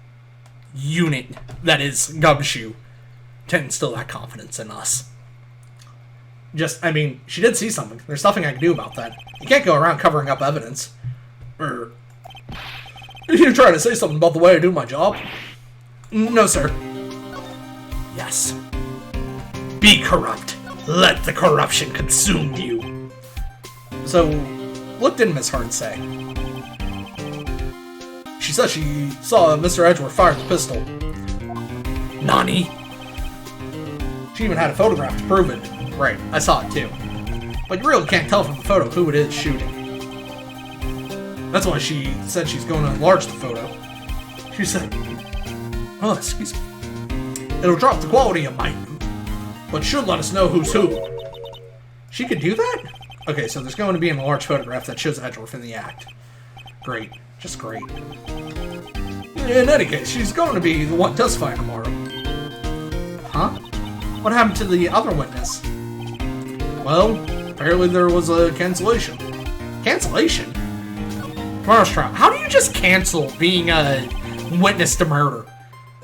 [SPEAKER 1] unit that is Gumshoe to instill that confidence in us. She did see something. There's nothing I can do about that. You can't go around covering up evidence. Or, you're trying to say something about the way I do my job? No, sir. Yes. Be corrupt. Let the corruption consume you. So, what did Miss Hearn say? She said she saw Mr. Edgeworth fire the pistol. Nani? She even had a photograph to prove it. Right, I saw it too. But you really can't tell from the photo who it is shooting. That's why she said she's going to enlarge the photo. She said, oh, excuse me. It'll drop the quality of mine, but should let us know who's who. She could do that? Okay, so there's going to be an enlarged photograph that shows Edgeworth in the act. Great. Just great. In any case, she's going to be the one testifying tomorrow. Huh? What happened to the other witness? Well, apparently there was a cancellation. Cancellation? Tomorrow's trial. How do you just cancel being a witness to murder?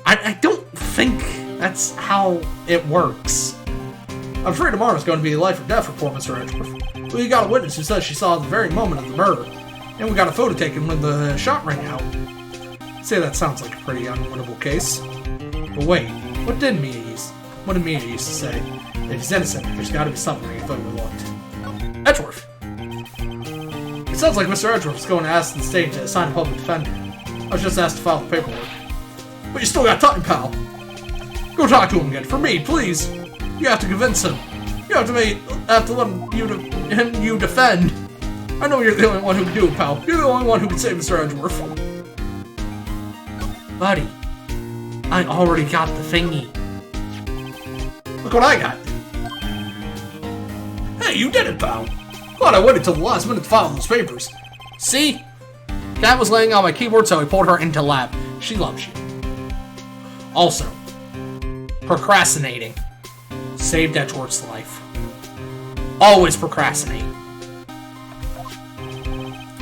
[SPEAKER 1] I don't think that's how it works. I'm afraid tomorrow's going to be a life or death report, Mr. Edgeworth. We got a witness who says she saw the very moment of the murder. And we got a photo taken when the shot rang out. Say that sounds like a pretty unwinnable case. But wait, what did Mia used to say? If he's innocent, there's gotta be something we've overlooked. Edgeworth! It sounds like Mr. Edgeworth is going to ask the state to assign a public defender. I was just asked to file the paperwork. But you still got time, pal. Go talk to him again. For me, please. You have to convince him. You have to let you defend. I know you're the only one who can do it, pal. You're the only one who can save Mr. Edgeworth. Buddy, I already got the thingy. Look what I got. Hey, you did it, pal. Glad I waited till the last minute to file those papers. See? Kat was laying on my keyboard, so I pulled her into lab. She loves you. Also, procrastinating saved Edgeworth's life. Always procrastinate.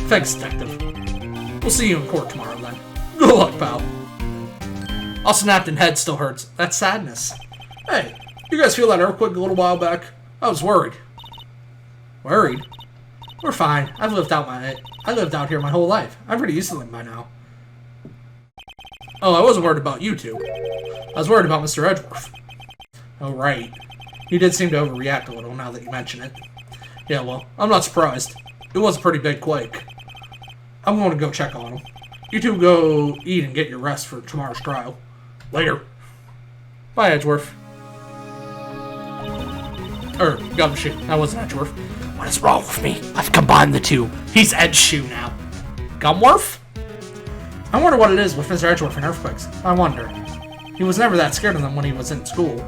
[SPEAKER 1] Thanks, Detective. We'll see you in court tomorrow, then. Good luck, pal. Austin head still hurts. That's sadness. Hey, you guys feel that earthquake a little while back? I was worried. Worried? We're fine. I lived out here my whole life. I'm pretty used to them by now. Oh, I wasn't worried about you two. I was worried about Mr. Edgeworth. Oh, right. You did seem to overreact a little now that you mention it. Yeah, well, I'm not surprised. It was a pretty big quake. I'm going to go check on him. You two go eat and get your rest for tomorrow's trial. Later. Bye, Edgeworth. Gumshoe. That wasn't Edgeworth. What is wrong with me? I've combined the two. He's Edgeshoe now. Gumworth? I wonder what it is with Mr. Edgeworth and earthquakes. I wonder. He was never that scared of them when he was in school.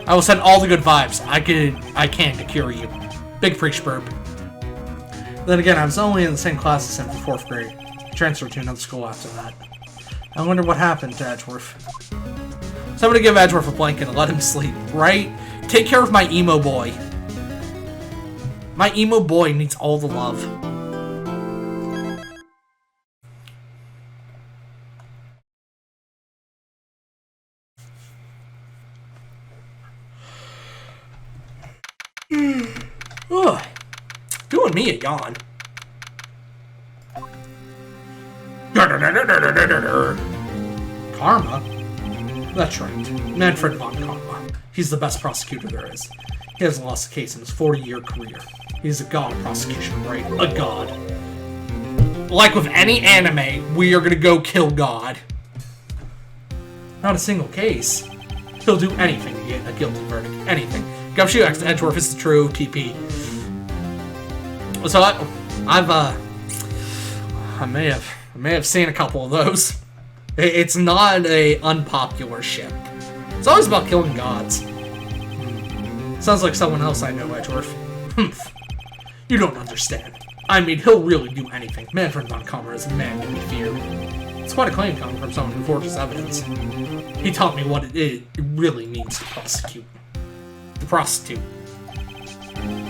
[SPEAKER 1] I will send all the good vibes I can to cure you. Big preach burp. Then again, I was only in the same class as him for 4th grade. I transferred to another school after that. I wonder what happened to Edgeworth. Somebody give Edgeworth a blanket and let him sleep, right? Take care of my emo boy. My emo boy needs all the love. Ugh. Doing me a yawn. Karma? That's right. Manfred von Karma. He's the best prosecutor there is. He hasn't lost a case in his 40-year career. He's a god of prosecution, right? A god. Like with any anime, we are gonna go kill God. Not a single case. He'll do anything to get a guilty verdict. Anything. Gumshoe X Edgeworth is the true TP. So I may have seen a couple of those. It's not a unpopular ship. It's always about killing gods. Sounds like someone else I know, Edgeworth. You don't understand. I mean, he'll really do anything. Manfred von Kammer is a man to be feared. It's quite a claim coming from someone who forges evidence. He taught me what it really means to prosecute. To prostitute.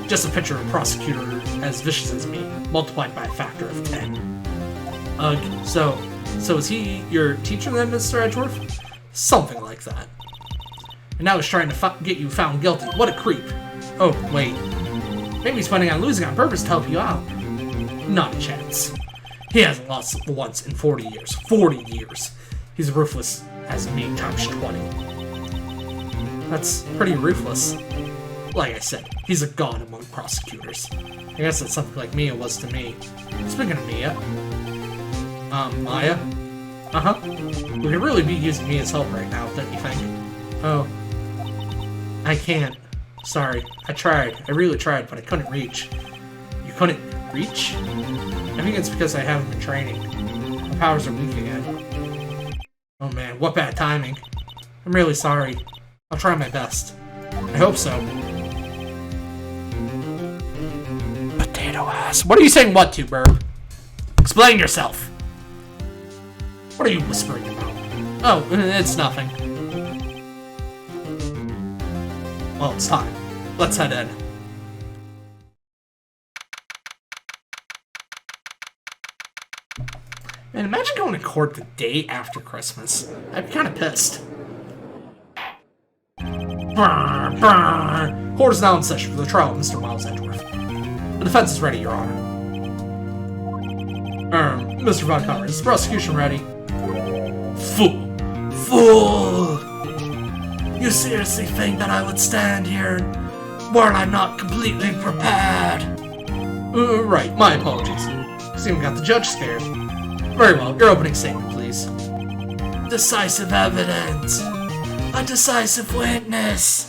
[SPEAKER 1] Just a picture of a prosecutor as vicious as me, multiplied by a factor of 10. Ugh, so is he your teacher then, Mr. Edgeworth? Something like that. And now he's trying to get you found guilty. What a creep. Oh, wait. Maybe he's planning on losing on purpose to help you out. Not a chance. He hasn't lost once in 40 years. 40 years. He's ruthless as me times 20. That's pretty ruthless. Like I said, he's a god among prosecutors. I guess that's something like Mia was to me. Speaking of Mia... Maya? Uh-huh. We could really be using Mia's help right now, don't you think? Oh. I can't. Sorry. I tried. I really tried, but I couldn't reach. You couldn't reach? I think it's because I haven't been training. My powers are weak again. Oh man, what bad timing. I'm really sorry. I'll try my best. I hope so. Potato ass. What are you saying what to, Burb? Explain yourself. What are you whispering about? Oh, it's nothing. Well, it's time. Let's head in. Man, imagine going to court the day after Christmas. I'd be kind of pissed. Brr, brr. Court is now in session for the trial of Mr. Miles Edgeworth. The defense is ready, Your Honor. Mr. Von Conrad, is the prosecution ready? Fool! Fool! You seriously think that I would stand here were I not completely prepared? Right, my apologies. Seem got the judge scared. Very well, your opening statement, please. Decisive evidence. A decisive witness.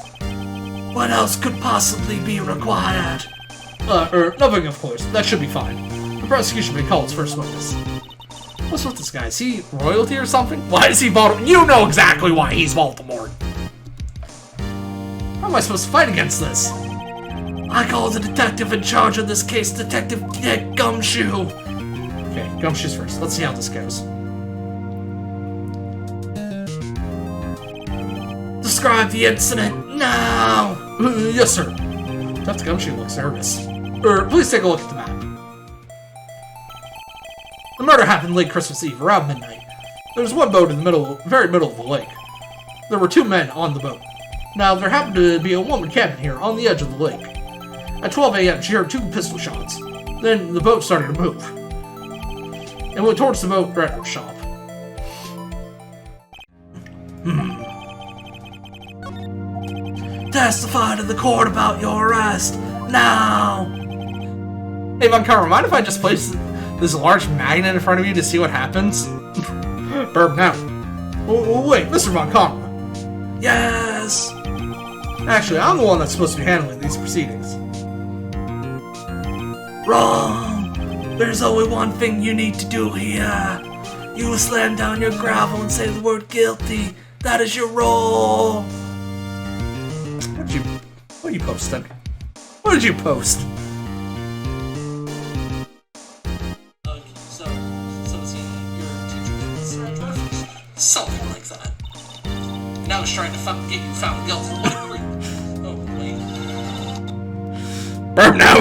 [SPEAKER 1] What else could possibly be required? Nothing, of course. That should be fine. The prosecution may call its first witness. What's with this guy? Is he royalty or something? Why is he Voldemort? You know exactly why he's Voldemort. How am I supposed to fight against this? I call the detective in charge of this case, Detective Dick Gumshoe. Okay, Gumshoe's first. Let's see how this goes. Describe the incident now. Yes, sir. Detective Gumshoe looks nervous. Please take a look at the map. The murder happened late Christmas Eve, around midnight. There was one boat in the very middle of the lake. There were 2 men on the boat. Now, there happened to be a woman camping here on the edge of the lake. At 12 a.m., she heard 2 pistol shots. Then the boat started to move and went towards the boat rental shop. Testify to the court about your arrest, now! Hey, Von Karma, mind if I just place this large magnet in front of you to see what happens? Burb, now. Wait, Mr. Von Karma. Yes! Actually, I'm the one that's supposed to be handling these proceedings. Wrong! There's only one thing you need to do here. You will slam down your gravel and say the word guilty. That is your role. What are you posting? What did you post? So is he your teacher? Something like that. Now he's trying to get you found guilty. Oh, wait. Burn now!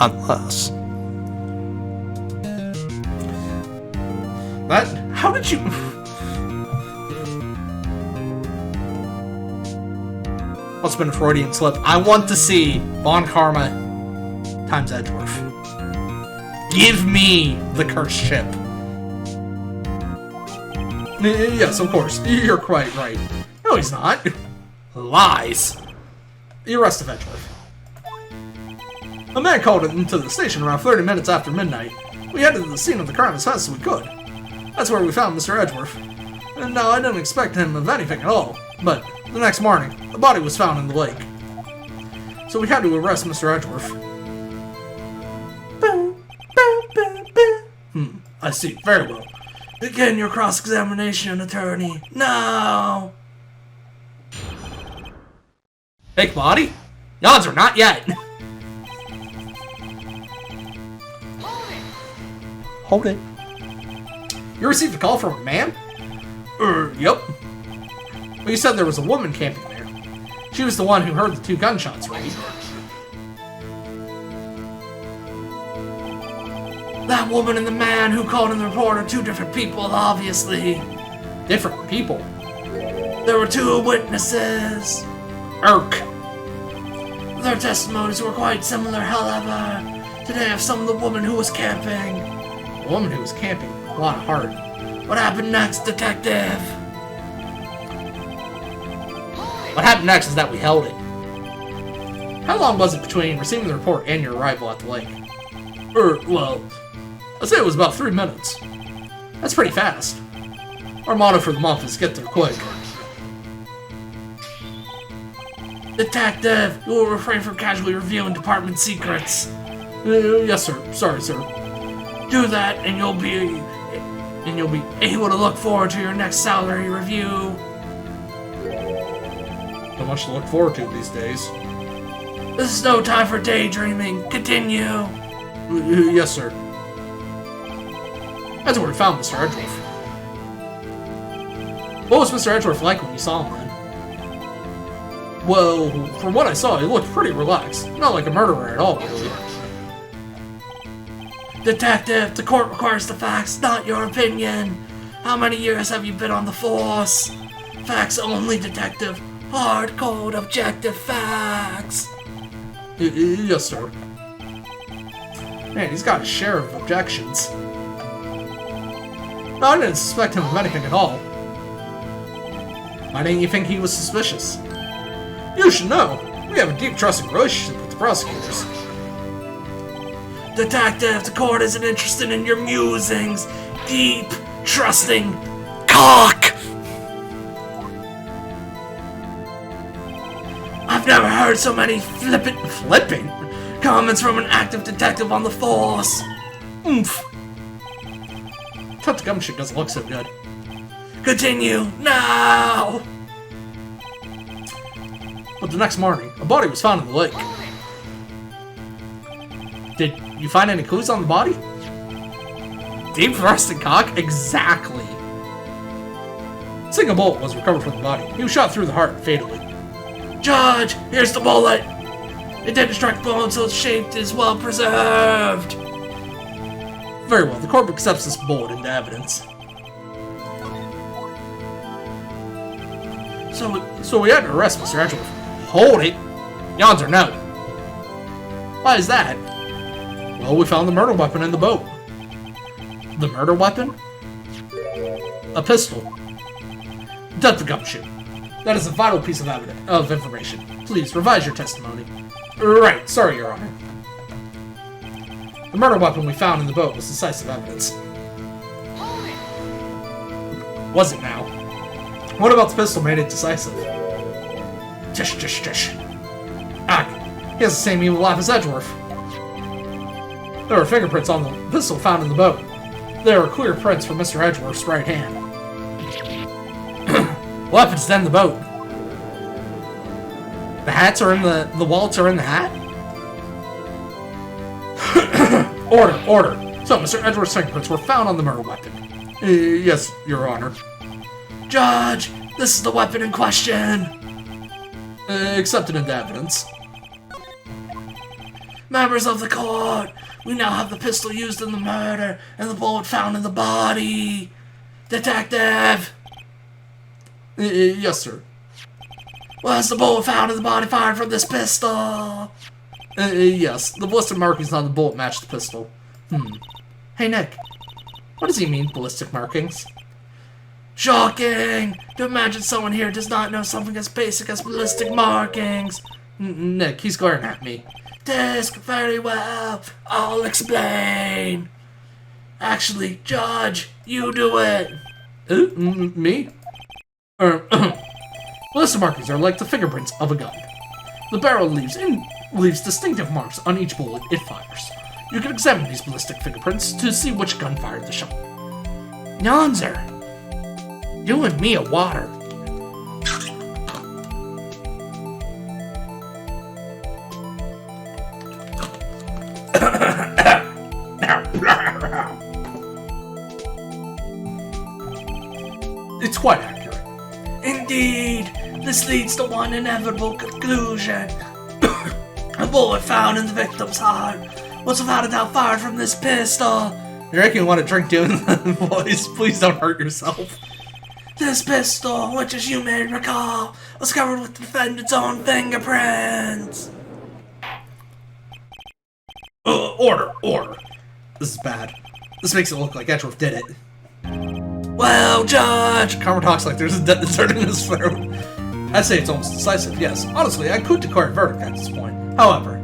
[SPEAKER 1] Unless... That... How did you... What's been a Freudian slip? I want to see Von Karma times Edgeworth. Give me the cursed ship. Yes, of course. You're quite right. No, he's not. Lies. The arrest of Edgeworth. A man called into the station around 30 minutes after midnight. We headed to the scene of the crime as fast as we could. That's where we found Mr. Edgeworth. And now I didn't expect him of anything at all, but the next morning, the body was found in the lake. So we had to arrest Mr. Edgeworth. I see. Very well. Begin your cross-examination, attorney. Now! Fake body? The odds are not yet. Hold it. You received a call from a man? Yep. Well, you said there was a woman camping there. She was the one who heard the 2 gunshots, right? That woman and the man who called in the report are 2 different people, obviously. Different people? There were 2 witnesses. Irk. Their testimonies were quite similar, however. Today I have some of the woman who was camping. The woman who was camping? A lot of heart. What happened next, detective? What happened next is that we held it. How long was it between receiving the report and your arrival at the lake? Well, I'd say it was about 3 minutes. That's pretty fast. Our motto for the month is get there quick. Detective, you will refrain from casually reviewing department secrets. Yes, sir. Sorry, sir. Do that, and you'll be able to look forward to your next salary review. Not much to look forward to these days. This is no time for daydreaming. Continue. Yes, sir. That's where we found Mr. Edgeworth. What was Mr. Edgeworth like when you saw him then? Well, from what I saw, he looked pretty relaxed. Not like a murderer at all, really. Detective, the court requires the facts, not your opinion. How many years have you been on the force? Facts only, detective. Hard, cold, objective facts. Yes, sir. Man, he's got a share of objections. No, I didn't suspect him of anything at all. Why didn't you think he was suspicious? You should know. We have a deep trusting relationship with the prosecutors. Detective, the court isn't interested in your musings. Deep, trusting cock! I've never heard so many flipping comments from an active detective on the force. Oomph. Tucked gumshoe doesn't look so good. Continue now! But the next morning, a body was found in the lake. Did you find any clues on the body? Deep thrusting cock? Exactly. A single bullet was recovered from the body. He was shot through the heart fatally. Judge, here's the bullet! It didn't strike bone, so its shape is well preserved. Very well, the court accepts this bullet into evidence. So we had to arrest Mr. Edgeworth. Hold it! Yawns or no? Why is that? Well, we found the murder weapon in the boat. The murder weapon? A pistol. Detective Gumshoe. That is a vital piece of information. Please, revise your testimony. Right, sorry, Your Honor. The murder weapon we found in the boat was decisive evidence. Was it now? What about the pistol made it decisive? Tish, tish, tish. Ah, he has the same evil laugh as Edgeworth. There were fingerprints on the pistol found in the boat. There were clear prints from Mr. Edgeworth's right hand. What happens then the boat? The hats are in the wallets are in the hat? Order. So, Mr. Edgeworth's fingerprints were found on the murder weapon. Yes, Your Honor. Judge, this is the weapon in question. Accepted into evidence. Members of the court, we now have the pistol used in the murder and the bullet found in the body. Detective! Yes, sir. Was the bullet found in the body fired from this pistol? Yes. The ballistic markings on the bullet match the pistol. Hey, Nick. What does he mean, ballistic markings? Shocking! To imagine someone here does not know something as basic as ballistic markings. Nick, he's glaring at me. Disc, very well. I'll explain. Actually, Judge, you do it. Me? Ballistic markings are like the fingerprints of a gun. The barrel leaves distinctive marks on each bullet it fires. You can examine these ballistic fingerprints to see which gun fired the shot. Yonzer, you and me a water. It's quite accurate.
[SPEAKER 4] Indeed, this leads to one inevitable conclusion. A bullet found in the victim's heart was without a doubt fired from this pistol.
[SPEAKER 1] You reckon you want to drink doing the voice? Please don't hurt yourself.
[SPEAKER 4] This pistol, which as you may recall, was covered with the defendant's own fingerprints.
[SPEAKER 1] Order. This is bad. This makes it look like Edgeworth did it.
[SPEAKER 4] Well, Judge!
[SPEAKER 1] Carver talks like there's a dessert in his throat. I'd say it's almost decisive, yes. Honestly, I could declare a verdict at this point. However...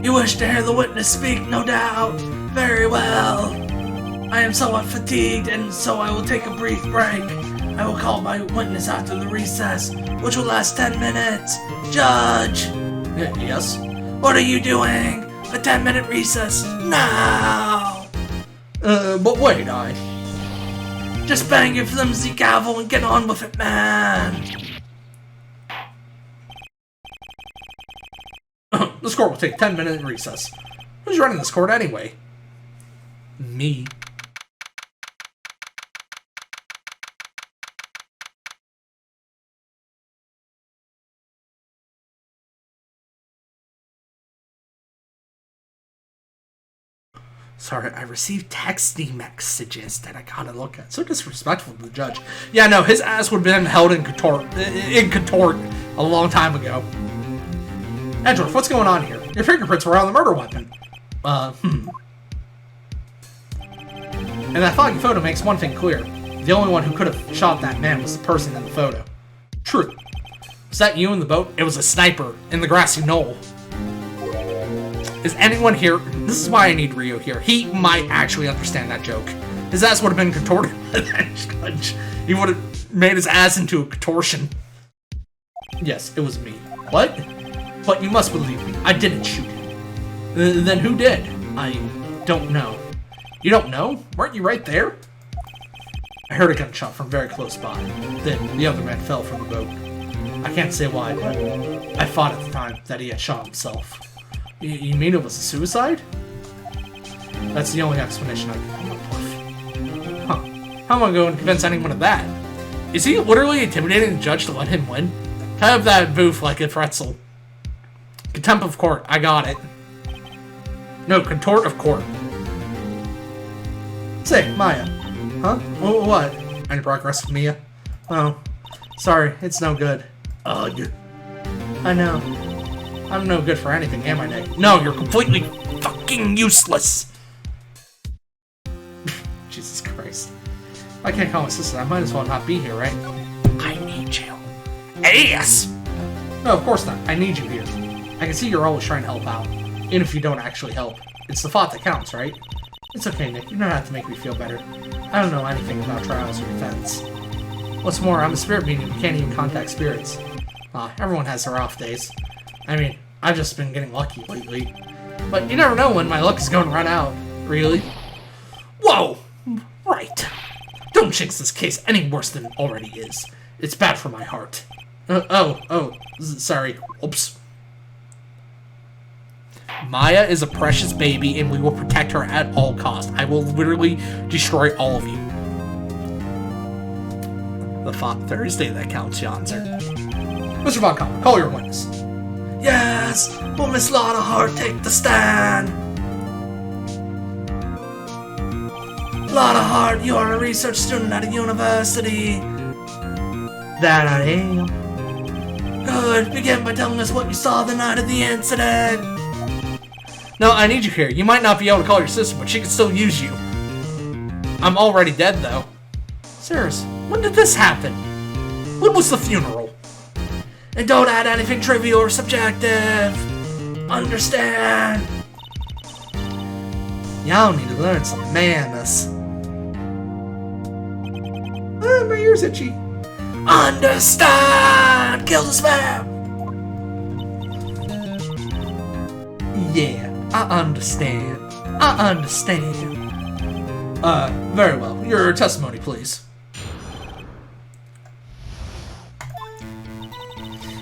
[SPEAKER 4] You wish to hear the witness speak, no doubt. Very well. I am somewhat fatigued, and so I will take a brief break. I will call my witness after the recess, which will last 10 minutes. Judge!
[SPEAKER 1] Yes?
[SPEAKER 4] What are you doing? A 10-minute recess now!
[SPEAKER 1] But wait,
[SPEAKER 4] Just bang your flimsy gavel and get on with it, man!
[SPEAKER 1] This court will take a 10-minute recess. Who's running this court anyway? Me. Sorry, I received texting messages that I gotta look at. So disrespectful to the judge. Yeah, no, his ass would have been held in contort a long time ago. Edgeworth, what's going on here? Your fingerprints were on the murder weapon. And that foggy photo makes one thing clear. The only one who could have shot that man was the person in the photo. True. Was that you in the boat? It was a sniper in the grassy knoll. Is anyone here? This is why I need Rio here. He might actually understand that joke. His ass would have been contorted by that judge. He would have made his ass into a contortion. Yes, it was me. What? But you must believe me. I didn't shoot him. Then who did? I don't know. You don't know? Weren't you right there? I heard a gunshot from very close by. Then the other man fell from the boat. I can't say why, but I thought at the time that he had shot himself. You mean it was a suicide? That's the only explanation I can come up with. Huh. How am I going to convince anyone of that? Is he literally intimidating the judge to let him win? Have that booth like a pretzel. Contempt of court. I got it. No, contort of court. Say, Maya. Huh? What? Any progress with Mia? Oh. Sorry, it's no good. Ugh. I know. I'm no good for anything, am I, Nick? No, you're completely fucking useless! Jesus Christ. If I can't call my sister, I might as well not be here, right? I need you. Yes! No, of course not. I need you here. I can see you're always trying to help out. Even if you don't actually help. It's the thought that counts, right? It's okay, Nick. You don't have to make me feel better. I don't know anything about trials or defense. What's more, I'm a spirit medium. You can't even contact spirits. Everyone has their off days. I mean, I've just been getting lucky lately. But you never know when my luck is going to run out. Really? Whoa! Right. Don't jinx this case any worse than it already is. It's bad for my heart. Sorry. Oops. Maya is a precious baby, and we will protect her at all costs. I will literally destroy all of you. The Thursday that counts, Yonzer. Mr. Von Kamen, call your witness.
[SPEAKER 4] Yes! Will Miss Lotta take the stand? Lotta, you are a research student at a university.
[SPEAKER 1] That I am.
[SPEAKER 4] Good. Begin by telling us what you saw the night of the incident.
[SPEAKER 1] No, I need you here. You might not be able to call your sister, but she can still use you. I'm already dead, though. Serious, when did this happen? When was the funeral?
[SPEAKER 4] And don't add anything trivial or subjective. Understand?
[SPEAKER 1] Y'all need to learn some manners. My ear's itchy.
[SPEAKER 4] Understand! Kill the spam!
[SPEAKER 1] Yeah, I understand. Very well. Your testimony, please.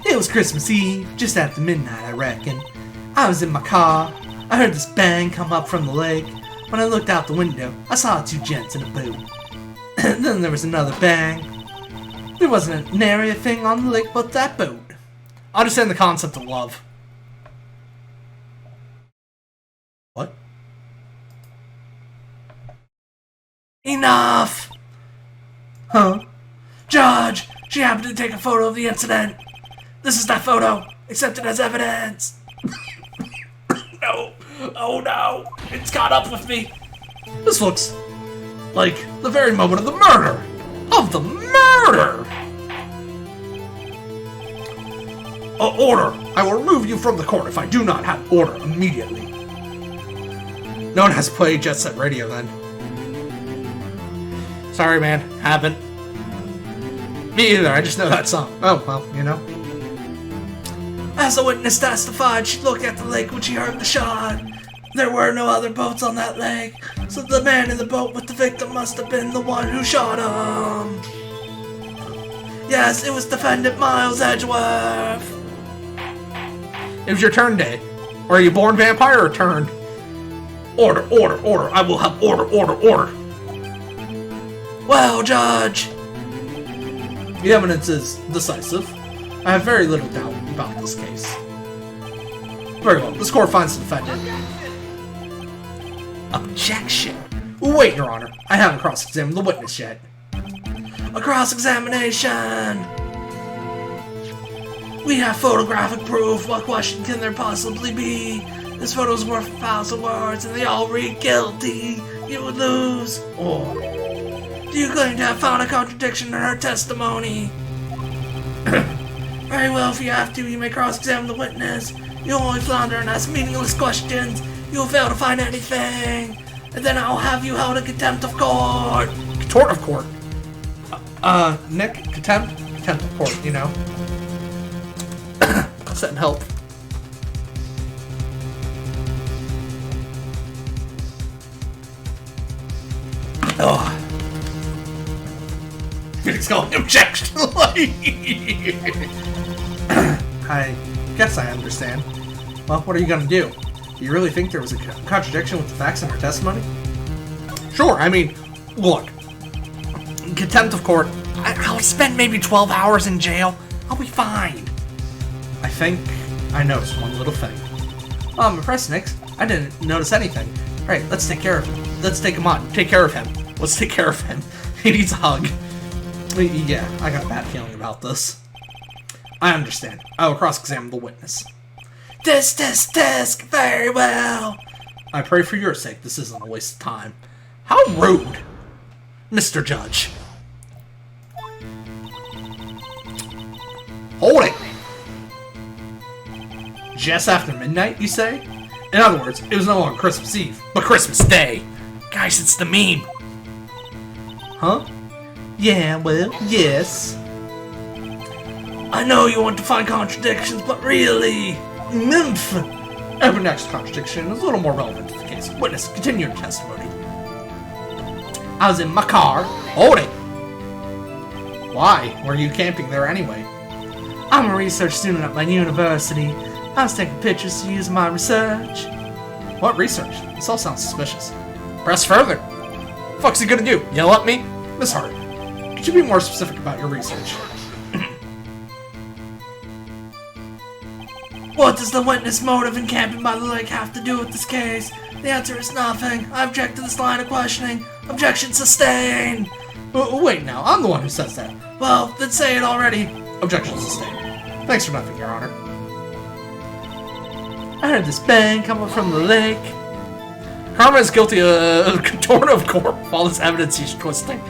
[SPEAKER 1] It was Christmas Eve, just after midnight, I reckon. I was in my car. I heard this bang come up from the lake. When I looked out the window, I saw two gents in a boat. Then there was another bang. There wasn't an area thing on the lake but that boat. I understand the concept of love. What? Enough! Huh? Judge, she happened to take a photo of the incident. This is that photo. Accept it as evidence. No. Oh no. It's caught up with me. This looks like the very moment of the murder. Of the murder! Order! I will remove you from the court if I do not have order immediately. No one has played Jet Set Radio then. Sorry, man. Haven't. Me either. I just know that song. Oh, well, you know. As the witness testified, she looked at the lake when she heard the shot. There were no other boats on that lake, so the man in the boat with the victim must have been the one who shot him. Yes, it was Defendant Miles Edgeworth. It was your turn day. Or are you born vampire or turned? Order, order, order. I will have order, order, order. Well, Judge. The evidence is decisive. I have very little doubt about this case. Very well. This court finds the defendant. Objection. Wait, Your Honor. I haven't cross-examined the witness yet. A cross-examination! We have photographic proof. What question can there possibly be? This photo is worth 1,000 words, and they all read guilty. You would lose. Or do you claim to have found a contradiction in her testimony? Very well, if you have to, you may cross-examine the witness. You'll only flounder and ask meaningless questions. You'll fail to find anything. And then I'll have you held in contempt of court. Contempt of court? Nick? Contempt? Contempt of court, you know. Send help. Oh. Phoenix calling objection. I guess I understand. Well, what are you gonna do? Do you really think there was a contradiction with the facts in her testimony? Sure, I mean, look. Contempt of court. I'll spend maybe 12 hours in jail. I'll be fine. I think I noticed one little thing. Oh, I'm impressed, Nick. I didn't notice anything. Right, let's take care of him. Let's take him on. Take care of him. Let's take care of him. He needs a hug. Yeah, I got a bad feeling about this. I understand. I will cross-examine the witness. Tisk. Very well. I pray for your sake this isn't a waste of time. How rude, Mr. Judge. Hold it. Just after midnight, you say? In other words, it was no longer Christmas Eve, but Christmas Day. Guys, it's the meme. Huh? Yeah, well, yes. I know you want to find contradictions, but really... Nymph! Every next contradiction is a little more relevant to the case. Witness, continue your testimony. I was in my car. Hold it! Why? Were you camping there anyway? I'm a research student at my university. I was taking pictures to use in my research. What research? This all sounds suspicious. Press further. What the fuck's he gonna do? Yell at me? Miss Hart, could you be more specific about your research? What does the witness motive in camping by the lake have to do with this case? The answer is nothing. I object to this line of questioning. Objection sustained. Wait now, I'm the one who says that. Well, then say it already. Objection sustained. Thanks for nothing, Your Honor. I heard this bang coming from the lake. Karma is guilty of contortion of court. All this evidence he's twisting.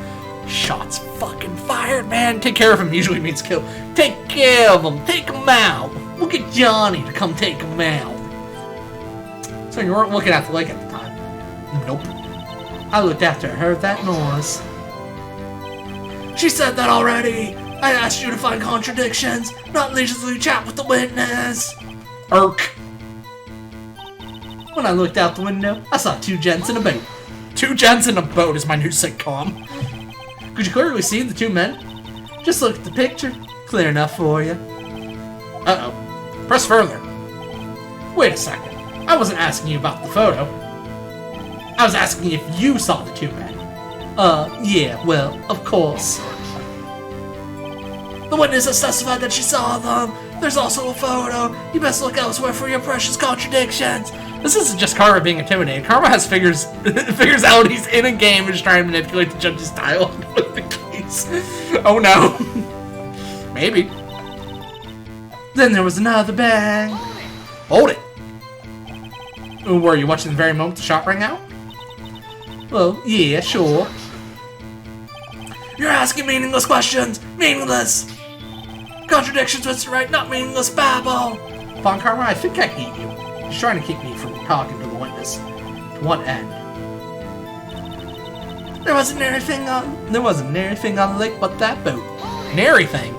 [SPEAKER 1] Shots fucking fired, man. Take care of him usually means kill. Take care of him. Take him out. We'll get Johnny to come take him out. So you weren't looking at the lake at the time? Nope. I looked after I heard that noise. She said that already. I asked you to find contradictions, not leisurely chat with the witness. Irk. When I looked out the window, I saw two gents in a boat. Two gents in a boat is my new sitcom. Could you clearly see the two men? Just look at the picture. Clear enough for you. Uh-oh. Press further. Wait a second. I wasn't asking you about the photo. I was asking if you saw the two men.
[SPEAKER 4] Yeah, well, of course. The witness has testified that she saw them. There's also a photo. You best look elsewhere for your precious contradictions. This isn't just Karma being intimidated. Karma has figures out he's in a game and is trying to manipulate the judge's style of the case. Oh no. Maybe. Then there was another bang. Hold it. Were you watching the very moment the shot rang out? Well, yeah, sure. You're asking meaningless questions. Meaningless. Contradictions, Mr. Wright, not meaningless babble. Von Karma, I think I hate you. He's trying to keep me from talking to the witness. To what end? There wasn't anything on the lake but that boat. Nary thing.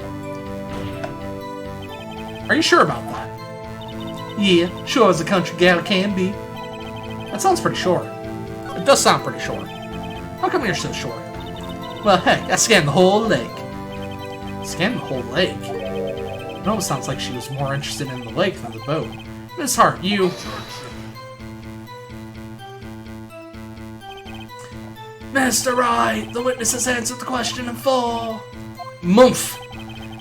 [SPEAKER 4] Are you sure about that? Yeah, sure as a country gal can be. That sounds pretty sure. It does sound pretty sure. How come you're so sure? Well, heck, I scanned the whole lake. Scanned the whole lake? It almost sounds like she was more interested in the lake than the boat. Miss Hart, you... Mr. Wright, the witness has answered the question in full. Mumph.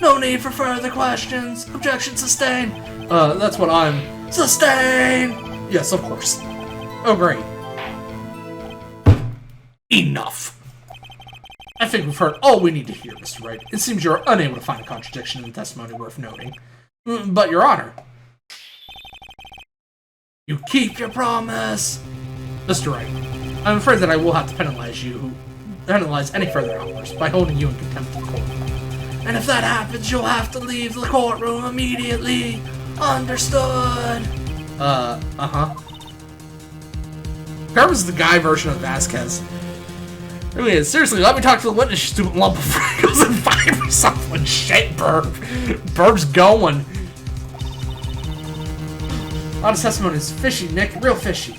[SPEAKER 4] No need for further questions. Objection sustained. That's what I'm... Sustained! Yes, of course. Oh, great. Enough. I think we've heard all we need to hear, Mr. Wright. It seems you're unable to find a contradiction in the testimony worth noting. But, Your Honor... You keep your promise! Mr. Wright, I'm afraid that I will have to penalize any further outbursts by holding you in contempt of court. And if that happens, you'll have to leave the courtroom immediately. Understood? Uh-huh. Karma's the guy version of Vasquez. It really is. Seriously, let me talk to the witness, you stupid lump of freckles and find me something. Shit, Burb. Burb's going. Honest testimony is fishy, Nick. Real fishy.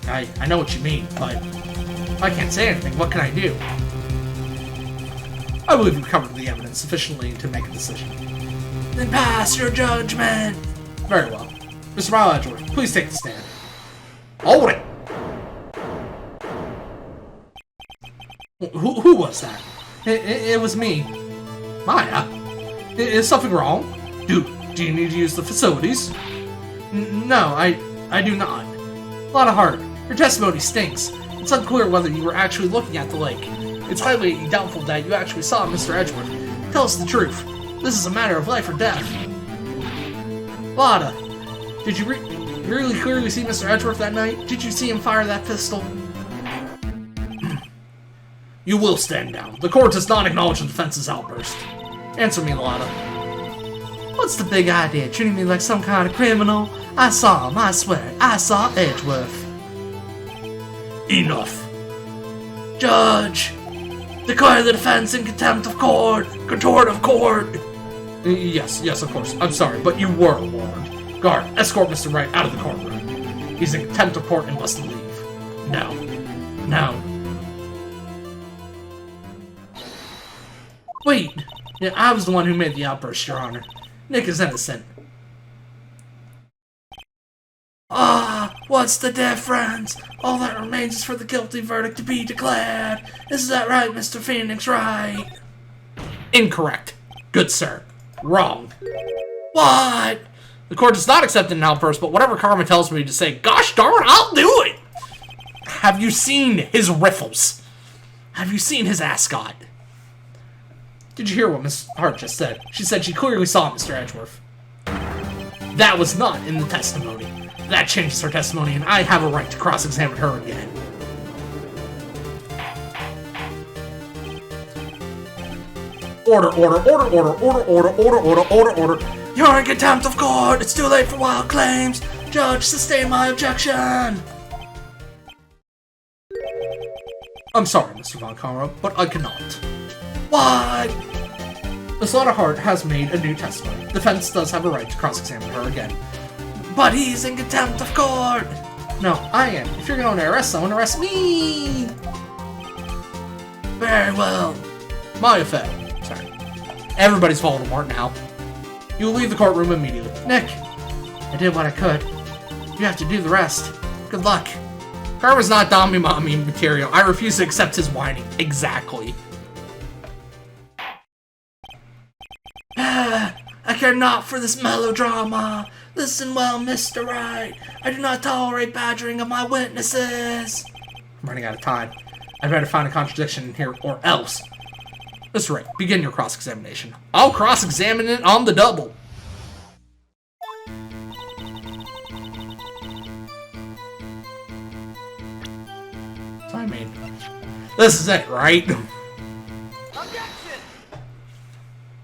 [SPEAKER 4] I know what you mean, but if I can't say anything, what can I do? I believe you've covered the evidence sufficiently to make a decision. Then pass your judgment. Very well. Mr. Mile Edgeworth, please take the stand. Hold it! Who was that? It was me. Maya? Is something wrong? Do you need to use the facilities? No, I do not. A lot of heart. Your testimony stinks. It's unclear whether you were actually looking at the lake. It's highly doubtful that you actually saw Mr. Edgeworth. Tell us the truth. This is a matter of life or death. Lada, did you really clearly see Mr. Edgeworth that night? Did you see him fire that pistol? You will stand down. The court does not acknowledge the defense's outburst. Answer me, Lada. What's the big idea? Treating me like some kind of criminal? I saw him, I swear. I saw Edgeworth. Enough. Judge, declare the defense in contempt of court. Contort of court. Yes, of course. I'm sorry, but you were warned. Guard, escort Mr. Wright out of the courtroom. He's in contempt of court and must leave. No. Wait. Yeah, I was the one who made the outburst, Your Honor. Nick is innocent. What's the difference? All that remains is for the guilty verdict to be declared. Is that right, Mr. Phoenix Wright? Incorrect. Good sir. Wrong. What? The court does not accept an outburst, but whatever Karma tells me to say, gosh darn, I'll do it! Have you seen his riffles? Have you seen his ascot? Did you hear what Miss Hart just said? She said she clearly saw Mr. Edgeworth. That was not in the testimony. That changes her testimony, and I have a right to cross-examine her again. Order. You're in contempt of court. It's too late for wild claims. Judge, sustain my objection. I'm sorry, Mr. Von Conroe, but I cannot. What? Miss Lada Hart has made a new testimony. The defense does have a right to cross-examine her again. But he's in contempt of court! No, I am. If you're going to arrest someone, arrest me! Very well. My affair. Sorry. Everybody's Voldemort now. You will leave the courtroom immediately. Nick! I did what I could. You have to do the rest. Good luck.
[SPEAKER 1] Karma's not Dommy Mommy material. I refuse to accept his whining. Exactly. I care not for this melodrama. Listen well, Mr. Wright. I do not tolerate badgering of my witnesses. I'm running out of time. I'd better find a contradiction in here, or else. Mr. Wright, begin your cross-examination. I'll cross-examine it on the double. So I mean, this is it, right?
[SPEAKER 2] Objection!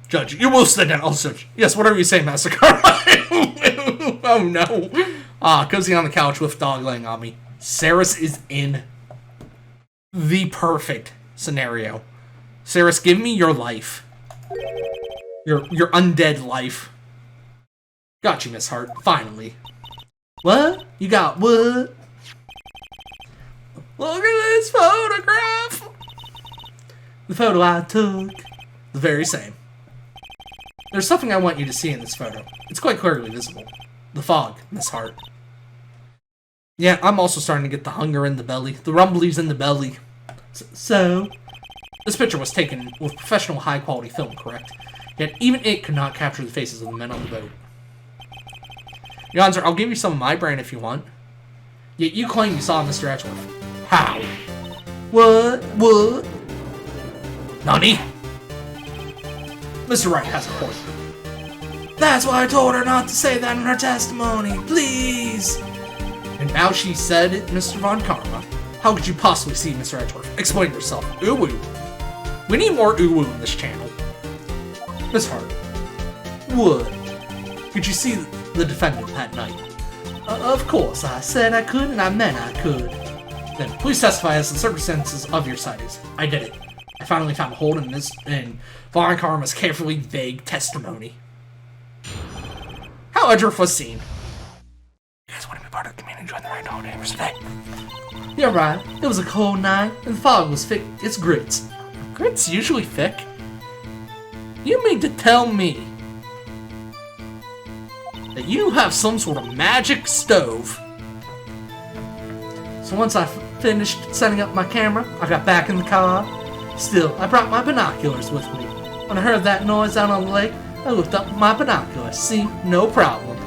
[SPEAKER 1] Judge, you will sit down. Oh, Judge. Yes, whatever you say, Master Carmine. Oh, no. Cozy on the couch with dog laying on me. Saris is in the perfect scenario. Saris, give me your life. Your undead life. Got you, Miss Hart. Finally. What? You got what? Look at this photograph. The photo I took. The very same. There's something I want you to see in this photo. It's quite clearly visible. The fog, Miss Hart. Yeah, I'm also starting to get the hunger in the belly. The rumblies in the belly. So, this picture was taken with professional high-quality film, correct? Yet even it could not capture the faces of the men on the boat. Yonzer, I'll give you some of my brain if you want. Yet you claim you saw Mr. Edgeworth. How? What? Nani? Mr. Wright has a point. That's why I told her not to say that in her testimony. Please! And now she said it, Mr. Von Karma. How could you possibly see Mr. Edgeworth? Explain yourself. Ooh-woo. We need more ooh-woo in this channel. Miss Hart. What? Could you see the defendant that night? Of course. I said I could and I meant I could. Then please testify as to the circumstances of your sightings. I did it. I finally found a hold in Von Karma's carefully vague testimony. How Edgeworth was seen. You guys want to be part of the community? Join the right holiday today. You're right. It was a cold night, and the fog was thick. It's grits. Grits usually thick? You mean to tell me that you have some sort of magic stove? So once I finished setting up my camera, I got back in the car. Still, I brought my binoculars with me. When I heard that noise out on the lake, I looked up with my binoculars. See, no problem.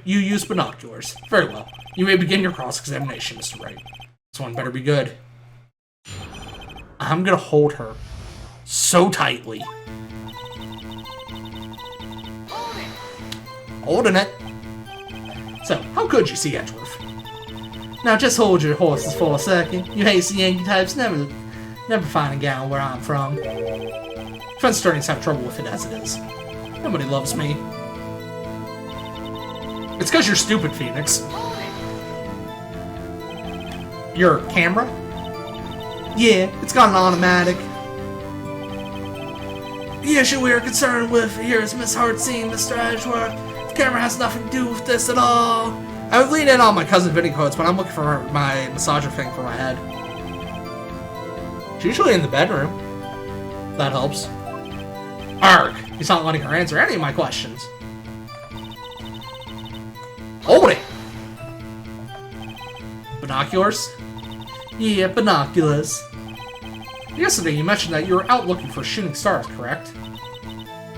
[SPEAKER 1] You use binoculars. Very well. You may begin your cross-examination, Mr. Wright. This one better be good. I'm gonna hold her so tightly. Holding it. So, how could you see Edgeworth? Now just hold your horses for a second. You hasty Yankee types never find a gal where I'm from. Fence attorneys have trouble with it as it is. Nobody loves me. It's because you're stupid, Phoenix. Your camera? Yeah, it's got an automatic. The issue we are concerned with here is Miss Hart seeing Mr. Edgeworth. The camera has nothing to do with this at all. I would lean in on my cousin Vinny quotes, but I'm looking for my massager thing for my head. She's usually in the bedroom. That helps. Arg! He's not letting her answer any of my questions. Hold it! Binoculars? Yeah, binoculars. Yesterday you mentioned that you were out looking for shooting stars, correct?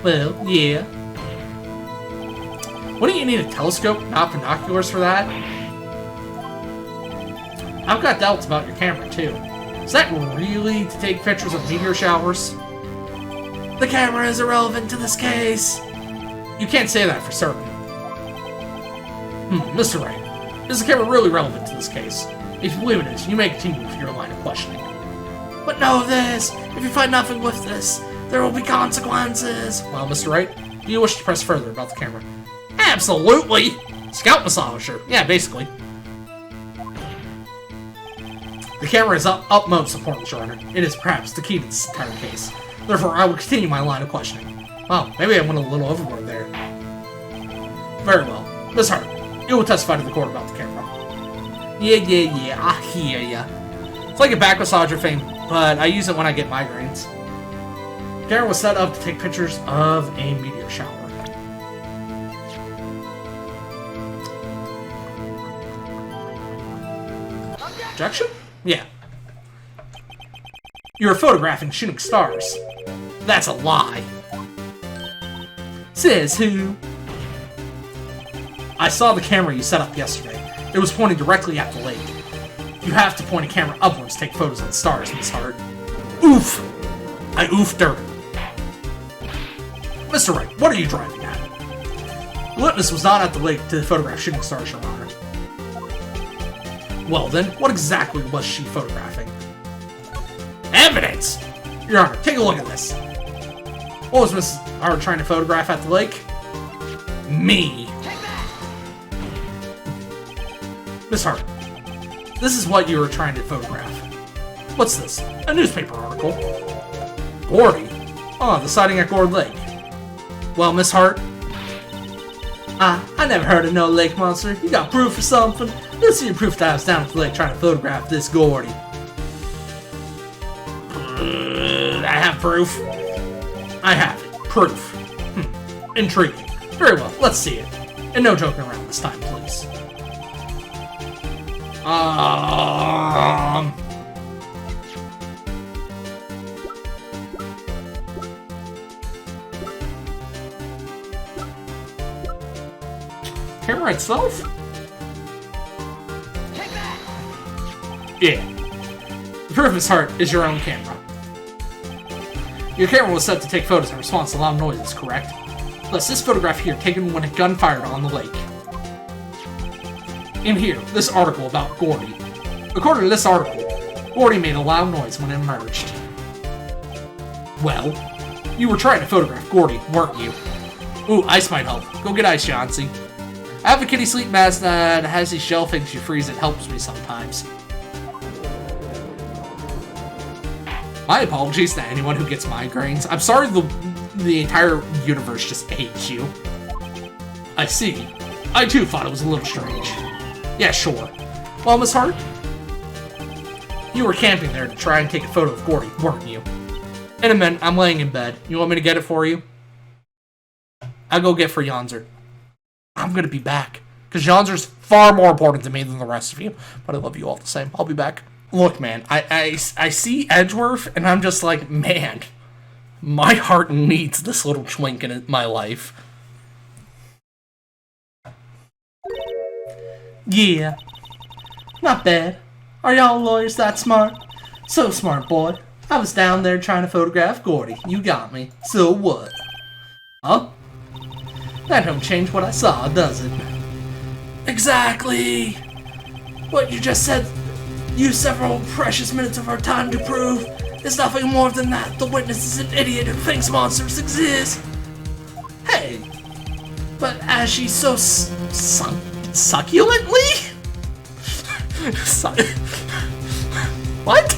[SPEAKER 1] Well, yeah. Wouldn't you need a telescope, not binoculars for that? I've got doubts about your camera, too. Is that really to take pictures of meteor showers? The camera is irrelevant to this case. You can't say that for certain. Mr. Wright, is the camera really relevant to this case? If you believe it is, you may continue with your line of questioning. But know this, if you find nothing with this, there will be consequences. Well, Mr. Wright, do you wish to press further about the camera? Absolutely! Scout massager. Yeah, basically. The camera is utmost importance, Your Honor. It is perhaps the key to this entire case. Therefore, I will continue my line of questioning. Well, maybe I went a little overboard there. Very well. Miss Hart, you will testify to the court about the camera. Yeah, I hear ya. It's like a back massager thing, but I use it when I get migraines. The camera was set up to take pictures of a meteor shower. Projection? Yeah. You were photographing shooting stars. That's a lie. Says who? I saw the camera you set up yesterday. It was pointing directly at the lake. You have to point a camera upwards to take photos of the stars, Miss Hart. Oof! I oofed her. Mr. Wright, what are you driving at? The witness was not at the lake to photograph shooting stars, Your Honor. Well then, what exactly was she photographing? Evidence! Your Honor, take a look at this. What was Miss Hart trying to photograph at the lake? Me. Miss Hart, this is what you were trying to photograph. What's this? A newspaper article. Gordy? Oh, the sighting at Gourd Lake. Well, Miss Hart? I never heard of no lake monster. You got proof or something? Let's see your proof that I was down at the lake trying to photograph this Gordy. I have proof. I have it. Proof. Intriguing. Very well, let's see it. And no joking around this time, please. Camera itself? Yeah. The proof of his heart is your own camera. Your camera was set to take photos in response to loud noises, correct? Thus, this photograph here taken when a gun fired on the lake. In here, this article about Gordy. According to this article, Gordy made a loud noise when it emerged. Well, you were trying to photograph Gordy, weren't you? Ooh, ice might help. Go get ice, Johnsy. I have a kitty sleep mask that has these gel things you freeze. It helps me sometimes. My apologies to anyone who gets migraines. I'm sorry the entire universe just hates you. I see. I too thought it was a little strange. Yeah, sure. Well, Miss Hart, you were camping there to try and take a photo of Gordy, weren't you? In a minute, I'm laying in bed. You want me to get it for you? I'll go get for Yonzer. I'm gonna be back. Because Yonzer's far more important to me than the rest of you. But I love you all the same. I'll be back. Look, man, I see Edgeworth, and I'm just like, man, my heart needs this little twink in my life. Yeah. Not bad. Are y'all lawyers that smart? So smart, boy. I was down there trying to photograph Gordy. You got me. So what? Huh? That don't change what I saw, does it? Exactly! What you just said used several precious minutes of our time to prove is nothing more than that the witness is an idiot who thinks monsters exist. Hey, but as she's so succulently? What?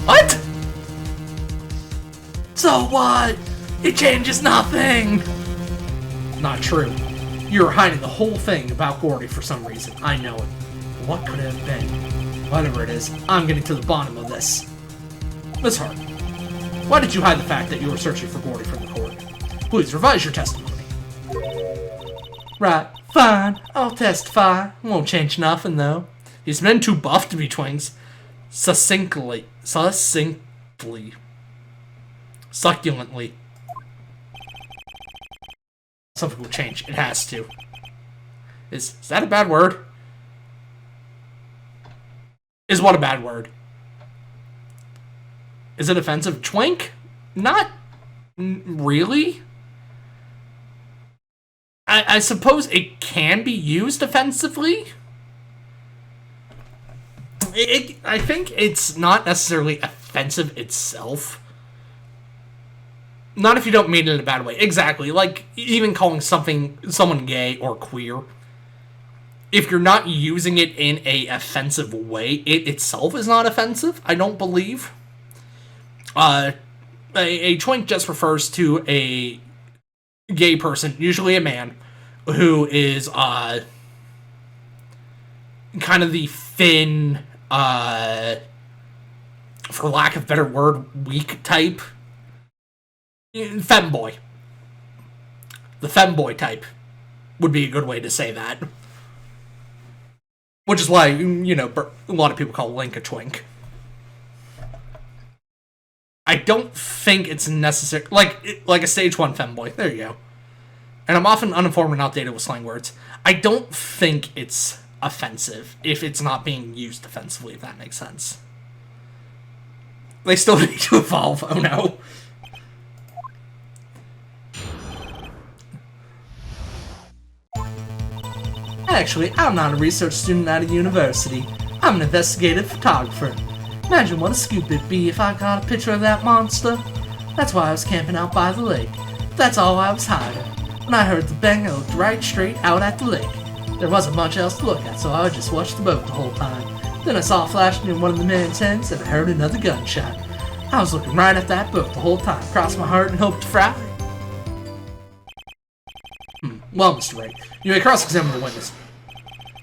[SPEAKER 1] What? So what? It changes nothing. Not true. You're hiding the whole thing about Gordy for some reason. I know it. What could it have been? Whatever it is, I'm getting to the bottom of this. Miss Hart, why did you hide the fact that you were searching for Gordy from the court? Please revise your testimony. Right, fine. I'll testify. Won't change nothing, though. He's been too buff to be twins. Succinctly. Succulently. Something will change. It has to. Is that a bad word? Is what a bad word? Is it offensive? Twink? Not really. I suppose it can be used offensively. I think it's not necessarily offensive itself. Not if you don't mean it in a bad way. Exactly. Like, even calling someone gay or queer. If you're not using it in a offensive way, it itself is not offensive, I don't believe. A twink just refers to a gay person, usually a man, who is kind of the thin, for lack of a better word, weak type. Femboy. The femboy type would be a good way to say that. Which is why, a lot of people call Link a twink. I don't think it's necessary. Like a stage 1 femboy. There you go. And I'm often uninformed and outdated with slang words. I don't think it's offensive if it's not being used offensively, if that makes sense. They still need to evolve. Oh no. Actually, I'm not a research student at a university. I'm an investigative photographer. Imagine what a scoop it'd be if I got a picture of that monster. That's why I was camping out by the lake. That's all I was hiding. When I heard the bang, I looked right straight out at the lake. There wasn't much else to look at, so I just watched the boat the whole time. Then I saw a flash near one of the men's tents, and I heard another gunshot. I was looking right at that boat the whole time, crossed my heart and hoped to fry. Well, Mr. Wright, you may cross-examine the witness.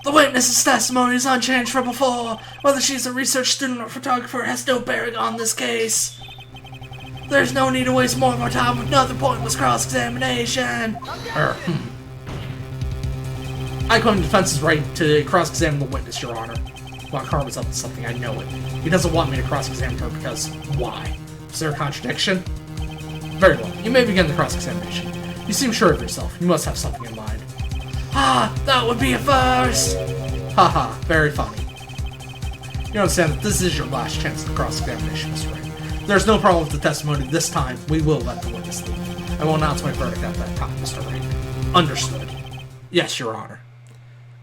[SPEAKER 1] The witness's testimony is unchanged from before. Whether she's a research student or photographer has no bearing on this case. There's no need to waste more of our time with another pointless cross-examination. I claim the defense's right to cross-examine the witness, Your Honor. While Karma's up to something, I know it. He doesn't want me to cross-examine her because why? Is there a contradiction? Very well. You may begin the cross-examination. You seem sure of yourself. You must have something in mind. Ah, that would be a first! Haha, very funny. You understand that this is your last chance at the cross-examination, Mr. Wright. If there's no problem with the testimony this time, we will let the witness leave. I will announce my verdict at that time, Mr. Wright. Understood. Yes, Your Honor.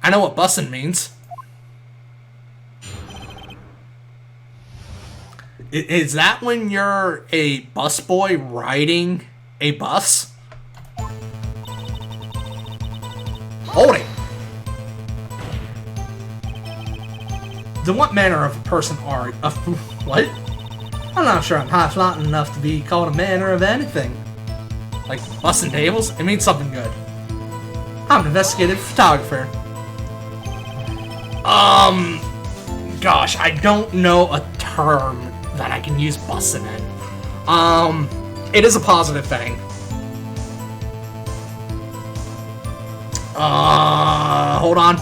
[SPEAKER 1] I know what bussin' means. Is that when you're a busboy riding a bus? Hold it! Then what manner of a person are you? What? I'm not sure I'm high-flying enough to be called a manner of anything. Like busting tables? It means something good. I'm an investigative photographer. Gosh, I don't know a term that I can use bussin' in. It is a positive thing. Hold on.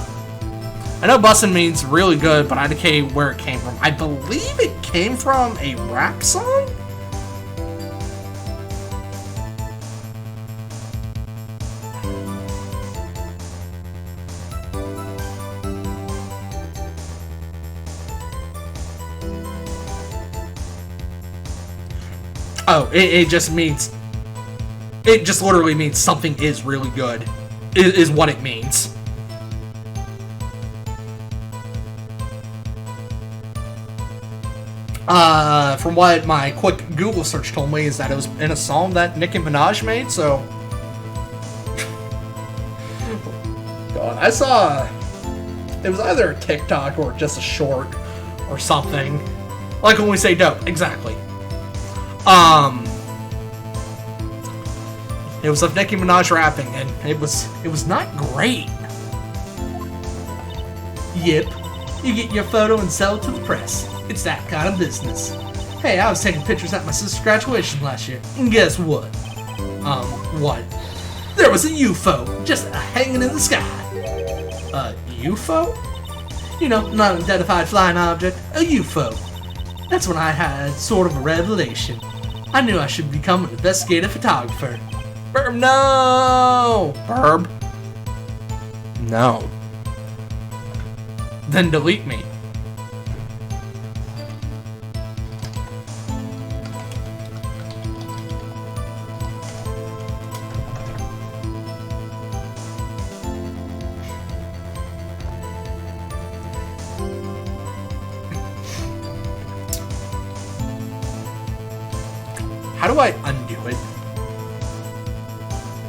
[SPEAKER 1] I know bussin' means really good, but I don't know where it came from. I believe it came from a rap song? Oh, it just means... It just literally means something is really good. Is what it means. From what my quick Google search told me is that it was in a song that Nicki Minaj made, so... God, I saw... It was either a TikTok or just a short or something. Like when we say dope, exactly. It was of Nicki Minaj rapping, and it was not great. Yep, you get your photo and sell it to the press. It's that kind of business. Hey, I was taking pictures at my sister's graduation last year, and guess what? What? There was a UFO, just hanging in the sky. A UFO? You know, not an identified flying object, a UFO. That's when I had sort of a revelation. I knew I should become an investigative photographer. Burb, no! Burb? No. Then delete me. How do I undo it?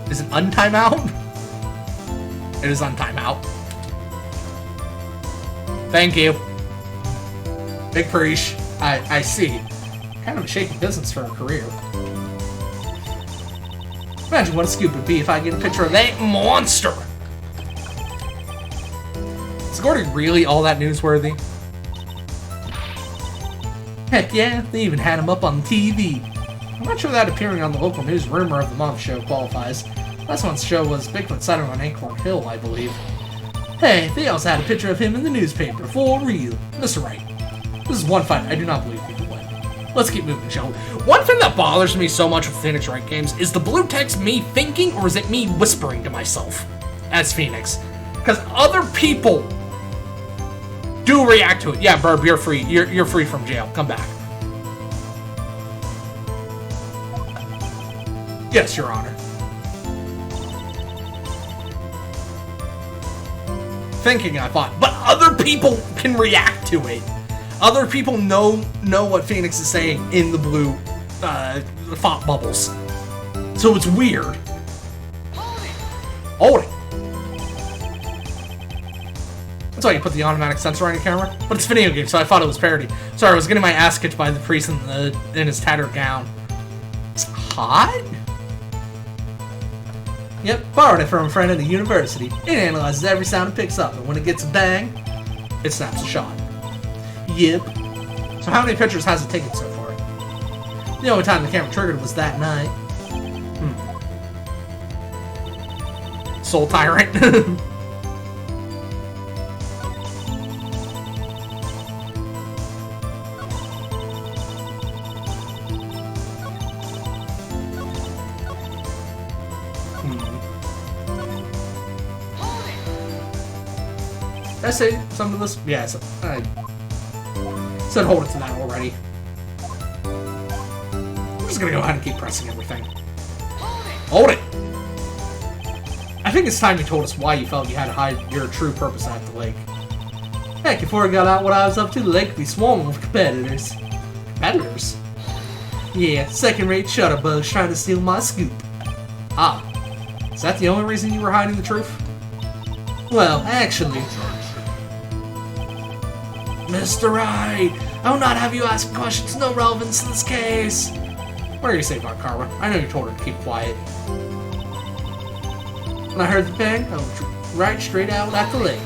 [SPEAKER 1] Is it untimeout? It is untimeout. Thank you. Big preach. I see. Kind of a shaky business for a career. Imagine what a scoop would be if I get a picture of that monster. Is Gordon really all that newsworthy? Heck yeah, they even had him up on TV. I'm not sure that appearing on the local news Rumor of the Month show qualifies. Last month's show was Bigfoot sighted on Acorn Hill, I believe. Hey, they also had a picture of him in the newspaper, for real. Mr. Wright, this is one fight I do not believe he can win. Let's keep moving, shall we? One thing that bothers me so much with Phoenix Wright games is the blue text me thinking, or is it me whispering to myself as Phoenix? Because other people do react to it. Yeah, Burb, you're free. You're free from jail. Come back. Yes, Your Honor. Thinking, I thought, but other people can react to it. Other people know what Phoenix is saying in the blue font bubbles. So it's weird. Hold it. That's why you put the automatic sensor on your camera. But it's a video game, so I thought it was parody. Sorry, I was getting my ass kicked by the priest in his tattered gown. It's hot? Yep, borrowed it from a friend at the university. It analyzes every sound it picks up, and when it gets a bang, it snaps a shot. Yep. So how many pictures has it taken so far? The only time the camera triggered was that night. Soul Tyrant. Did I say some of this? Yeah, I said hold it to that already. I'm just gonna go ahead and keep pressing everything. Hold it! I think it's time you told us why you felt you had to hide your true purpose at the lake. Heck, before I got out what I was up to, the lake would be swarming with competitors. Competitors? Yeah, second-rate shutterbugs trying to steal my scoop. Ah, is that the only reason you were hiding the truth? Well, actually... Mr. Wright, I will not have you ask questions, no relevance to this case. What are you saying about Karma? I know you told her to keep quiet. When I heard the bang, I went right straight out at the lake.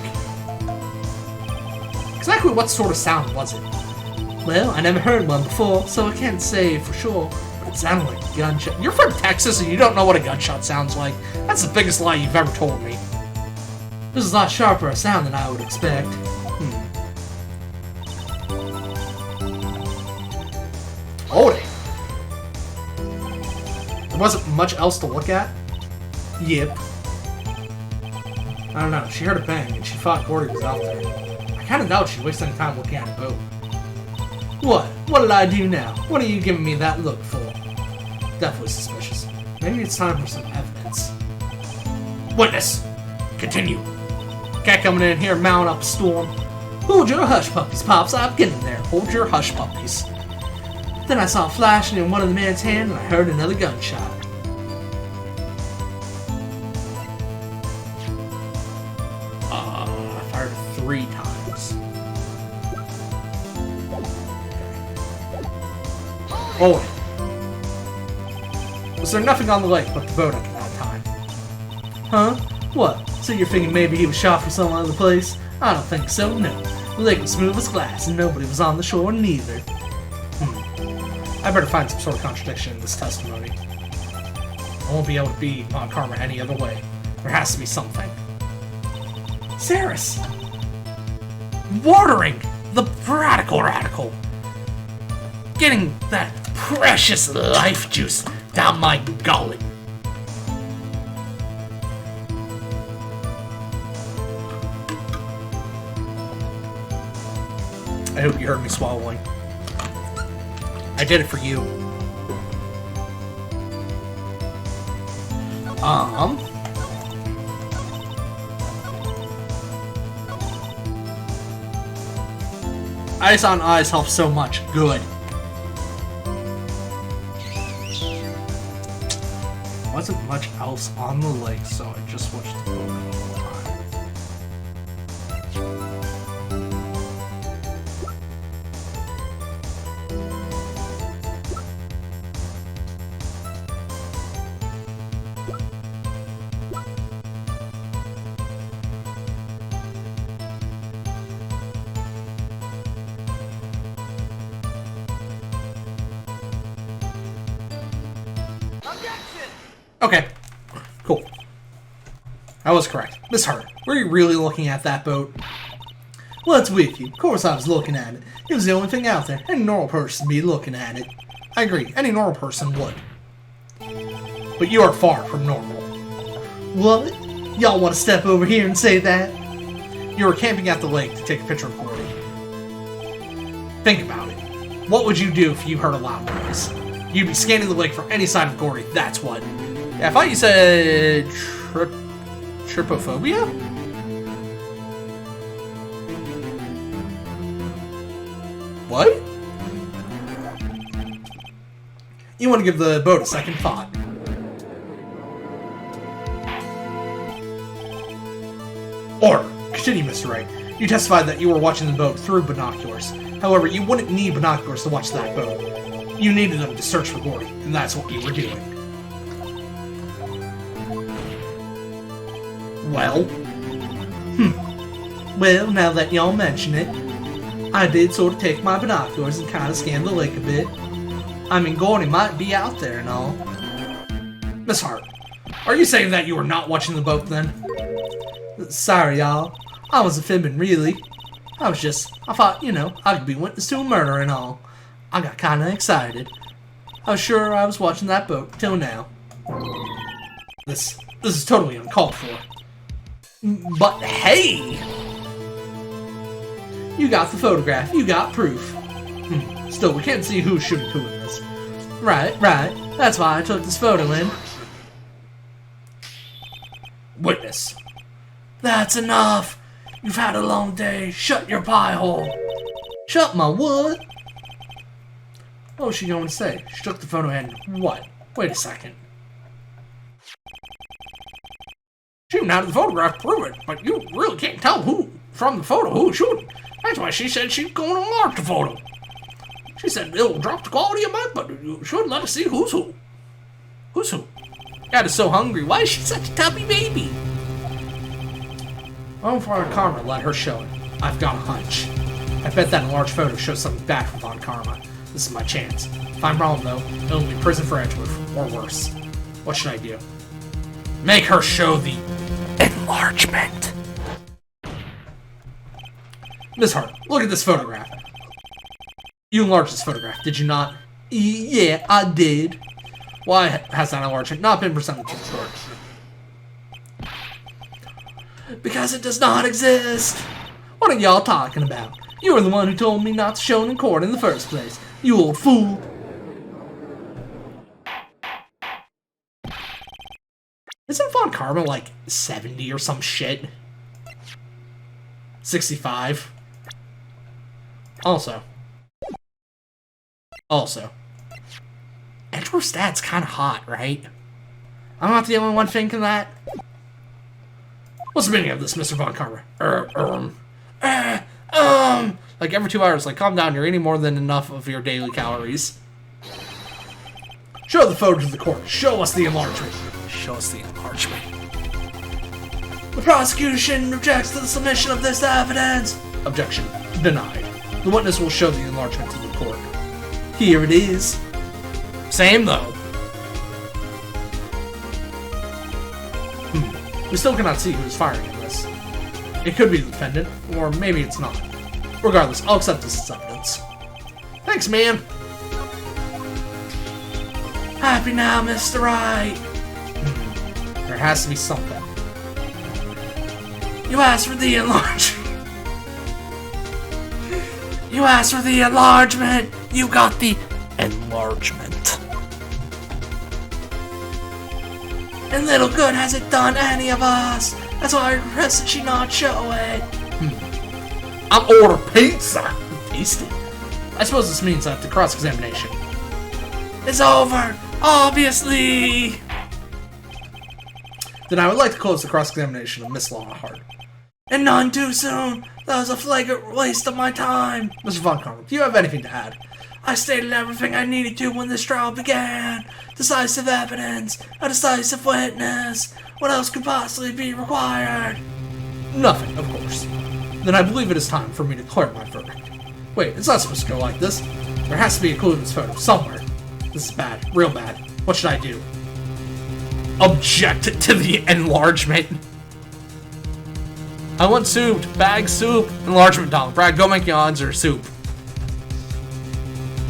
[SPEAKER 1] Exactly what sort of sound was it? Well, I never heard one before, so I can't say for sure, but it sounded like a gunshot. You're from Texas and you don't know what a gunshot sounds like. That's the biggest lie you've ever told me. This is a lot sharper a sound than I would expect. Hold it. There wasn't much else to look at? Yep. I don't know, she heard a bang and she thought Gordy was out there. I kinda doubt she'd waste any time looking at a boat. What? What did I do now? What are you giving me that look for? Definitely suspicious. Maybe it's time for some evidence. Witness! Continue. Cat coming in here, mount up a storm. Hold your hush puppies, Pops, I'm getting there. Hold your hush puppies. Then I saw a flashing in one of the man's hand and I heard another gunshot. I fired 3 times. Oh. Was there nothing on the lake but the boat at that time? Huh? What? So you're thinking maybe he was shot from some other place? I don't think so, no. The lake was smooth as glass and nobody was on the shore neither. I better find some sort of contradiction in this testimony. I won't be able to be on Karma any other way. There has to be something. Saris! Watering! The radical! Getting that precious life juice down my gullet. I hope you heard me swallowing. I did it for you. Ice on eyes helps so much. Good. Wasn't much else on the lake, so I just watched the boat the whole time. Okay, cool. I was correct. Miss Hurt. Were you really looking at that boat? What's with you? Of course I was looking at it. It was the only thing out there. Any normal person would be looking at it. I agree. Any normal person would. But you are far from normal. What? Y'all want to step over here and say that? You were camping at the lake to take a picture of Gordy. Think about it. What would you do if you heard a loud noise? You'd be scanning the lake for any sign of Gordy, that's what. Yeah, I thought you said... Trypophobia? What? You want to give the boat a second thought. Order. Continue, Mr. Wright. You testified that you were watching the boat through binoculars. However, you wouldn't need binoculars to watch that boat. You needed them to search for Gordy, and that's what you were doing. Well? Well, now that y'all mention it, I did sort of take my binoculars and kind of scan the lake a bit. I mean, Gordy might be out there and all. Miss Hart, are you saying that you were not watching the boat then? Sorry, y'all. I wasn't fibbing, really. I thought, I could be witness to a murder and all. I got kinda excited. I was sure I was watching that boat till now. This is totally uncalled for. But hey! You got the photograph, you got proof. Still, we can't see who's shooting who in this. Right. That's why I took this photo in. Witness. That's enough! You've had a long day. Shut your pie hole. Shut my what? What was she going to say? She took the photo and what? Wait a second. Shooting out of the photograph prove it, but you really can't tell who from the photo who's shooting. That's why she said she's going to enlarge the photo. She said it'll drop the quality a bit, but you should let us see who's who. Who's who? Dad is so hungry. Why is she such a tubby baby? Von Karma let her show it. I've got a hunch. I bet that enlarged photo shows something bad from Von Karma. This is my chance. If I'm wrong, though, it'll be prison for Edgewood, or worse. What should I do? Make her show the enlargement. Miss Hart, look at this photograph. You enlarged this photograph, did you not? Yeah, I did. Why has that enlargement not been presented to the court? Because it does not exist. What are y'all talking about? You were the one who told me not to show it in court in the first place. You old fool. Isn't Von Karma like 70 or some shit? 65. Also. Edgeworth's dad's kind of hot, right? I'm not the only one thinking that. What's the meaning of this, Mr. Von Karma? Like every 2 hours, like calm down, you're eating more than enough of your daily calories. Show the photo to the court. Show us the enlargement. Show us the enlargement. The prosecution objects to the submission of this evidence. Objection denied. The witness will show the enlargement to the court. Here it is. Same though. We still cannot see who is firing in this. It could be the defendant, or maybe it's not. Regardless, I'll accept this as evidence. Thanks, man. Happy now, Mr. Wright. There has to be something. You asked for the enlargement. You asked for the enlargement. You got the enlargement. And little good has it done any of us. That's why I request that she not show it. I'm order pizza. Taste it. I suppose this means I have to cross-examination. It's over, obviously. Then I would like to close the cross-examination of Miss Lawhart. And none too soon. That was a flagrant waste of my time. Mr. Von Karma, do you have anything to add? I stated everything I needed to when this trial began. Decisive evidence, a decisive witness. What else could possibly be required? Nothing, of course. Then I believe it is time for me to declare my verdict. Wait, it's not supposed to go like this. There has to be a clue in this photo, somewhere. This is bad, real bad. What should I do? Object to the enlargement. I want soup. Bag soup. Enlargement dollar. Brad, go make your odds or soup.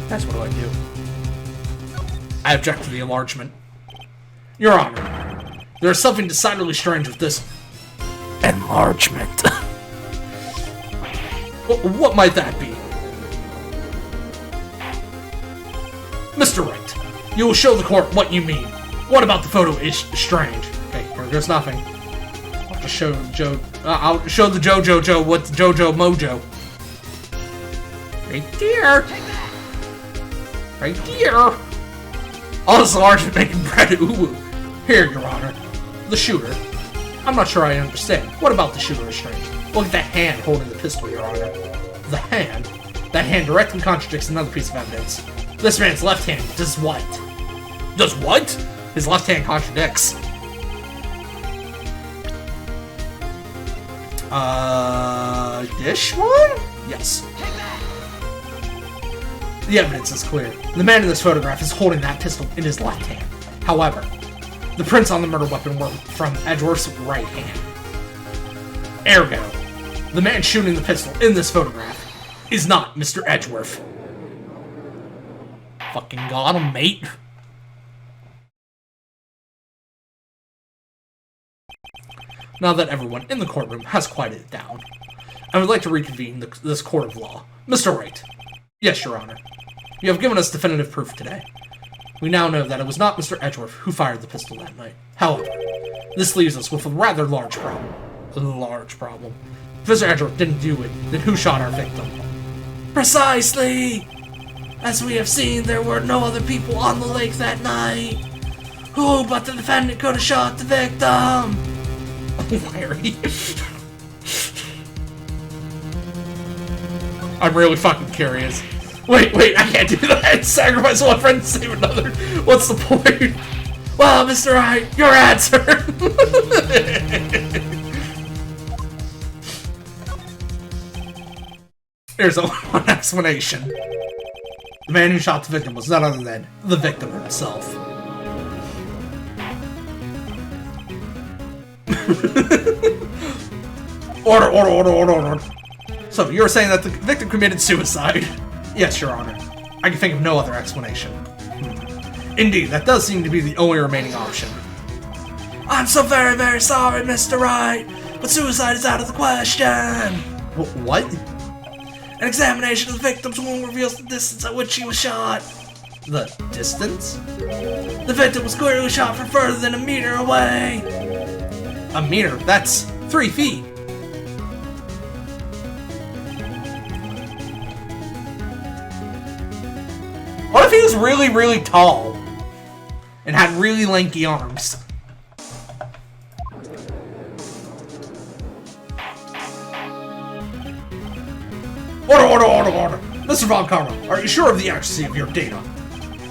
[SPEAKER 1] That's what I do. I object to the enlargement. Your Honor, there is something decidedly strange with this enlargement. What might that be? Mr. Wright, you will show the court what you mean. What about the photo is strange? Okay, here goes nothing. I'll just show Joe. I'll show the Jojo what the Jojo Mojo. Right here. Right here. All this enlargement making Brad ooh. Here, Your Honor. The shooter. I'm not sure I understand. What about the shooter is strange? Look at the hand holding the pistol, Your Honor. The hand? That hand directly contradicts another piece of evidence. This man's left hand does what? Does what? His left hand contradicts. This one? Yes. The evidence is clear. The man in this photograph is holding that pistol in his left hand. However, the prints on the murder weapon were from Edgeworth's right hand. Ergo, the man shooting the pistol in this photograph is not Mr. Edgeworth. Fucking got him, mate. Now that everyone in the courtroom has quieted down, I would like to reconvene this court of law. Mr. Wright. Yes, Your Honor. You have given us definitive proof today. We now know that it was not Mr. Edgeworth who fired the pistol that night. However, this leaves us with a rather large problem. A large problem. If Mr. Edgeworth didn't do it, then who shot our victim? Precisely! As we have seen, there were no other people on the lake that night. Who but the defendant could have shot the victim? Larry. I'm really fucking curious. Wait, I can't do that. Sacrifice one friend to save another. What's the point? Well, Mr. Wright, your answer. Here's one explanation. The man who shot the victim was none other than the victim himself. Order. So, you're saying that the victim committed suicide? Yes, Your Honor. I can think of no other explanation. Indeed, that does seem to be the only remaining option. I'm so very, very sorry, Mr. Wright, but suicide is out of the question. What? An examination of the victim's wound reveals the distance at which she was shot. The distance? The victim was clearly shot from further than a meter away. A meter? That's 3 feet. What if he was really, really tall and had really lanky arms? Order. Mr. Von Karma, are you sure of the accuracy of your data?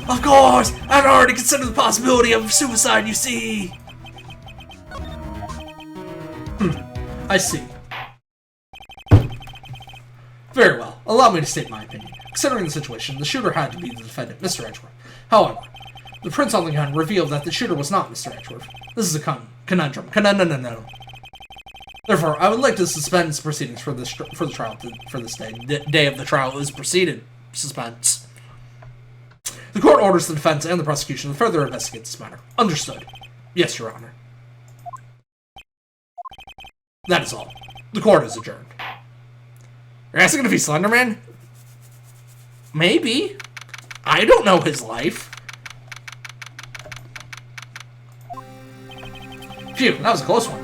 [SPEAKER 1] Of course! I've already considered the possibility of suicide, you see! I see. Very well. Allow me to state my opinion. Considering the situation, the shooter had to be the defendant, Mr. Edgeworth. However, the prints on the gun revealed that the shooter was not Mr. Edgeworth. This is a conundrum. No. Therefore, I would like to suspend proceedings for the trial for this day. The day of the trial is proceeded. Suspense. The court orders the defense and the prosecution to further investigate this matter. Understood. Yes, Your Honor. That is all. The court is adjourned. You're asking if he's Slenderman? Maybe. I don't know his life. Phew, that was a close one.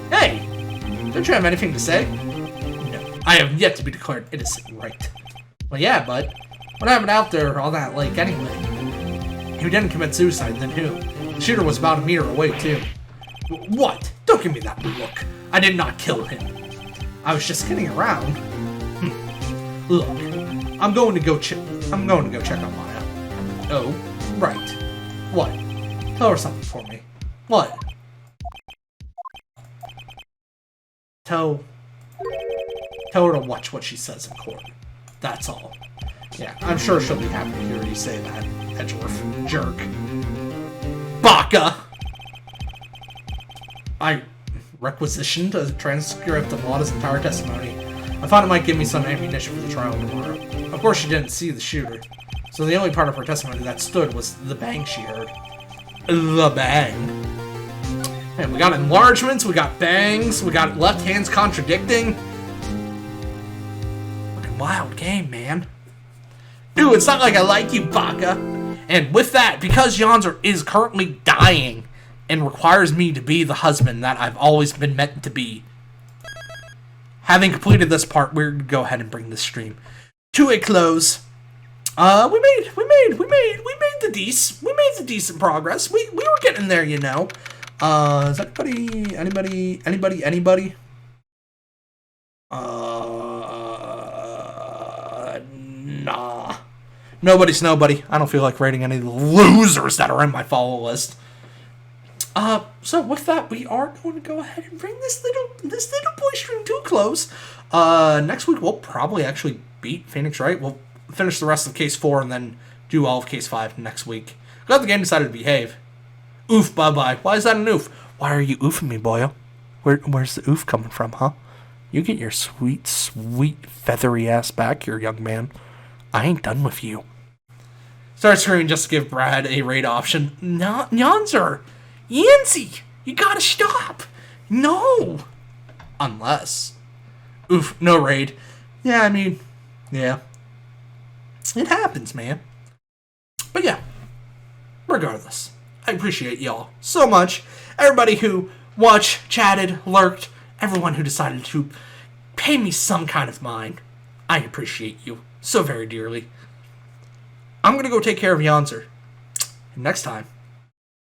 [SPEAKER 1] Hey! Don't you have anything to say? No. I have yet to be declared innocent, right? Well, yeah, but what happened out there on that lake anyway? Who didn't commit suicide, then who? The shooter was about a meter away, too. What? Don't give me that look. I did not kill him. I was just kidding around. Look, I'm going to go check on Maya. Oh, right. What? Tell her something for me. What? Tell her to watch what she says in court. That's all. Yeah, I'm sure she'll be happy to hear you say that, Edgeworth. Jerk. Baka! requisitioned a transcript of Lana's entire testimony. I thought it might give me some ammunition for the trial tomorrow. Of course, she didn't see the shooter, so the only part of her testimony that stood was the bang she heard. The bang. And we got enlargements, we got bangs, we got left hands contradicting. Fucking wild game, man. Dude, it's not like I like you, Baka. And with that, because Yonzer is currently dying and requires me to be the husband that I've always been meant to be, having completed this part, we're gonna go ahead and bring this stream to a close. We made the decent progress. We were getting there, you know. Is anybody? Nah. Nobody's nobody. I don't feel like rating any of the losers that are in my follow list. So with that, we are going to go ahead and bring this little boy stream to a close. Next week we'll probably actually beat Phoenix Wright. We'll finish the rest of Case 4 and then do all of Case 5 next week. Glad the game decided to behave. Oof, bye-bye. Why is that an oof? Why are you oofing me, boyo? Where's the oof coming from, huh? You get your sweet, feathery ass back here, young man. I ain't done with you. Start screaming just to give Brad a raid option. No, Yonzer! Yancy! You gotta stop! No! Unless. Oof, no raid. Yeah, I mean, yeah. It happens, man. But yeah. Regardless. I appreciate y'all so much. Everybody who watched, chatted, lurked, everyone who decided to pay me some kind of mind. I appreciate you so very dearly. I'm going to go take care of Yonzer. And next time,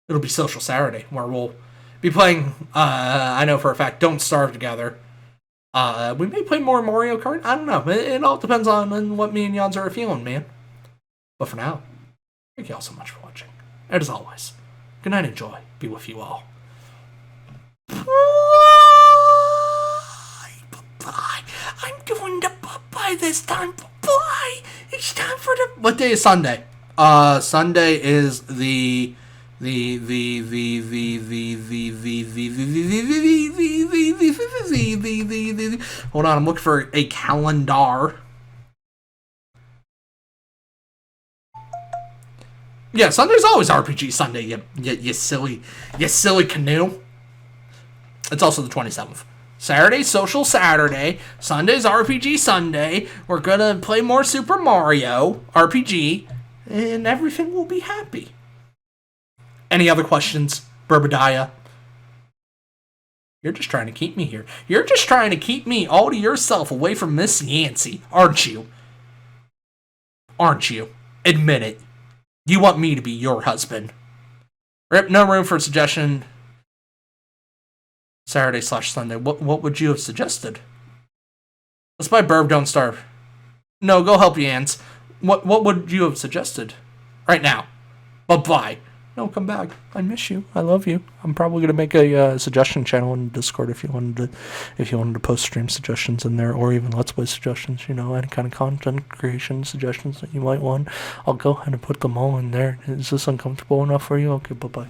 [SPEAKER 1] it'll be Social Saturday, where we'll be playing, I know for a fact, Don't Starve Together. We may play more Mario Kart. I don't know. It all depends on what me and Yonzer are feeling, man. But for now, thank you all so much for watching. And as always, good night and joy be with you all. Bye. I'm doing the bye this time. Bye. It's time for the. What day is Sunday? Sunday is the. Hold on, I'm looking for a calendar. Yeah, Sunday's always RPG Sunday, you silly canoe. It's also the 27th. Saturday, Social Saturday. Sunday's RPG Sunday. We're gonna play more Super Mario RPG, and everything will be happy. Any other questions, Burbadiah? You're just trying to keep me here. You're just trying to keep me all to yourself away from Miss Yancey, aren't you? Aren't you? Admit it. You want me to be your husband. Rip, no room for suggestion. Saturday/Sunday. What would you have suggested? Let's buy Burb, Don't Starve. No, go help Yans. What would you have suggested? Right now. Bye-bye. No, come back. I miss you. I love you. I'm probably gonna make a suggestion channel in Discord if you wanted to post stream suggestions in there, or even Let's Play suggestions. You know, any kind of content creation suggestions that you might want. I'll go ahead and put them all in there. Is this uncomfortable enough for you? Okay, bye bye.